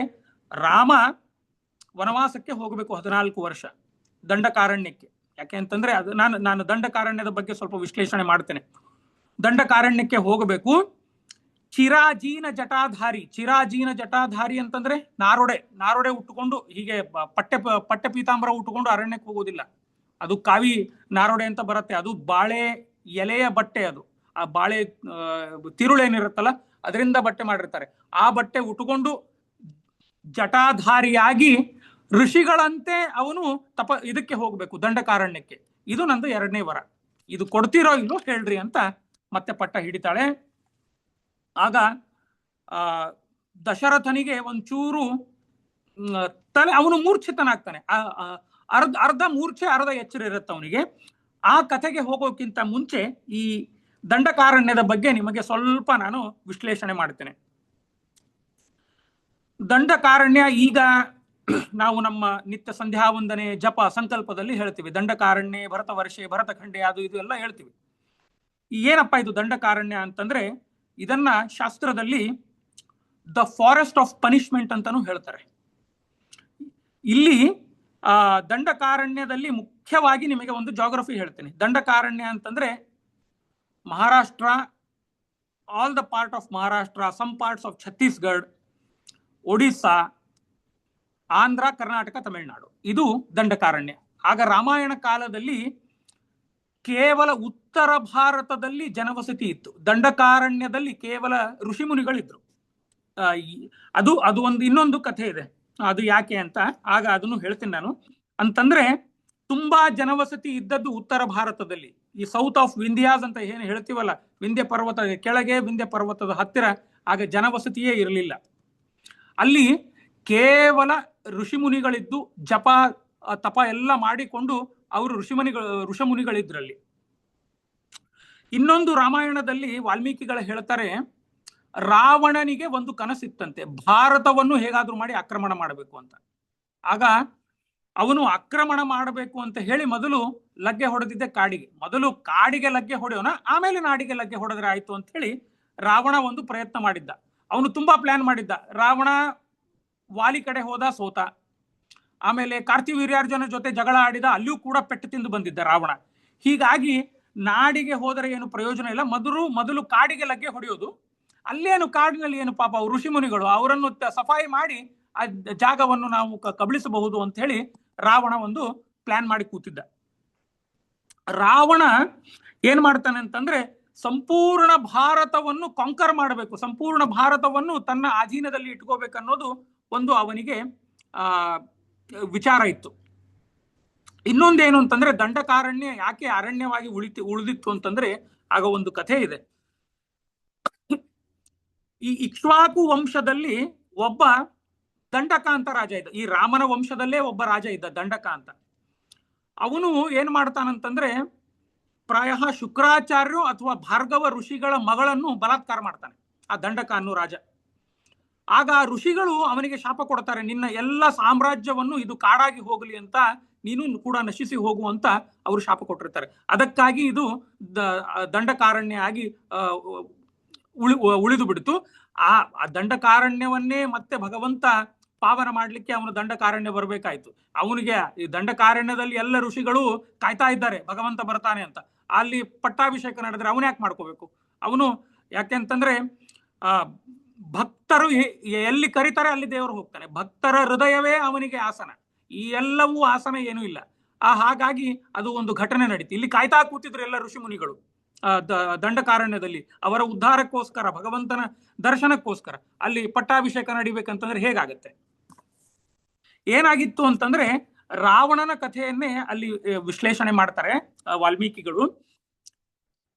ರಾಮ ವನವಾಸಕ್ಕೆ ಹೋಗಬೇಕು 14 ವರ್ಷ ದಂಡಕಾರಣ್ಯಕ್ಕೆ. ಯಾಕೆ ಅಂತಂದ್ರೆ ಅದು ನಾನು ದಂಡಕಾರಣ್ಯದ ಬಗ್ಗೆ ಸ್ವಲ್ಪ ವಿಶ್ಲೇಷಣೆ ಮಾಡ್ತೇನೆ. ದಂಡಕಾರಣ್ಯಕ್ಕೆ ಹೋಗಬೇಕು. ಚಿರಾಜೀನ ಜಟಾಧಾರಿ ಅಂತಂದ್ರೆ ನಾರೊಡೆ ಉಟ್ಟುಕೊಂಡು, ಹೀಗೆ ಪಟ್ಟೆ ಪೀತಾಂಬರ ಉಟ್ಟುಕೊಂಡು ಅರಣ್ಯಕ್ಕೆ ಹೋಗೋದಿಲ್ಲ. ಅದು ಕಾವಿ ನಾರೊಡೆ ಅಂತ ಬರುತ್ತೆ. ಅದು ಬಾಳೆ ಎಲೆಯ ಬಟ್ಟೆ, ಅದು ಆ ಬಾಳೆ ತಿರುಳೇನಿರುತ್ತಲ್ಲ ಅದರಿಂದ ಬಟ್ಟೆ ಮಾಡಿರ್ತಾರೆ. ಆ ಬಟ್ಟೆ ಉಟ್ಟುಕೊಂಡು ಜಟಾಧಾರಿಯಾಗಿ ಋಷಿಗಳಂತೆ ಅವನು ಇದಕ್ಕೆ ಹೋಗ್ಬೇಕು, ದಂಡಕಾರಣ್ಯಕ್ಕೆ. ಇದು ನಂದು ಎರಡನೇ ವರ. ಇದು ಕೊಡ್ತಿರೋ ಇಲ್ಲೋ ಹೇಳ್ರಿ ಅಂತ ಮತ್ತೆ ಪಟ್ಟ ಹಿಡಿತಾಳೆ. ಆಗ ದಶರಥನಿಗೆ ಒಂಚೂರು ತಲೆ, ಅವನು ಮೂರ್ಛಿತನಾಗ್ತಾನೆ. ಅರ್ಧ ಮೂರ್ಛೆ ಅರ್ಧ ಎಚ್ಚರ ಇರುತ್ತೆ ಅವನಿಗೆ. ಆ ಕಥೆಗೆ ಹೋಗೋಕ್ಕಿಂತ ಮುಂಚೆ ಈ ದಂಡಕಾರಣ್ಯದ ಬಗ್ಗೆ ನಿಮಗೆ ಸ್ವಲ್ಪ ನಾನು ವಿಶ್ಲೇಷಣೆ ಮಾಡ್ತೇನೆ. ದಂಡಕಾರಣ್ಯ ಈಗ ನಾವು ನಮ್ಮ ನಿತ್ಯ ಸಂಧ್ಯಾ ವಂದನೆ ಜಪ ಸಂಕಲ್ಪದಲ್ಲಿ ಹೇಳ್ತೀವಿ. ದಂಡಕಾರಣ್ಯ, ಭರತ ವರ್ಷೆ, ಭರತ ಖಂಡೆ, ಅದು ಇದು ಎಲ್ಲ ಹೇಳ್ತೀವಿ. ಏನಪ್ಪ ಇದು ದಂಡಕಾರಣ್ಯ ಅಂತಂದ್ರೆ, ಇದನ್ನ ಶಾಸ್ತ್ರದಲ್ಲಿ ದ ಫಾರೆಸ್ಟ್ ಆಫ್ ಪನಿಷ್ಮೆಂಟ್ ಅಂತಾನು ಹೇಳ್ತಾರೆ. ಇಲ್ಲಿ ದಂಡಕಾರಣ್ಯದಲ್ಲಿ ಮುಖ್ಯವಾಗಿ ನಿಮಗೆ ಒಂದು ಜಾಗ್ರಫಿ ಹೇಳ್ತೀನಿ. ದಂಡಕಾರಣ್ಯ ಅಂತಂದ್ರೆ Maharashtra, all the part of Maharashtra, some parts of Chhattisgarh, Odisha, Andhra, Karnataka, Tamil Nadu, ಇದು ದಂಡಕಾರಣ್ಯ. ಆಗ ರಾಮಾಯಣ ಕಾಲದಲ್ಲಿ ಕೇವಲ ಉತ್ತರ ಭಾರತದಲ್ಲಿ ಜನವಸತಿ ಇತ್ತು. ದಂಡಕಾರಣ್ಯದಲ್ಲಿ ಕೇವಲ ಋಷಿಮುನಿಗಳಿದ್ರು. ಅದು ಇನ್ನೊಂದು ಕಥೆ ಇದೆ, ಅದು ಯಾಕೆ ಅಂತ ಆಗ ಅದನ್ನು ಹೇಳ್ತೀನಿ ನಾನು. ಅಂತಂದ್ರೆ ತುಂಬಾ ಜನವಸತಿ ಇದ್ದದ್ದು ಉತ್ತರ ಭಾರತದಲ್ಲಿ, ಈ ಸೌತ್ ಆಫ್ ವಿಂಧ್ಯಾಸ್ ಅಂತ ಏನು ಹೇಳ್ತೀವಲ್ಲ, ವಿಂಧ್ಯ ಪರ್ವತ ಕೆಳಗೆ, ವಿಂಧ್ಯ ಪರ್ವತದ ಹತ್ತಿರ ಆಗ ಜನವಸತಿಯೇ ಇರಲಿಲ್ಲ. ಅಲ್ಲಿ ಕೇವಲ ಋಷಿಮುನಿಗಳಿದ್ದು ಜಪ ತಪ ಎಲ್ಲ ಮಾಡಿಕೊಂಡು ಅವರು ಋಷಿಮುನಿಗಳಿದ್ರಲ್ಲಿ. ಇನ್ನೊಂದು ರಾಮಾಯಣದಲ್ಲಿ ವಾಲ್ಮೀಕಿಗಳು ಹೇಳ್ತಾರೆ, ರಾವಣನಿಗೆ ಒಂದು ಕನಸಿತ್ತಂತೆ, ಭಾರತವನ್ನು ಹೇಗಾದ್ರೂ ಮಾಡಿ ಆಕ್ರಮಣ ಮಾಡಬೇಕು ಅಂತ. ಆಗ ಅವನು ಆಕ್ರಮಣ ಮಾಡಬೇಕು ಅಂತ ಹೇಳಿ ಮೊದಲು ಲಗ್ಗೆ ಹೊಡೆದಿದ್ದೆ ಕಾಡಿಗೆ. ಮೊದಲು ಕಾಡಿಗೆ ಲಗ್ಗೆ ಹೊಡೆಯೋಣ, ಆಮೇಲೆ ನಾಡಿಗೆ ಲಗ್ಗೆ ಹೊಡೆದ್ರೆ ಆಯ್ತು ಅಂತ ಹೇಳಿ ರಾವಣ ಒಂದು ಪ್ರಯತ್ನ ಮಾಡಿದ್ದ. ಅವನು ತುಂಬಾ ಪ್ಲಾನ್ ಮಾಡಿದ್ದ. ರಾವಣ ವಾಲಿ ಕಡೆ ಹೋದ, ಸೋತ. ಆಮೇಲೆ ಕಾರ್ತಿವೀರ್ಯಾರ್ಜುನ ಜೊತೆ ಜಗಳ ಆಡಿದ, ಅಲ್ಲಿಯೂ ಕೂಡ ಪೆಟ್ಟು ತಿಂದು ಬಂದಿದ್ದ ರಾವಣ. ಹೀಗಾಗಿ ನಾಡಿಗೆ ಹೋದರೆ ಏನು ಪ್ರಯೋಜನ ಇಲ್ಲ, ಮೊದಲು ಕಾಡಿಗೆ ಲಗ್ಗೆ ಹೊಡೆಯೋದು. ಅಲ್ಲೇನು ಕಾಡಿನಲ್ಲಿ ಏನು ಪಾಪ ಅವ್ರು ಋಷಿಮುನಿಗಳು, ಅವರನ್ನು ಸಫಾಯಿ ಮಾಡಿ ಆ ಜಾಗವನ್ನು ನಾವು ಕಬಳಿಸಬಹುದು ಅಂತ ಹೇಳಿ ರಾವಣ ಒಂದು ಪ್ಲಾನ್ ಮಾಡಿ ಕೂತಿದ್ದ. ರಾವಣ ಏನ್ ಮಾಡ್ತಾನೆ ಅಂತಂದ್ರೆ, ಸಂಪೂರ್ಣ ಭಾರತವನ್ನು ಕಾಂಕರ್ ಮಾಡಬೇಕು, ಸಂಪೂರ್ಣ ಭಾರತವನ್ನು ತನ್ನ ಅಧೀನದಲ್ಲಿ ಇಟ್ಕೋಬೇಕನ್ನೋದು ಒಂದು ಅವನಿಗೆ ವಿಚಾರ ಇತ್ತು. ಇನ್ನೊಂದೇನು ಅಂತಂದ್ರೆ, ದಂಡಕಾರಣ್ಯ ಯಾಕೆ ಅರಣ್ಯವಾಗಿ ಉಳಿದಿತ್ತು ಅಂತಂದ್ರೆ, ಆಗ ಒಂದು ಕಥೆ ಇದೆ. ಈ ಇಕ್ಷ್ವಾಕು ವಂಶದಲ್ಲಿ ಒಬ್ಬ ದಂಡಕ ಅಂತ ರಾಜ ಇದ್ದ. ಈ ರಾಮನ ವಂಶದಲ್ಲೇ ಒಬ್ಬ ರಾಜ ಇದ್ದ, ದಂಡಕ ಅಂತ. ಅವನು ಏನ್ ಮಾಡ್ತಾನಂತಂದ್ರೆ, ಪ್ರಾಯ ಶುಕ್ರಾಚಾರ್ಯರು ಅಥವಾ ಭಾರ್ಗವ ಋಷಿಗಳ ಮಗಳನ್ನು ಬಲಾತ್ಕಾರ ಮಾಡ್ತಾನೆ ಆ ದಂಡಕ ಅನ್ನೋ ರಾಜ. ಆಗ ಋಷಿಗಳು ಅವನಿಗೆ ಶಾಪ ಕೊಡ್ತಾರೆ, ನಿನ್ನ ಎಲ್ಲ ಸಾಮ್ರಾಜ್ಯವನ್ನು ಇದು ಕಾಡಾಗಿ ಹೋಗಲಿ ಅಂತ, ನೀನು ಕೂಡ ನಶಿಸಿ ಹೋಗುವಂತ ಅವರು ಶಾಪ ಕೊಟ್ಟಿರ್ತಾರೆ. ಅದಕ್ಕಾಗಿ ಇದು ದಂಡಕಾರಣ್ಯ ಆಗಿ ಉಳಿದು ಬಿಡ್ತು. ಆ ದಂಡಕಾರಣ್ಯವನ್ನೇ ಮತ್ತೆ ಭಗವಂತ ಪಾವನ ಮಾಡ್ಲಿಕ್ಕೆ ಅವನು ದಂಡಕಾರಣ್ಯ ಬರಬೇಕಾಯ್ತು. ಅವನಿಗೆ ಈ ದಂಡಕಾರಣ್ಯದಲ್ಲಿ ಎಲ್ಲ ಋಷಿಗಳು ಕಾಯ್ತಾ ಇದ್ದಾರೆ ಭಗವಂತ ಬರ್ತಾನೆ ಅಂತ. ಅಲ್ಲಿ ಪಟ್ಟಾಭಿಷೇಕ ನಡೆದ್ರೆ ಅವನು ಯಾಕೆ ಮಾಡ್ಕೋಬೇಕು? ಅವನು ಯಾಕೆಂತಂದ್ರೆ ಆ ಭಕ್ತರು ಎಲ್ಲಿ ಕರೀತಾರೆ ಅಲ್ಲಿ ದೇವರು ಹೋಗ್ತಾನೆ. ಭಕ್ತರ ಹೃದಯವೇ ಅವನಿಗೆ ಆಸನ. ಈ ಎಲ್ಲವೂ ಆಸನ ಏನೂ ಇಲ್ಲ. ಹಾಗಾಗಿ ಅದು ಒಂದು ಘಟನೆ ನಡೀತು. ಇಲ್ಲಿ ಕಾಯ್ತಾ ಕೂತಿದ್ರು ಎಲ್ಲ ಋಷಿ ಮುನಿಗಳು ದಂಡಕಾರಣ್ಯದಲ್ಲಿ ಅವರ ಉದ್ಧಾರಕ್ಕೋಸ್ಕರ, ಭಗವಂತನ ದರ್ಶನಕ್ಕೋಸ್ಕರ. ಅಲ್ಲಿ ಪಟ್ಟಾಭಿಷೇಕ ನಡಿಬೇಕಂತಂದ್ರೆ ಹೇಗಾಗತ್ತೆ? ಏನಾಗಿತ್ತು ಅಂತಂದ್ರೆ ರಾವಣನ ಕಥೆಯನ್ನೇ ಅಲ್ಲಿ ವಿಶ್ಲೇಷಣೆ ಮಾಡ್ತಾರೆ ವಾಲ್ಮೀಕಿಗಳು.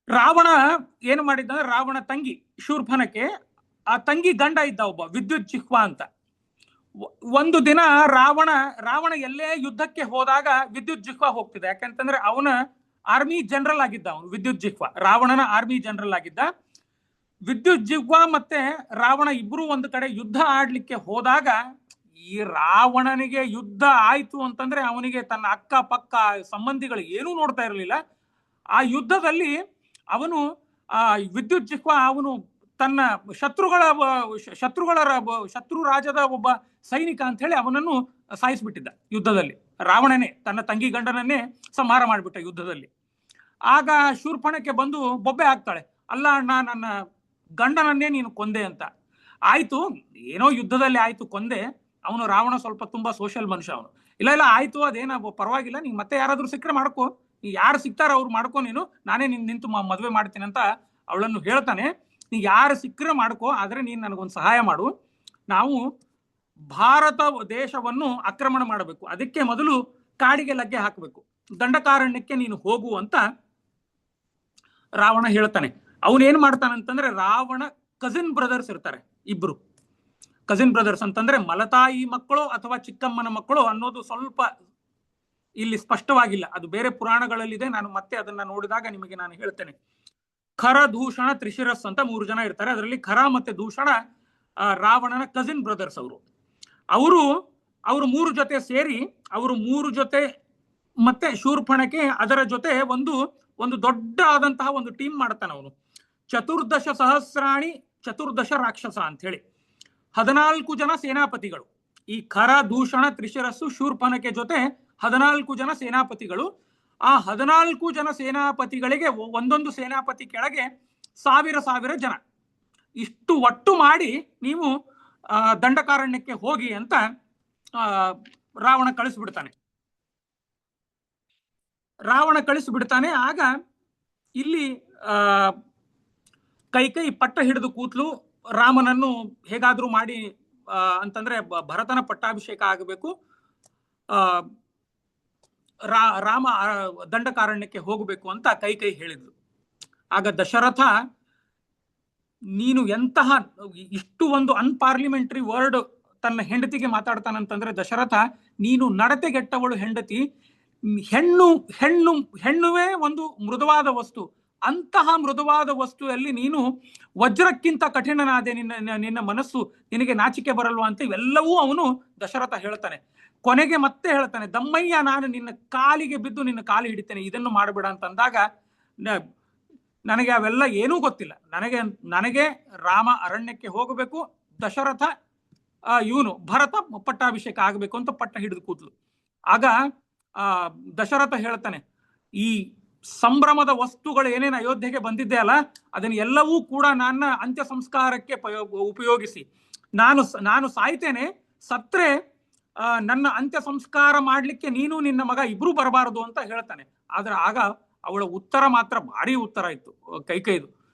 ರಾವಣ ಏನು ಮಾಡಿದ್ದ, ರಾವಣ ತಂಗಿ ಶೂರ್ಪನಖೆ, ಆ ತಂಗಿ ಗಂಡ ಇದ್ದ ಒಬ್ಬ ವಿದ್ಯುತ್ ಜಿಹ್ವಾ ಅಂತ. ಒಂದು ದಿನ ರಾವಣ ಎಲ್ಲೇ ಯುದ್ಧಕ್ಕೆ ಹೋದಾಗ ವಿದ್ಯುತ್ ಜಿಹ್ವಾ ಹೋಗ್ತಿದೆ. ಯಾಕಂತಂದ್ರೆ ಅವನ ಆರ್ಮಿ ಜನರಲ್ ಆಗಿದ್ದ ಅವನು. ವಿದ್ಯುತ್ ಜಿಹ್ವಾ ರಾವಣನ ಆರ್ಮಿ ಜನರಲ್ ಆಗಿದ್ದ. ವಿದ್ಯುತ್ ಜಿಹ್ವಾ ಮತ್ತೆ ರಾವಣ ಇಬ್ರು ಒಂದು ಕಡೆ ಯುದ್ಧ ಆಡ್ಲಿಕ್ಕೆ ಹೋದಾಗ, ಈ ರಾವಣನಿಗೆ ಯುದ್ಧ ಆಯ್ತು ಅಂತಂದ್ರೆ ಅವನಿಗೆ ತನ್ನ ಅಕ್ಕ ಪಕ್ಕ ಸಂಬಂಧಿಗಳು ಏನೂ ನೋಡ್ತಾ ಇರಲಿಲ್ಲ. ಆ ಯುದ್ಧದಲ್ಲಿ ಅವನು ವಿದ್ಯುತ್ ಜಿಹ್ವಾ ಅವನು ತನ್ನ ಶತ್ರು ರಾಜದ ಒಬ್ಬ ಸೈನಿಕ ಅಂತ ಹೇಳಿ ಅವನನ್ನು ಸಾಯಿಸ್ಬಿಟ್ಟಿದ್ದ ಯುದ್ಧದಲ್ಲಿ. ರಾವಣನೇ ತನ್ನ ತಂಗಿ ಗಂಡನನ್ನೇ ಸಂಹಾರ ಮಾಡಿಬಿಟ್ಟ ಯುದ್ಧದಲ್ಲಿ. ಆಗ ಶೂರ್ಪಣಕ್ಕೆ ಬಂದು ಬೊಬ್ಬೆ ಹಾಕ್ತಾಳೆ, ಅಲ್ಲ ಅಣ್ಣ, ನನ್ನ ಗಂಡನನ್ನೇ ನೀನು ಕೊಂದೆ ಅಂತ. ಆಯ್ತು, ಏನೋ ಯುದ್ಧದಲ್ಲಿ ಆಯ್ತು, ಕೊಂದೆ. ಅವನು ರಾವಣ ಸ್ವಲ್ಪ ತುಂಬಾ ಸೋಷಿಯಲ್ ಮನುಷ್ಯ ಅವನು. ಇಲ್ಲ ಆಯ್ತು, ಅದೇನ ಪರವಾಗಿಲ್ಲ, ನೀನ್ ಮತ್ತೆ ಯಾರಾದ್ರೂ ಸಿಕ್ಕರೆ ಮಾಡ್ಕೋ, ನೀ ಯಾರು ಸಿಗ್ತಾರ ಅವ್ರು ಮಾಡ್ಕೋ, ನಾನೇ ನಿಂತು ಮದುವೆ ಮಾಡ್ತೀನಿ ಅಂತ ಅವಳನ್ನು ಹೇಳ್ತಾನೆ. ನೀ ಯಾರು ಸಿಕ್ಕರೆ ಮಾಡ್ಕೋ, ಆದ್ರೆ ನೀನ್ ನನಗೊಂದು ಸಹಾಯ ಮಾಡು. ನಾವು ಭಾರತ ದೇಶವನ್ನು ಆಕ್ರಮಣ ಮಾಡಬೇಕು, ಅದಕ್ಕೆ ಮೊದಲು ಕಾಡಿಗೆ ಲಗ್ಗೆ ಹಾಕಬೇಕು, ದಂಡಕಾರಣ್ಯಕ್ಕೆ ನೀನು ಹೋಗು ಅಂತ ರಾವಣ ಹೇಳ್ತಾನೆ. ಅವನೇನ್ ಮಾಡ್ತಾನಂತಂದ್ರೆ, ರಾವಣ ಕಸಿನ್ ಬ್ರದರ್ಸ್ ಇರ್ತಾರೆ ಇಬ್ರು. ಕಸಿನ್ ಬ್ರದರ್ಸ್ ಅಂತಂದ್ರೆ ಮಲತಾಯಿ ಮಕ್ಕಳು ಅಥವಾ ಚಿಕ್ಕಮ್ಮನ ಮಕ್ಕಳು ಅನ್ನೋದು ಸ್ವಲ್ಪ ಇಲ್ಲಿ ಸ್ಪಷ್ಟವಾಗಿಲ್ಲ, ಅದು ಬೇರೆ ಪುರಾಣಗಳಲ್ಲಿದೆ. ನಾನು ಮತ್ತೆ ಅದನ್ನ ನೋಡಿದಾಗ ನಿಮಗೆ ನಾನು ಹೇಳ್ತೇನೆ. ಖರ, ದೂಷಣ, ತ್ರಿಶಿರಸ್ ಅಂತ 3 ಜನ ಇರ್ತಾರೆ. ಅದರಲ್ಲಿ ಖರ ಮತ್ತೆ ದೂಷಣ ರಾವಣನ ಕಸಿನ್ ಬ್ರದರ್ಸ್. ಅವರು 3 ಜೊತೆ ಸೇರಿ, ಅವರು 3 ಜೊತೆ ಮತ್ತೆ ಶೂರ್ಪಣಖೆ ಅದರ ಜೊತೆ ಒಂದು ದೊಡ್ಡ ಆದಂತಹ ಒಂದು ಟೀಮ್ ಮಾಡ್ತಾನೆ ಅವನು. 14 ಸಹಸ್ರಾಣಿ 14 ರಾಕ್ಷಸ ಅಂತ ಹೇಳಿ 14 ಜನ ಸೇನಾಪತಿಗಳು. ಈ ಖರ, ದೂಷಣ, ತ್ರಿಶಿರಸ್ಸು, ಶೂರ್ಪಣಖೆ ಜೊತೆ 14 ಜನ ಸೇನಾಪತಿಗಳು. ಆ 14 ಜನ ಸೇನಾಪತಿಗಳಿಗೆ ಒಂದೊಂದು ಸೇನಾಪತಿ ಕೆಳಗೆ 1000 ಜನ, ಇಷ್ಟು ಒಟ್ಟು ಮಾಡಿ ನೀವು ದಂಡಕಾರಣ್ಯಕ್ಕೆ ಹೋಗಿ ಅಂತ ರಾವಣ ಕಳಿಸ್ಬಿಡ್ತಾನೆ. ಆಗ ಇಲ್ಲಿ ಕೈಕೈ ಪಟ್ಟ ಹಿಡಿದು ಕೂತ್ಲು. ರಾಮನನ್ನು ಹೇಗಾದ್ರೂ ಮಾಡಿ ಅಂತಂದ್ರೆ ಭರತನ ಪಟ್ಟಾಭಿಷೇಕ ಆಗಬೇಕು, ರಾಮ ದಂಡಕಾರಣ್ಯಕ್ಕೆ ಹೋಗಬೇಕು ಅಂತ ಕೈಕೈ ಹೇಳಿದ್ಲು. ಆಗ ದಶರಥ, ನೀನು ಎಂತಹ ಇಷ್ಟು ಒಂದು ಅನ್ಪಾರ್ಲಿಮೆಂಟರಿ ವರ್ಡ್ ತನ್ನ ಹೆಂಡತಿಗೆ ಮಾತಾಡ್ತಾನಂತಂದ್ರೆ, ದಶರಥ ನೀನು ನಡತೆಗೆಟ್ಟವಳು ಹೆಂಡತಿ. ಹೆಣ್ಣುವೇ ಒಂದು ಮೃದುವಾದ ವಸ್ತು. ಅಂತಹ ಮೃದುವಾದ ವಸ್ತುವಲ್ಲಿ ನೀನು ವಜ್ರಕ್ಕಿಂತ ಕಠಿಣನಾದೆ, ನಿನ್ನ ಮನಸ್ಸು, ನಿನಗೆ ನಾಚಿಕೆ ಬರಲ್ವಾ ಅಂತ ಇವೆಲ್ಲವೂ ಅವನು ದಶರಥ ಹೇಳ್ತಾನೆ. ಕೊನೆಗೆ ಮತ್ತೆ ಹೇಳ್ತಾನೆ, ದಮ್ಮಯ್ಯ, ನಾನು ನಿನ್ನ ಕಾಲಿಗೆ ಬಿದ್ದು ನಿನ್ನ ಕಾಲು ಹಿಡಿತೇನೆ, ಇದನ್ನು ಮಾಡಬೇಡ ಅಂತಂದಾಗ ನನಗೆ ಅವೆಲ್ಲ ಏನೂ ಗೊತ್ತಿಲ್ಲ. ನನಗೆ ರಾಮ ಅರಣ್ಯಕ್ಕೆ ಹೋಗಬೇಕು, ದಶರಥ ಇವನು ಭರತ ಪಟ್ಟಾಭಿಷೇಕ ಆಗಬೇಕು ಅಂತ ಪಟ್ಟ ಹಿಡಿದು ಕೂತ್ಲು. ಆಗ ದಶರಥ ಹೇಳ್ತಾನೆ, ಈ ಸಂಭ್ರಮದ ವಸ್ತುಗಳು ಏನೇನು ಅಯೋಧ್ಯೆಗೆ ಬಂದಿದ್ದೆ ಅಲ್ಲ, ಅದನ್ನ ಎಲ್ಲವೂ ಕೂಡ ನನ್ನ ಅಂತ್ಯ ಸಂಸ್ಕಾರಕ್ಕೆ ಉಪಯೋಗಿಸಿ, ನಾನು ಸಾಯ್ತೇನೆ, ಸತ್ರೆ ನನ್ನ ಅಂತ್ಯ ಸಂಸ್ಕಾರ ಮಾಡ್ಲಿಕ್ಕೆ ನೀನು ನಿನ್ನ ಮಗ ಇಬ್ರು ಬರಬಾರದು ಅಂತ ಹೇಳ್ತಾನೆ. ಆದ್ರೆ ಆಗ ಅವಳ ಉತ್ತರ ಮಾತ್ರ ಭಾರಿ ಉತ್ತರ ಇತ್ತು ಕೈಕೈದು.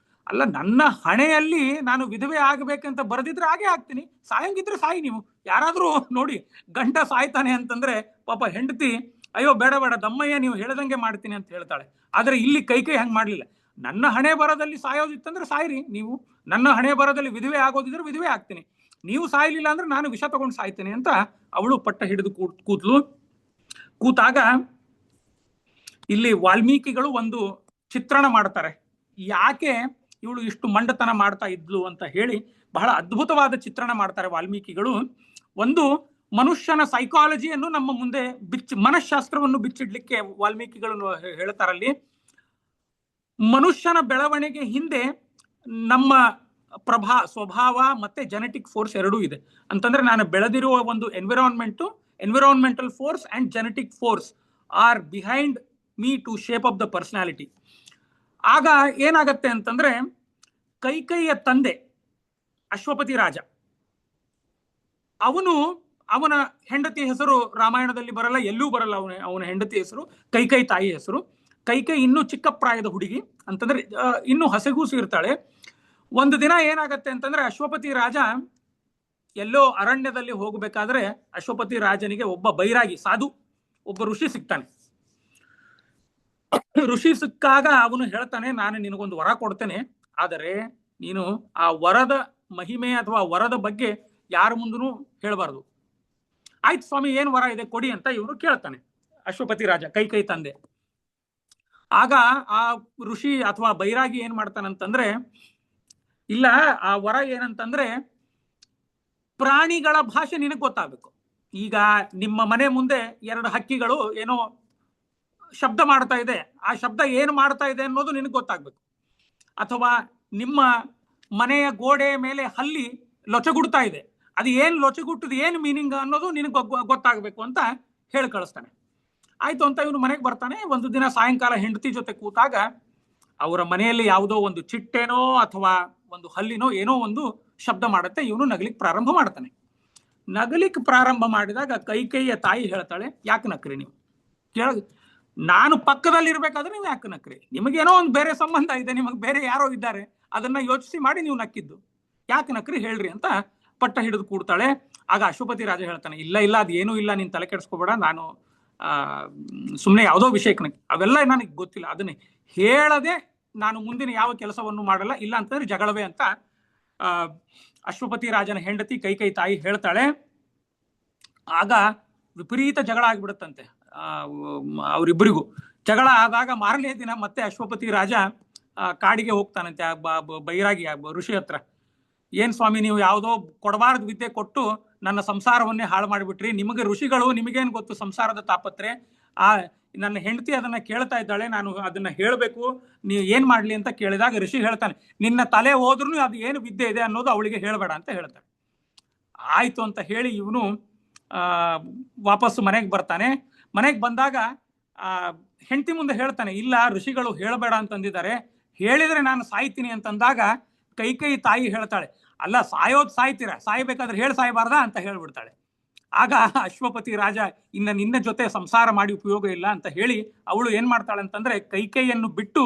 ಅಲ್ಲ, ನನ್ನ ಹಣೆಯಲ್ಲಿ ನಾನು ವಿಧವೆ ಆಗಬೇಕಂತ ಬರೆದಿದ್ರೆ ಹಾಗೆ ಆಗ್ತೀನಿ, ಸಾಯಂಗಿದ್ರೆ ಸಾಯಿ, ನೀವು ಯಾರಾದ್ರೂ ನೋಡಿ ಗಂಡ ಸಾಯ್ತಾನೆ ಅಂತಂದ್ರೆ ಪಾಪ ಹೆಂಡತಿ, ಅಯ್ಯೋ ಬೇಡ ದಮ್ಮಯ್ಯ, ನೀವು ಹೇಳ್ದಂಗೆ ಮಾಡ್ತೀನಿ ಅಂತ ಹೇಳ್ತಾಳೆ. ಆದ್ರೆ ಇಲ್ಲಿ ಕೈಕೈ ಹಂಗೆ ಮಾಡ್ಲಿಲ್ಲ. ನನ್ನ ಹಣೆ ಬರದಲ್ಲಿ ಸಾಯೋದಿತ್ತಂದ್ರೆ ಸಾಯ್ರಿ ನೀವು, ನನ್ನ ಹಣೆ ಬರದಲ್ಲಿ ವಿಧವೆ ಆಗೋದಿದ್ರೆ ವಿಧವೆ ಆಗ್ತೀನಿ, ನೀವು ಸಾಯ್ಲಿಲ್ಲ ಅಂದ್ರೆ ನಾನು ವಿಷ ತಗೊಂಡು ಸಾಯ್ತೇನೆ ಅಂತ ಅವಳು ಪಟ್ಟ ಹಿಡಿದು ಕೂತಾಗ ಇಲ್ಲಿ ವಾಲ್ಮೀಕಿಗಳು ಒಂದು ಚಿತ್ರಣ ಮಾಡ್ತಾರೆ, ಯಾಕೆ ಇವಳು ಇಷ್ಟು ಮಂಡತನ ಮಾಡ್ತಾ ಇದ್ಲು ಅಂತ ಹೇಳಿ ಬಹಳ ಅದ್ಭುತವಾದ ಚಿತ್ರಣ ಮಾಡ್ತಾರೆ ವಾಲ್ಮೀಕಿಗಳು. ಒಂದು ಮನುಷ್ಯನ ಸೈಕಾಲಜಿಯನ್ನು ನಮ್ಮ ಮುಂದೆ ಮನಃಶಾಸ್ತ್ರವನ್ನು ಬಿಚ್ಚಿಡ್ಲಿಕ್ಕೆ ವಾಲ್ಮೀಕಿಗಳು ಹೇಳ್ತಾರಲ್ಲಿ. ಮನುಷ್ಯನ ಬೆಳವಣಿಗೆ ಹಿಂದೆ ನಮ್ಮ ಸ್ವಭಾವ ಮತ್ತೆ ಜೆನೆಟಿಕ್ ಫೋರ್ಸ್ ಎರಡೂ ಇದೆ ಅಂತಂದ್ರೆ, ನಾನು ಬೆಳೆದಿರುವ ಒಂದು environmental force and genetic force are behind me to shape of the personality. ಆಗ ಏನಾಗತ್ತೆ ಅಂತಂದ್ರೆ, ಕೈಕೈಯ ತಂದೆ ಅಶ್ವಪತಿ ರಾಜ. ಅವನ ಹೆಂಡತಿ ಹೆಸರು ರಾಮಾಯಣದಲ್ಲಿ ಬರಲ್ಲ, ಎಲ್ಲೂ ಬರಲ್ಲ. ಅವನ ಹೆಂಡತಿ ಹೆಸರು ಕೈಕೈ, ತಾಯಿ ಹೆಸರು ಕೈಕೈ. ಇನ್ನೂ ಚಿಕ್ಕ ಪ್ರಾಯದ ಹುಡುಗಿ ಅಂತಂದ್ರೆ, ಇನ್ನೂ ಹಸೆಗೂಸು ಇರ್ತಾಳೆ. ಒಂದು ದಿನ ಏನಾಗತ್ತೆ ಅಂತಂದ್ರೆ, ಅಶ್ವಪತಿ ರಾಜ ಎಲ್ಲೋ ಅರಣ್ಯದಲ್ಲಿ ಹೋಗಬೇಕಾದ್ರೆ ಅಶ್ವಪತಿ ರಾಜನಿಗೆ ಒಬ್ಬ ಬೈರಾಗಿ ಸಾಧು, ಒಬ್ಬ ಋಷಿ ಸಿಗ್ತಾನೆ. ಋಷಿ ಸಿಕ್ಕಾಗ ಅವನು ಹೇಳ್ತಾನೆ, ನಾನು ನಿನಗೊಂದು ವರ ಕೊಡ್ತೇನೆ, ಆದರೆ ನೀನು ಆ ವರದ ಮಹಿಮೆ ಅಥವಾ ವರದ ಬಗ್ಗೆ ಯಾರ ಮುಂದೂ ಹೇಳಬಾರ್ದು. ಆಯ್ತು ಸ್ವಾಮಿ, ಏನ್ ವರ ಇದೆ ಕೊಡಿ ಅಂತ ಇವನು ಕೇಳ್ತಾನೆ, ಅಶ್ವಪತಿ ರಾಜ, ಕೈಕೈ ತಂದೆ. ಆಗ ಆ ಋಷಿ ಅಥವಾ ಬೈರಾಗಿ ಏನ್ ಮಾಡ್ತಾನಂತಂದ್ರೆ, ಇಲ್ಲ, ಆ ವರ ಏನಂತಂದ್ರೆ ಪ್ರಾಣಿಗಳ ಭಾಷೆ ನಿನಗೆ ಗೊತ್ತಾಗಬೇಕು. ಈಗ ನಿಮ್ಮ ಮನೆ ಮುಂದೆ 2 ಹಕ್ಕಿಗಳು ಏನೋ ಶಬ್ದ ಮಾಡ್ತಾ ಇದೆ, ಆ ಶಬ್ದ ಏನು ಮಾಡ್ತಾ ಇದೆ ಅನ್ನೋದು ನಿನಗೆ ಗೊತ್ತಾಗ್ಬೇಕು. ಅಥವಾ ನಿಮ್ಮ ಮನೆಯ ಗೋಡೆ ಮೇಲೆ ಹಲ್ಲಿ ಲೊಚಗುಡ್ತಾ ಇದೆ, ಅದು ಏನು ಲೊಚಗುಟ್ಟದ ಏನು ಮೀನಿಂಗ್ ಅನ್ನೋದು ನಿನಗೆ ಗೊತ್ತಾಗಬೇಕು ಅಂತ ಹೇಳಿ ಕಳಿಸ್ತಾನೆ. ಆಯ್ತು ಅಂತ ಇವನು ಮನೆಗೆ ಬರ್ತಾನೆ. ಒಂದು ದಿನ ಸಾಯಂಕಾಲ ಹೆಂಡತಿ ಜೊತೆ ಕೂತಾಗ ಅವರ ಮನೆಯಲ್ಲಿ ಯಾವುದೋ ಒಂದು ಚಿಟ್ಟೆನೋ ಅಥವಾ ಒಂದು ಹಲ್ಲಿನೋ ಏನೋ ಒಂದು ಶಬ್ದ ಮಾಡುತ್ತೆ. ಇವನು ನಗಲಿಕ್ಕೆ ಪ್ರಾರಂಭ ಮಾಡ್ತಾನೆ. ನಗಲಿಕ್ಕೆ ಪ್ರಾರಂಭ ಮಾಡಿದಾಗ ಕೈಕೈಯ ತಾಯಿ ಹೇಳ್ತಾಳೆ, ಯಾಕೆ ನಕ್ರಿ ನೀವು? ನಾನು ಪಕ್ಕದಲ್ಲಿ ಇರ್ಬೇಕಾದ್ರೆ ನೀವು ಯಾಕೆ ನಕ್ರಿ? ನಿಮಗೇನೋ ಒಂದು ಬೇರೆ ಸಂಬಂಧ ಇದೆ, ನಿಮಗೆ ಬೇರೆ ಯಾರೋ ಇದ್ದಾರೆ, ಅದನ್ನ ಯೋಚಿಸಿ ಮಾಡಿ ನೀವು ನಕ್ಕಿದ್ದು, ಯಾಕೆ ನಕ್ರಿ ಹೇಳ್ರಿ ಅಂತ ಪಟ್ಟ ಹಿಡಿದು ಕೂಡ್ತಾಳೆ. ಆಗ ಅಶ್ವಪತಿ ರಾಜ ಹೇಳ್ತಾನೆ, ಇಲ್ಲ ಇಲ್ಲ, ಅದೇನೂ ಇಲ್ಲ, ನೀನ್ ತಲೆ ಕೆಡಿಸ್ಕೋಬೇಡ, ನಾನು ಸುಮ್ಮನೆ ಯಾವುದೋ ವಿಷಯಕ್ಕೆ ನಕ್ಕಿ, ಅವೆಲ್ಲ ನನಗೆ ಗೊತ್ತಿಲ್ಲ, ಅದನ್ನೇ ಹೇಳದೆ ನಾನು ಮುಂದಿನ ಯಾವ ಕೆಲಸವನ್ನು ಮಾಡಲ್ಲ, ಇಲ್ಲ ಅಂತಂದ್ರೆ ಜಗಳವೇ ಅಂತ ಅಶ್ವಪತಿ ರಾಜನ ಹೆಂಡತಿ ಕೈಕೈ ತಾಯಿ ಹೇಳ್ತಾಳೆ. ಆಗ ವಿಪರೀತ ಜಗಳ ಆಗ್ಬಿಡುತ್ತಂತೆ ಅವರಿಬ್ಬರಿಗೂ. ಜಗಳ ಆದಾಗ ಮಾರನೇ ದಿನ ಮತ್ತೆ ಅಶ್ವಪತಿ ರಾಜ ಕಾಡಿಗೆ ಹೋಗ್ತಾನಂತೆ ಬೈರಾಗಿ ಋಷಿ ಹತ್ರ. ಏನ್ ಸ್ವಾಮಿ, ನೀವು ಯಾವುದೋ ಕೊಡಬಾರ್ದು ವಿದ್ಯೆ ಕೊಟ್ಟು ನನ್ನ ಸಂಸಾರವನ್ನೇ ಹಾಳು ಮಾಡಿಬಿಟ್ರಿ, ನಿಮಗೆ ಋಷಿಗಳು, ನಿಮಗೇನು ಗೊತ್ತು ಸಂಸಾರದ ತಾಪತ್ರೆ? ನನ್ನ ಹೆಂಡತಿ ಅದನ್ನ ಕೇಳ್ತಾ ಇದ್ದಾಳೆ, ನಾನು ಅದನ್ನ ಹೇಳಬೇಕು, ನೀವು ಏನ್ ಮಾಡ್ಲಿ ಅಂತ ಕೇಳಿದಾಗ ಋಷಿ ಹೇಳ್ತಾನೆ, ನಿನ್ನ ತಲೆ ಹೋದ್ರೂ ಅದು ಏನು ವಿದ್ಯೆ ಇದೆ ಅನ್ನೋದು ಅವಳಿಗೆ ಹೇಳಬೇಡ ಅಂತ ಹೇಳ್ತಾನೆ. ಆಯ್ತು ಅಂತ ಹೇಳಿ ಇವನು ವಾಪಸ್ಸು ಮನೆಗೆ ಬರ್ತಾನೆ. ಮನೆಗೆ ಬಂದಾಗ ಹೆಂಡತಿ ಮುಂದೆ ಹೇಳ್ತಾನೆ, ಇಲ್ಲ, ಋಷಿಗಳು ಹೇಳಬೇಡ ಅಂತಂದಿದ್ದಾರೆ, ಹೇಳಿದ್ರೆ ನಾನು ಸಾಯ್ತೀನಿ ಅಂತಂದಾಗ ಕೈಕೈ ತಾಯಿ ಹೇಳ್ತಾಳೆ, ಅಲ್ಲ, ಸಾಯೋದು ಸಾಯ್ತೀರಾ, ಸಾಯ್ಬೇಕಾದ್ರೆ ಹೇಳಿ ಸಾಯಬಾರ್ದಾ ಅಂತ ಹೇಳ್ಬಿಡ್ತಾಳೆ. ಆಗ ಅಶ್ವಪತಿ ರಾಜ, ಇನ್ನ ನಿನ್ನ ಜೊತೆ ಸಂಸಾರ ಮಾಡಿ ಉಪಯೋಗ ಇಲ್ಲ ಅಂತ ಹೇಳಿ ಅವಳು ಏನ್ ಮಾಡ್ತಾಳೆ ಅಂತಂದ್ರೆ ಕೈಕೈಯನ್ನು ಬಿಟ್ಟು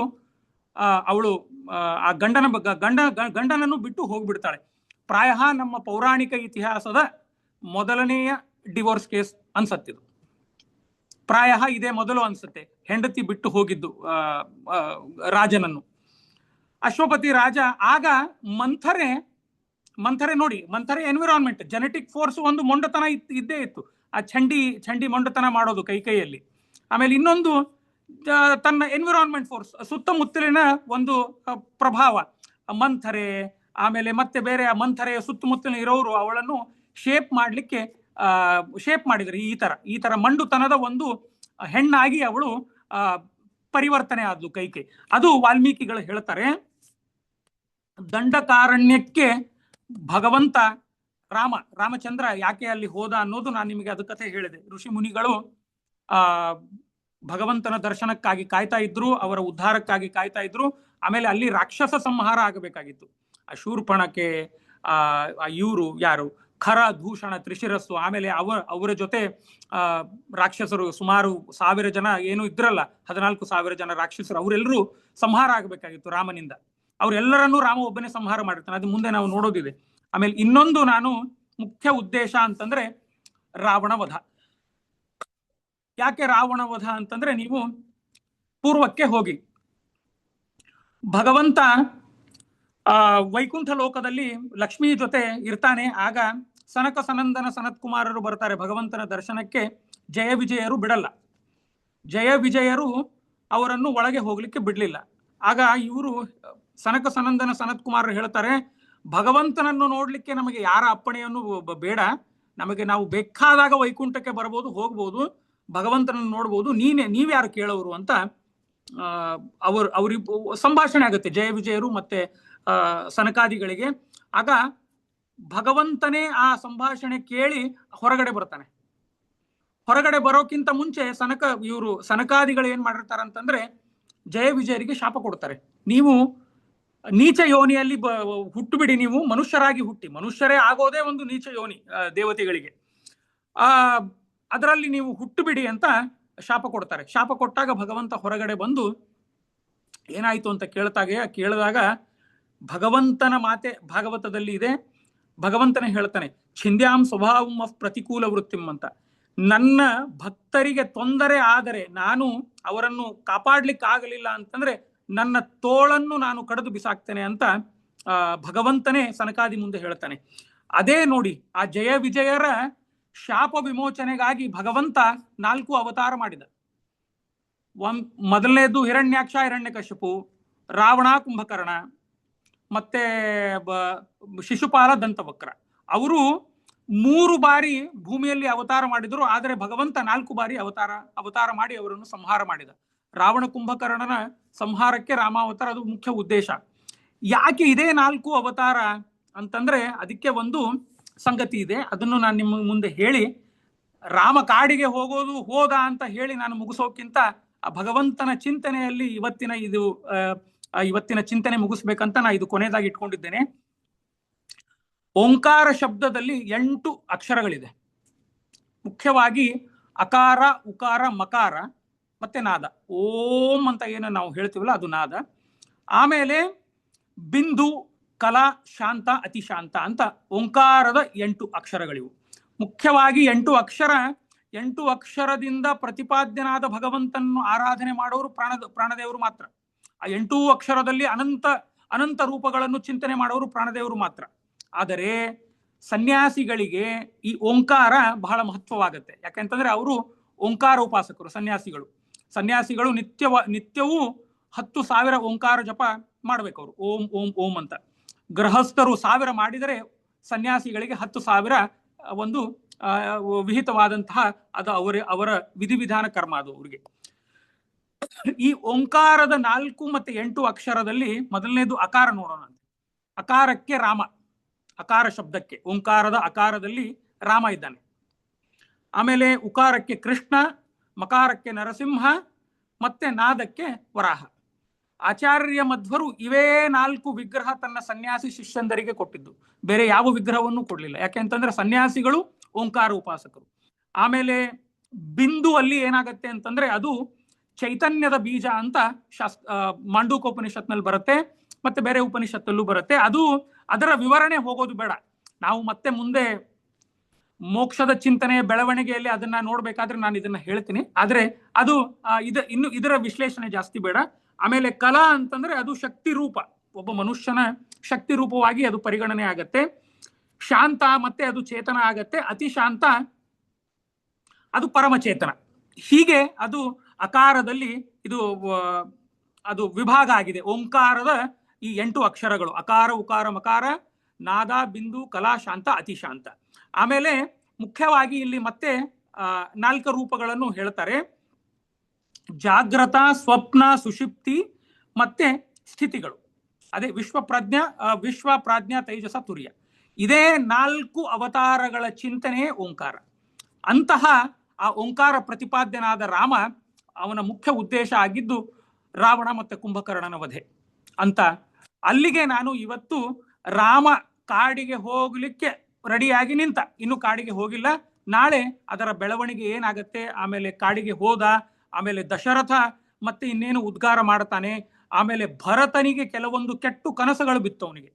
ಅವಳು ಆ ಗಂಡನನ್ನು ಬಿಟ್ಟು ಹೋಗ್ಬಿಡ್ತಾಳೆ. ಪ್ರಾಯ ನಮ್ಮ ಪೌರಾಣಿಕ ಇತಿಹಾಸದ ಮೊದಲನೆಯ ಡಿವೋರ್ಸ್ ಕೇಸ್ ಅನ್ಸತ್ತಿದು. ಪ್ರಾಯ ಇದೇ ಮೊದಲು ಅನ್ಸುತ್ತೆ ಹೆಂಡತಿ ಬಿಟ್ಟು ಹೋಗಿದ್ದು ರಾಜನನ್ನು. ಅಶ್ವಪತಿ ರಾಜ ಆಗ ಮಂಥರೆ ನೋಡಿ, ಮಂಥರೆ ಎನ್ವಿರಾನ್ಮೆಂಟ್, ಜೆನೆಟಿಕ್ ಫೋರ್ಸ್ ಒಂದು ಮೊಂಡತನ ಇದ್ದೇ ಇತ್ತು. ಆ ಚಂಡಿ ಮೊಂಡತನ ಮಾಡೋದು ಕೈಕೈಯಲ್ಲಿ. ಆಮೇಲೆ ಇನ್ನೊಂದು ತನ್ನ ಎನ್ವಿರಾನ್ಮೆಂಟ್ ಫೋರ್ಸ್, ಸುತ್ತಮುತ್ತಲಿನ ಒಂದು ಪ್ರಭಾವ. ಮಂಥರೆ ಆಮೇಲೆ ಮತ್ತೆ ಬೇರೆ ಮಂಥರೆಯ ಸುತ್ತಮುತ್ತಲಿನ ಇರೋರು ಅವಳನ್ನು ಶೇಪ್ ಮಾಡಿದ್ರು. ಈ ತರ ಮಂಡುತನದ ಒಂದು ಹೆಣ್ಣಾಗಿ ಅವಳು ಪರಿವರ್ತನೆ ಆದ್ಲು ಕೈಕೈ. ಅದು ವಾಲ್ಮೀಕಿಗಳು ಹೇಳ್ತಾರೆ, ದಂಡಕಾರಣ್ಯಕ್ಕೆ ಭಗವಂತ ರಾಮಚಂದ್ರ ಯಾಕೆ ಅಲ್ಲಿ ಹೋದ ಅನ್ನೋದು ನಾನು ನಿಮಗೆ ಅದು ಕಥೆ ಹೇಳಿದೆ. ಋಷಿ ಮುನಿಗಳು ಭಗವಂತನ ದರ್ಶನಕ್ಕಾಗಿ ಕಾಯ್ತಾ ಇದ್ರು, ಅವರ ಉದ್ಧಾರಕ್ಕಾಗಿ ಕಾಯ್ತಾ ಇದ್ರು. ಆಮೇಲೆ ಅಲ್ಲಿ ರಾಕ್ಷಸ ಸಂಹಾರ ಆಗಬೇಕಾಗಿತ್ತು. ಆ ಶೂರ್ಪಣಕ್ಕೆ ಇವರು ಯಾರು, ಖರ, ದೂಷಣ, ತ್ರಿಶಿರಸ್ಸು, ಆಮೇಲೆ ಅವರ ಜೊತೆ ರಾಕ್ಷಸರು ಸುಮಾರು 1000 ಜನ ಏನು ಇದ್ರಲ್ಲ, 14,000 ಜನ ರಾಕ್ಷಸರು, ಅವರೆಲ್ಲರೂ ಸಂಹಾರ ಆಗಬೇಕಾಗಿತ್ತು ರಾಮನಿಂದ. ಅವರೆಲ್ಲರನ್ನೂ ರಾಮ ಒಬ್ಬನೇ ಸಂಹಾರ ಮಾಡಿರ್ತಾನೆ, ಅದು ಮುಂದೆ ನಾವು ನೋಡೋದಿದೆ. ಆಮೇಲೆ ಇನ್ನೊಂದು ನಾನು ಮುಖ್ಯ ಉದ್ದೇಶ ಅಂತಂದ್ರೆ ರಾವಣ ವಧ. ಯಾಕೆ ರಾವಣ ವಧ ಅಂತಂದ್ರೆ, ನೀವು ಪೂರ್ವಕ್ಕೆ ಹೋಗಿ, ಭಗವಂತ ವೈಕುಂಠ ಲೋಕದಲ್ಲಿ ಲಕ್ಷ್ಮೀ ಜೊತೆ ಇರ್ತಾನೆ. ಆಗ ಸನಕ ಸನಂದನ ಸನತ್ಕುಮಾರರು ಬರ್ತಾರೆ ಭಗವಂತನ ದರ್ಶನಕ್ಕೆ. ಜಯ ವಿಜಯರು ಬಿಡಲ್ಲ, ಜಯ ವಿಜಯರು ಅವರನ್ನು ಒಳಗೆ ಹೋಗ್ಲಿಕ್ಕೆ ಬಿಡ್ಲಿಲ್ಲ. ಆಗ ಇವರು ಸನಕ ಸನಂದನ ಸನತ್ಕುಮಾರರು ಹೇಳ್ತಾರೆ, ಭಗವಂತನನ್ನು ನೋಡ್ಲಿಕ್ಕೆ ನಮಗೆ ಯಾರ ಅಪ್ಪಣೆಯನ್ನು ಬೇಡ, ನಾವು ಬೇಕಾದಾಗ ವೈಕುಂಠಕ್ಕೆ ಬರ್ಬೋದು, ಹೋಗ್ಬೋದು, ಭಗವಂತನನ್ನು ನೋಡ್ಬೋದು, ನೀವ್ಯಾರು ಕೇಳೋರು ಅಂತ ಅವ್ರಿಗೆ ಸಂಭಾಷಣೆ ಆಗುತ್ತೆ ಜಯ ವಿಜಯರು ಮತ್ತೆ ಸನಕಾದಿಗಳಿಗೆ. ಆಗ ಭಗವಂತನೇ ಆ ಸಂಭಾಷಣೆ ಕೇಳಿ ಹೊರಗಡೆ ಬರ್ತಾನೆ. ಹೊರಗಡೆ ಬರೋಕ್ಕಿಂತ ಮುಂಚೆ ಸನಕಾದಿಗಳು ಏನ್ ಮಾಡಿರ್ತಾರಂತಂದ್ರೆ ಜಯ ವಿಜಯರಿಗೆ ಶಾಪ ಕೊಡ್ತಾರೆ, ನೀವು ನೀಚ ಯೋನಿಯಲ್ಲಿ ಹುಟ್ಟು ಬಿಡಿ, ನೀವು ಮನುಷ್ಯರಾಗಿ ಹುಟ್ಟಿ, ಮನುಷ್ಯರೇ ಆಗೋದೇ ಒಂದು ನೀಚ ಯೋನಿ ದೇವತೆಗಳಿಗೆ, ಅದರಲ್ಲಿ ನೀವು ಹುಟ್ಟು ಬಿಡಿ ಅಂತ ಶಾಪ ಕೊಡ್ತಾರೆ. ಶಾಪ ಕೊಟ್ಟಾಗ ಭಗವಂತ ಹೊರಗಡೆ ಬಂದು ಏನಾಯ್ತು ಅಂತ ಕೇಳಿದಾಗ ಭಗವಂತನ ಮಾತೆ ಭಾಗವತದಲ್ಲಿ ಇದೆ. ಭಗವಂತನೇ ಹೇಳ್ತಾನೆ, ಛಿಂದ್ಯಾಂ ಸ್ವಭಾವಂ ಅಫ್ ಪ್ರತಿಕೂಲ ವೃತ್ತಿಂ ಅಂತ. ನನ್ನ ಭಕ್ತರಿಗೆ ತೊಂದರೆ ಆದರೆ ನಾನು ಅವರನ್ನು ಕಾಪಾಡ್ಲಿಕ್ಕೆ ಆಗಲಿಲ್ಲ ಅಂತಂದ್ರೆ ನನ್ನ ತೋಳನ್ನು ನಾನು ಕಡಿದು ಬಿಸಾಕ್ತೇನೆ ಅಂತ ಭಗವಂತನೇ ಸನಕಾದಿ ಮುಂದೆ ಹೇಳ್ತಾನೆ. ಅದೇ ನೋಡಿ, ಆ ಜಯ ವಿಜಯರ ಶಾಪ ವಿಮೋಚನೆಗಾಗಿ ಭಗವಂತ 4 ಅವತಾರ ಮಾಡಿದ. ಮೊದಲನೇದು ಹಿರಣ್ಯಾಕ್ಷ, ಹಿರಣ್ಯಕಶಿಪು, ರಾವಣ, ಕುಂಭಕರ್ಣ, ಮತ್ತೆ ಶಿಶುಪಾಲ, ದಂತವಕ್ರ. ಅವರು 3 ಬಾರಿ ಭೂಮಿಯಲ್ಲಿ ಅವತಾರ ಮಾಡಿದ್ರು, ಆದರೆ ಭಗವಂತ 4 ಬಾರಿ ಅವತಾರ ಮಾಡಿ ಅವರನ್ನು ಸಂಹಾರ ಮಾಡಿದ. ರಾವಣ ಕುಂಭಕರ್ಣನ ಸಂಹಾರಕ್ಕೆ ರಾಮಾವತಾರ ಅದು ಮುಖ್ಯ ಉದ್ದೇಶ. ಯಾಕೆ ಇದೇ 4 ಅವತಾರ ಅಂತಂದ್ರೆ ಅದಕ್ಕೆ ಒಂದು ಸಂಗತಿ ಇದೆ. ಅದನ್ನು ನಾನು ನಿಮ್ಮ ಮುಂದೆ ಹೇಳಿ, ರಾಮ ಕಾಡಿಗೆ ಹೋದ ಅಂತ ಹೇಳಿ ನಾನು ಮುಗಿಸೋಕ್ಕಿಂತ ಆ ಭಗವಂತನ ಚಿಂತನೆಯಲ್ಲಿ ಇವತ್ತಿನ ಚಿಂತನೆ ಮುಗಿಸ್ಬೇಕಂತ ನಾ ಇದು ಕೊನೆಯದಾಗಿ ಇಟ್ಕೊಂಡಿದ್ದೇನೆ. ಓಂಕಾರ ಶಬ್ದದಲ್ಲಿ 8 ಅಕ್ಷರಗಳಿದೆ. ಮುಖ್ಯವಾಗಿ ಅಕಾರ, ಉಕಾರ, ಮಕಾರ ಮತ್ತೆ ನಾದ. ಓಂ ಅಂತ ಏನು ನಾವು ಹೇಳ್ತೀವಲ್ಲ ಅದು ನಾದ. ಆಮೇಲೆ ಬಿಂದು, ಕಲಾ, ಶಾಂತ, ಅತಿಶಾಂತ ಅಂತ ಓಂಕಾರದ 8 ಅಕ್ಷರಗಳಿವು. ಮುಖ್ಯವಾಗಿ 8 ಅಕ್ಷರದಿಂದ ಪ್ರತಿಪಾದ್ಯನಾದ ಭಗವಂತನನ್ನು ಆರಾಧನೆ ಮಾಡೋರು ಪ್ರಾಣದೇವರು ಮಾತ್ರ. ಆ 8 ಅಕ್ಷರದಲ್ಲಿ ಅನಂತ ರೂಪಗಳನ್ನು ಚಿಂತನೆ ಮಾಡೋರು ಪ್ರಾಣದೇವರು ಮಾತ್ರ. ಆದರೆ ಸನ್ಯಾಸಿಗಳಿಗೆ ಈ ಓಂಕಾರ ಬಹಳ ಮಹತ್ವವಾಗುತ್ತೆ. ಯಾಕೆಂತಂದ್ರೆ ಅವರು ಓಂಕಾರ ಉಪಾಸಕರು. ಸನ್ಯಾಸಿಗಳು ನಿತ್ಯವೂ 10,000 ಓಂಕಾರ ಜಪ ಮಾಡ್ಬೇಕು ಅವರು, ಓಂ ಓಂ ಓಂ ಅಂತ. ಗೃಹಸ್ಥರು 1000 ಮಾಡಿದರೆ ಸನ್ಯಾಸಿಗಳಿಗೆ 10,000 ಒಂದು ವಿಹಿತವಾದಂತಹ ಅದು ಅವರ ವಿಧಿವಿಧಾನ ಕರ್ಮ ಅದು ಅವರಿಗೆ. ಈ ಓಂಕಾರದ 4 ಮತ್ತೆ 8 ಅಕ್ಷರದಲ್ಲಿ ಮೊದಲನೇದು ಅಕಾರ ನೋಡೋಣ. ಅಕಾರಕ್ಕೆ ರಾಮ, ಅಕಾರ ಶಬ್ದಕ್ಕೆ ಓಂಕಾರದ ಅಕಾರದಲ್ಲಿ ರಾಮ ಇದ್ದಾನೆ. ಆಮೇಲೆ ಉಕಾರಕ್ಕೆ ಕೃಷ್ಣ, ಮಕಾರಕ್ಕೆ ನರಸಿಂಹ, ಮತ್ತೆ ನಾದಕ್ಕೆ ವರಾಹ. ಆಚಾರ್ಯ ಮಧ್ವರು ಇವೇ 4 ವಿಗ್ರಹ ತನ್ನ ಸನ್ಯಾಸಿ ಶಿಷ್ಯಂದರಿಗೆ ಕೊಟ್ಟಿದ್ದು, ಬೇರೆ ಯಾವ ವಿಗ್ರಹವನ್ನು ಕೊಡ್ಲಿಲ್ಲ. ಯಾಕೆಂತಂದ್ರೆ ಸನ್ಯಾಸಿಗಳು ಓಂಕಾರ ಉಪಾಸಕರು. ಆಮೇಲೆ ಬಿಂದು ಅಲ್ಲಿ ಏನಾಗತ್ತೆ ಅಂತಂದ್ರೆ ಅದು ಚೈತನ್ಯದ ಬೀಜ ಅಂತ ಮಾಂಡೂಕೋಪನಿಷತ್ನಲ್ಲಿ ಬರುತ್ತೆ, ಮತ್ತೆ ಬೇರೆ ಉಪನಿಷತ್ತಲ್ಲೂ ಬರುತ್ತೆ. ಅದರ ವಿವರಣೆ ಹೋಗೋದು ಬೇಡ, ನಾವು ಮತ್ತೆ ಮುಂದೆ ಮೋಕ್ಷದ ಚಿಂತನೆ ಬೆಳವಣಿಗೆಯಲ್ಲಿ ಅದನ್ನ ನೋಡ್ಬೇಕಾದ್ರೆ ನಾನು ಇದನ್ನ ಹೇಳ್ತೀನಿ. ಆದ್ರೆ ಅದು ಇದರ ವಿಶ್ಲೇಷಣೆ ಜಾಸ್ತಿ ಬೇಡ. ಆಮೇಲೆ ಕಲಾ ಅಂತಂದ್ರೆ ಅದು ಶಕ್ತಿ ರೂಪ, ಒಬ್ಬ ಮನುಷ್ಯನ ಶಕ್ತಿ ರೂಪವಾಗಿ ಅದು ಪರಿಗಣನೆ ಆಗತ್ತೆ. ಶಾಂತ ಮತ್ತೆ ಅದು ಚೇತನ ಆಗತ್ತೆ. ಅತಿ ಶಾಂತ ಅದು ಪರಮಚೇತನ. ಹೀಗೆ ಅದು ಅಕಾರದಲ್ಲಿ ಅದು ವಿಭಾಗ ಆಗಿದೆ. ಓಂಕಾರದ ಈ 8 ಅಕ್ಷರಗಳು ಅಕಾರ, ಉಕಾರ, ಮಕಾರ, ನಾದ, ಬಿಂದು, ಕಲಾ, ಶಾಂತ, ಅತಿಶಾಂತ. ಆಮೇಲೆ ಮುಖ್ಯವಾಗಿ ಇಲ್ಲಿ ಮತ್ತೆ 4 ರೂಪಗಳನ್ನು ಹೇಳ್ತಾರೆ. ಜಾಗ್ರತ, ಸ್ವಪ್ನ, ಸುಷುಪ್ತಿ ಮತ್ತೆ ಸ್ಥಿತಿಗಳು. ಅದೇ ವಿಶ್ವ ಪ್ರಾಜ್ಞಾ, ತೈಜಸ, ತುರ್ಯ. ಇದೇ 4 ಅವತಾರಗಳ ಚಿಂತನೆ ಓಂಕಾರ. ಅಂತಹ ಆ ಓಂಕಾರ ಪ್ರತಿಪಾದ್ಯನಾದ ರಾಮ, ಅವನ ಮುಖ್ಯ ಉದ್ದೇಶ ಆಗಿದ್ದು ರಾವಣ ಮತ್ತೆ ಕುಂಭಕರ್ಣನ ವಧೆ ಅಂತ. ಅಲ್ಲಿಗೆ ನಾನು ಇವತ್ತು ರಾಮ ಕಾಡಿಗೆ ಹೋಗ್ಲಿಕ್ಕೆ ರೆಡಿಯಾಗಿ ನಿಂತ, ಇನ್ನು ಕಾಡಿಗೆ ಹೋಗಿಲ್ಲ. ನಾಳೆ ಅದರ ಬೆಳವಣಿಗೆ ಏನಾಗತ್ತೆ, ಆಮೇಲೆ ಕಾಡಿಗೆ ಹೋದ, ಆಮೇಲೆ ದಶರಥ ಮತ್ತೆ ಇನ್ನೇನು ಉದ್ಗಾರ ಮಾಡ್ತಾನೆ, ಆಮೇಲೆ ಭರತನಿಗೆ ಕೆಲವೊಂದು ಕೆಟ್ಟು ಕನಸುಗಳು ಬಿತ್ತು ಅವನಿಗೆ,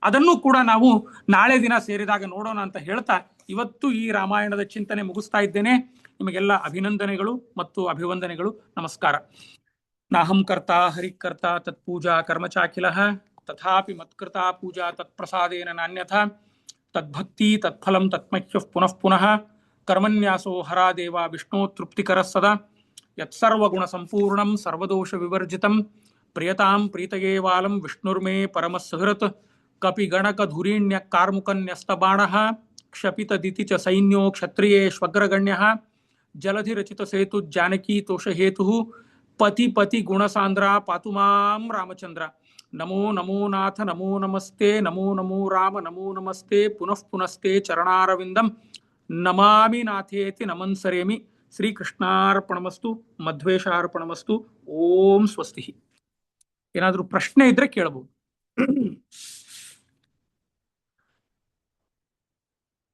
ಅದನ್ನು ಕೂಡ ನಾವು ನಾಳೆ ದಿನ ಸೇರಿದಾಗ ನೋಡೋಣ ಅಂತ ಹೇಳ್ತಾ ಇವತ್ತು ಈ ರಾಮಾಯಣದ ಚಿಂತನೆ ಮುಗಿಸ್ತಾ ಇದ್ದೇನೆ. ನಿಮಗೆಲ್ಲ ಅಭಿನಂದನೆಗಳು ಮತ್ತು ಅಭಿವಂದನೆಗಳು. ನಮಸ್ಕಾರ. ನಾಹಂ ಕರ್ತ ಹರಿಕರ್ತ ತತ್ಪೂಜಾ ಕರ್ಮಚಾಖಿಲಃ ತಥಾಪಿ ಮತ್ಕೃತಾ ಪೂಜಾ ತತ್ಪ್ರಸಾದೇನ ನಾನ್ಯಥಾ ತದ್ಭಕ್ತಿ ತತ್ಫಲಂ ತತ್ಮಹ್ಯಃ ಪುನಃ ಪುನಃ ಕರ್ಮನ್ಯಾಸೋ ಹರಾದೇವ ವಿಷ್ಣು ತೃಪ್ತಿಕರಃ ಸದಾ ಯತ್ಸರ್ವಗುಣ ಸಂಪೂರ್ಣಂ ಸರ್ವದೋಷ ವಿವರ್ಜಿತಂ ಪ್ರಿಯತಾಂ ಪ್ರೀತಯೇವಾಲಂ ವಿಷ್ಣುರ್ಮೇ ಪರಮಃ ಸುಹೃತ್ ಕಪಿ ಗಣಕ ಧುರೀಣ್ಯ ಕಾರ್ಮುಕನ್ಯಸ್ತಬಾಣಃ ಕ್ಷಪಿತದಿತಿ ಚ ಸೈನ್ಯೋ ಕ್ಷತ್ರಿಯೇಷ್ವಗ್ರಗಣ್ಯಃ ಜಲಧಿರಚಿತ ಸೇತು ಜಾನಕಿ ತೋಷಹೇತುಃ ಪತಿ ಪತಿ ಗುಣಸಾಂದ್ರ ಪಾತು ಮಾಂ ರಾಮಚಂದ್ರ. ನಮೋ ನಮೋ ನಾಥ ನಮೋ ನಮಸ್ತೆ, ನಮೋ ನಮೋ ರಾಮ ನಮೋ ನಮಸ್ತೆ, ಪುನಃ ಪುನಸ್ತೆ ಚರಣಾರವಿಂದಂ ನಮಾಮಿ ನಾಥೇತಿ ನಮನ್ಸರೇಮಿ. ಶ್ರೀಕೃಷ್ಣಾರ್ಪಣಮಸ್ತು, ಮಧ್ವೇಶಾರ್ಪಣಮಸ್ತು. ಓಂ ಸ್ವಸ್ತಿ. ಏನಾದರೂ ಪ್ರಶ್ನೆ ಇದ್ರೆ ಕೇಳಬಹುದು.